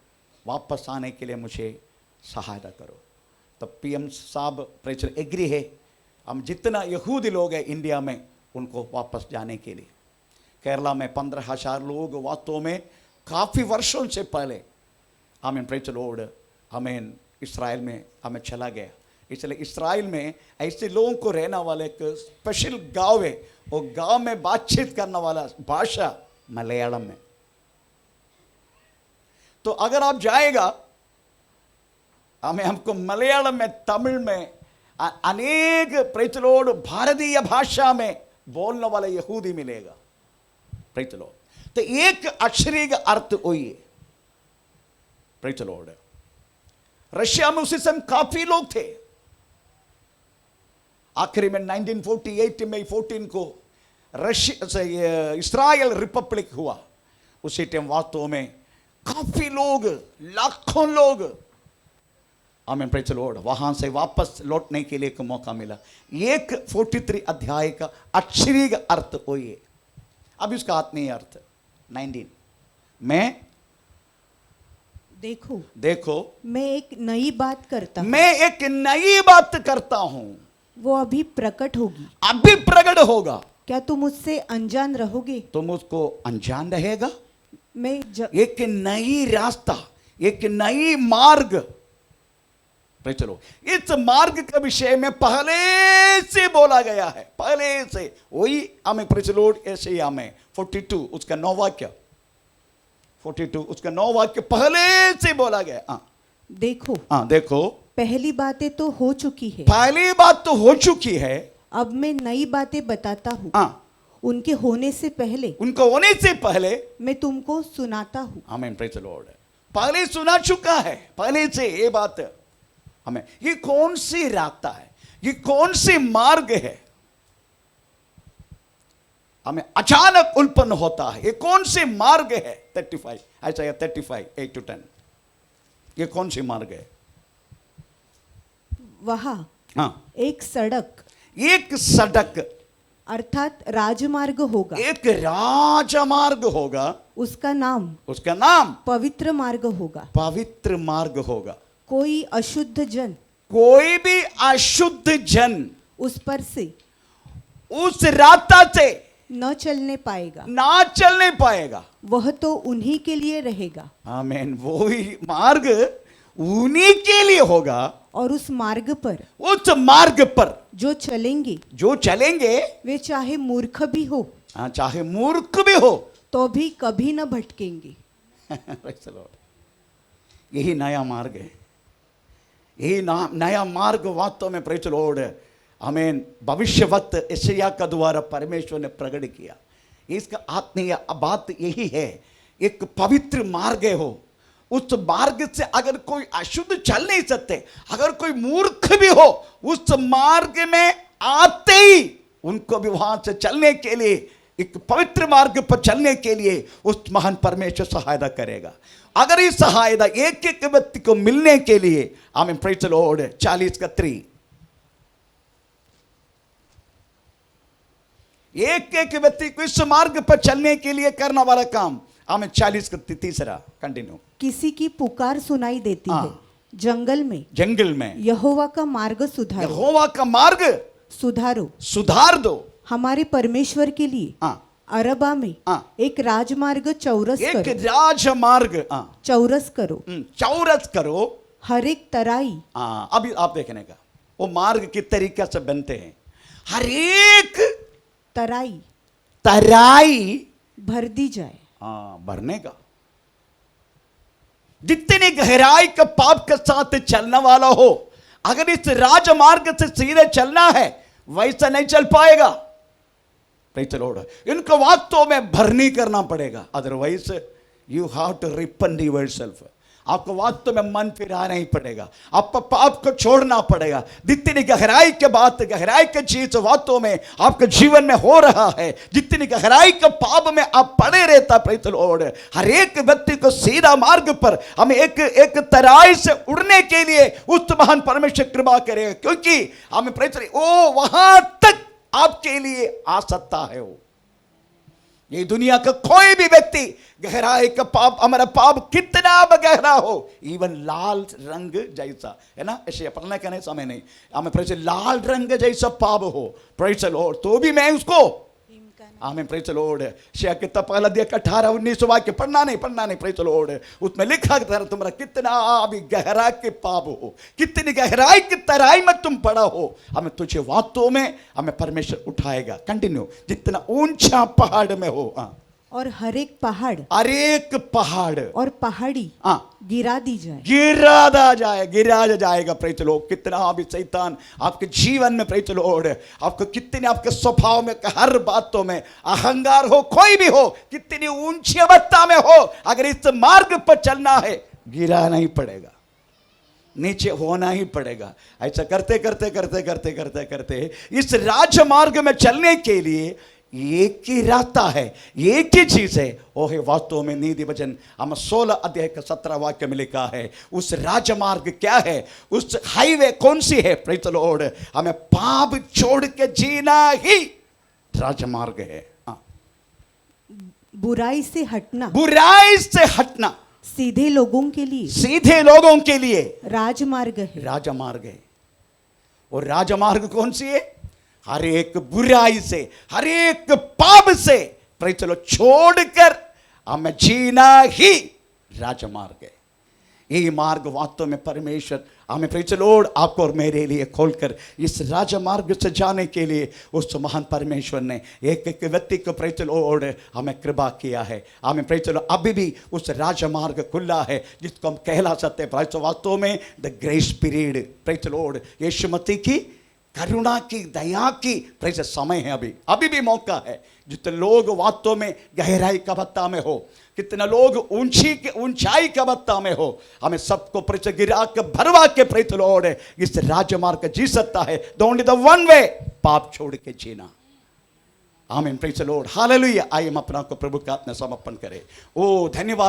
वापस आने के लिए मुझे सहायता करो। तब पीएम साहब प्रेज़ द लॉर्ड एग्री है, हम जितना यहूदी लोग हैं इंडिया में उनको वापस जाने के लिए। केरला में 15,000 लोग वास्तव में काफ़ी वर्षों से पहले, आमीन, प्रेज़ द लॉर्ड, आमीन, इस्राएल में हमें चला गया। इसलिए इस्राएल में ऐसे लोगों को रहने वाले एक स्पेशल गांव है, वो गांव में बातचीत करने वाला भाषा मलयालम में। तो अगर आप जाएगा, हमको मलयालम में, तमिल में, अनेक, प्रेज़ द लॉर्ड, भारतीय भाषा में बोलने वाला यहूदी मिलेगा। Praise the Lord. तो एक अक्षरीय अर्थ वही है। Praise the Lord. रशिया में उसी समय काफी लोग थे। आखिरी में 1948 मई 14 को रशिया से इस्राएल रिपब्लिक हुआ। उसी टाइम वास्तव में काफी लोग, लाखों लोग, आमीन, प्रेज़ द लॉर्ड, वहां से वापस लौटने के लिए एक मौका मिला। एक 43 अध्याय का अक्षरीय अर्थ वही है। अब इसका आत्मीय अर्थ 19, मैं देखो मैं एक नई बात करता हूं, मैं एक नई बात करता हूं, वो अभी प्रकट होगी, अभी प्रकट होगा। क्या तुम उससे अनजान रहोगे? तुम उसको अनजान रहेगा। मैं एक नई रास्ता, एक नई मार्ग, चलो, इस मार्ग के विषय में पहले से बोला गया है, पहले से। वही हमें प्रेज़ द लॉर्ड, ऐसे ही हमें 42 उसका 9 वाक्य, 42 उसका 9 वाक्य पहले से बोला गया। देखो पहली बातें तो हो चुकी है, पहली बात तो हो चुकी है, अब मैं नई बातें बताता हूँ। उनके होने से पहले, उनको होने से पहले मैं तुमको सुनाता हूँ। आमीन, प्रेज़ द लॉर्ड। पहले सुना चुका है, पहले से ये बात। हमें ये कौन सी रास्ता है, ये कौन सी मार्ग है, हमें अचानक उल्पन्न होता है। ये कौन सी मार्ग है? 35 ऐसा 35 8 to 10 ये कौन सी मार्ग है? वहाँ हाँ, एक सड़क एक सड़क, अर्थात राजमार्ग होगा, एक राजमार्ग होगा, उसका नाम उसका नाम पवित्र मार्ग होगा। पवित्र मार्ग होगा। कोई अशुद्ध जन कोई भी अशुद्ध जन उस पर से उस रास्ता से न चलने पाएगा, ना चल नहीं पाएगा। वह तो उन्हीं के लिए रहेगा। आमीन। वो ही मार्ग उन्हीं के लिए होगा। और उस मार्ग पर उस मार्ग पर जो चलेंगे जो चलेंगे, वे चाहे मूर्ख भी हो हाँ, चाहे मूर्ख भी हो तो भी कभी न भटकेंगे। Praise the Lord। यही नया मार्ग है, यही नया मार्ग वास्तव में प्रेज द लॉर्ड आमीन भविष्यवक्त यशायाह का द्वारा परमेश्वर ने प्रकट किया। इसका आत्मीय बात यही है, एक पवित्र मार्ग है हो, उस मार्ग से अगर कोई अशुद्ध चल नहीं सकते, अगर कोई मूर्ख भी हो, उस मार्ग में आते ही उनको भी वहां से चलने के लिए, एक पवित्र मार्ग पर चलने के लिए उस महान परमेश्वर सहायता करेगा। अगर इस सहायता एक एक व्यक्ति को मिलने के लिए, आमीन प्रेज द लॉर्ड 40 का 3 एक एक व्यक्ति को इस मार्ग पर चलने के लिए करना वाला काम, आमीन 40 का 3 कंटिन्यू। किसी की पुकार सुनाई देती है जंगल में यहोवा का मार्ग सुधारो, यहोवा का मार्ग सुधारो, सुधार दो। हमारे परमेश्वर के लिए अरबा में एक राजमार्ग चौरस एक करो, राजमार्ग चौरस करो, चौरस करो। हर एक तराई। अभी आप देखने का वो मार्ग किस तरीके से बनते हैं। हर एक तराई भर दी जाए। भरने का, जितनी गहराई का पाप के साथ चलने वाला हो, अगर इस राजमार्ग से सीधे चलना है वैसा नहीं चल पाएगा। Praise the Lord. इनको वास्तव में भरनी करना पड़ेगा, otherwise you have to repent yourself. आपको वास्तव में मन फिराना ही पड़ेगा, आपको पाप को छोड़ना पड़ेगा। जितनी गहराई के बात, गहराई के चीज वास्तव में आपके जीवन में हो रहा है, जितनी गहराई के पाप में आप पड़े रहता, प्रेज द लॉर्ड, हर एक व्यक्ति को सीधा मार्ग पर हमें एक तराई से उड़ने के लिए उस महान परमेश्वर कृपा करेगा, क्योंकि हमें प्रेज वो वहां तक आपके लिए आ सकता है। वो ये दुनिया का कोई भी व्यक्ति गहराई का पाप, हमारा पाप कितना गहरा हो, इवन लाल रंग जैसा है ना, ऐसे पढ़ने का नहीं समय नहीं, हमें प्रेज लाल रंग जैसा पाप हो, प्रेज द लॉर्ड, तो भी मैं उसको आमीन प्रेज द लॉर्ड। शेयर किताब पहला दिया 18-19 वाक्य पढ़ना नहीं प्रेज द लॉर्ड। उसमें लिखा था तुम्हारा कितना अभी गहरा के पाप हो, कितनी गहराई की तराई में तुम पड़ा हो, हमें तुझे वास्तव में हमें परमेश्वर उठाएगा। कंटिन्यू। जितना ऊंचा पहाड़ में हो, और हर एक पहाड़ और पहाड़ी गिरा दी जाए, गिरा जाएगा। Praise the Lord. कितना भी शैतान आपके जीवन में, प्रेज द लॉर्ड, आपको कितने आपके स्वभाव में, हर बातों में अहंकार हो, कोई भी हो, कितनी ऊंची अवस्था में हो, अगर इस मार्ग पर चलना है गिरा नहीं पड़ेगा, नीचे होना ही पड़ेगा। ऐसा करते करते करते करते करते करते इस राजमार्ग में चलने के लिए एक ही रास्ता है, एक ही चीज है, वो है वास्तव में नीति वचन हम 16 अध्याय का 17 वाक्य में लिखा है। उस राजमार्ग क्या है, उस हाईवे कौन सी है? Praise the Lord. हमें पाप छोड़ के जीना ही राजमार्ग है। बुराई से हटना सीधे लोगों के लिए राजमार्ग है। और राजमार्ग कौन सी है? हर एक बुराई से, हर एक पाप से प्रेज द लॉर्ड छोड़कर हमें जीना ही राजमार्ग है। यही मार्ग वास्तव में परमेश्वर हमें प्रेज द लॉर्ड आपको और मेरे लिए खोलकर इस राजमार्ग से जाने के लिए उस महान परमेश्वर ने एक एक व्यक्ति को प्रेज द लॉर्ड हमें कृपा किया है। हमें प्रेज द लॉर्ड अभी भी उस राजमार्ग खुला है जिसको हम कहला सकते हैं वास्तव में the grace period. Praise the lord. Yeshu Masih की करुणा की, दया की प्रेस समय है। अभी भी मौका है। जितने लोग वास्तव में गहराई का बत्ता में हो, कितने लोग ऊंचाई का बत्ता में हो, हमें सबको प्रेस गिरा के भरवा के प्रेस लॉर्ड इस राजमार्ग जी सकता है। The only the one way, पाप छोड़ के जीना। आमीन, प्रेज द लॉर्ड, हालेलुया। आइए हम अपना को प्रभु का समर्पण करें। ओ धन्यवाद।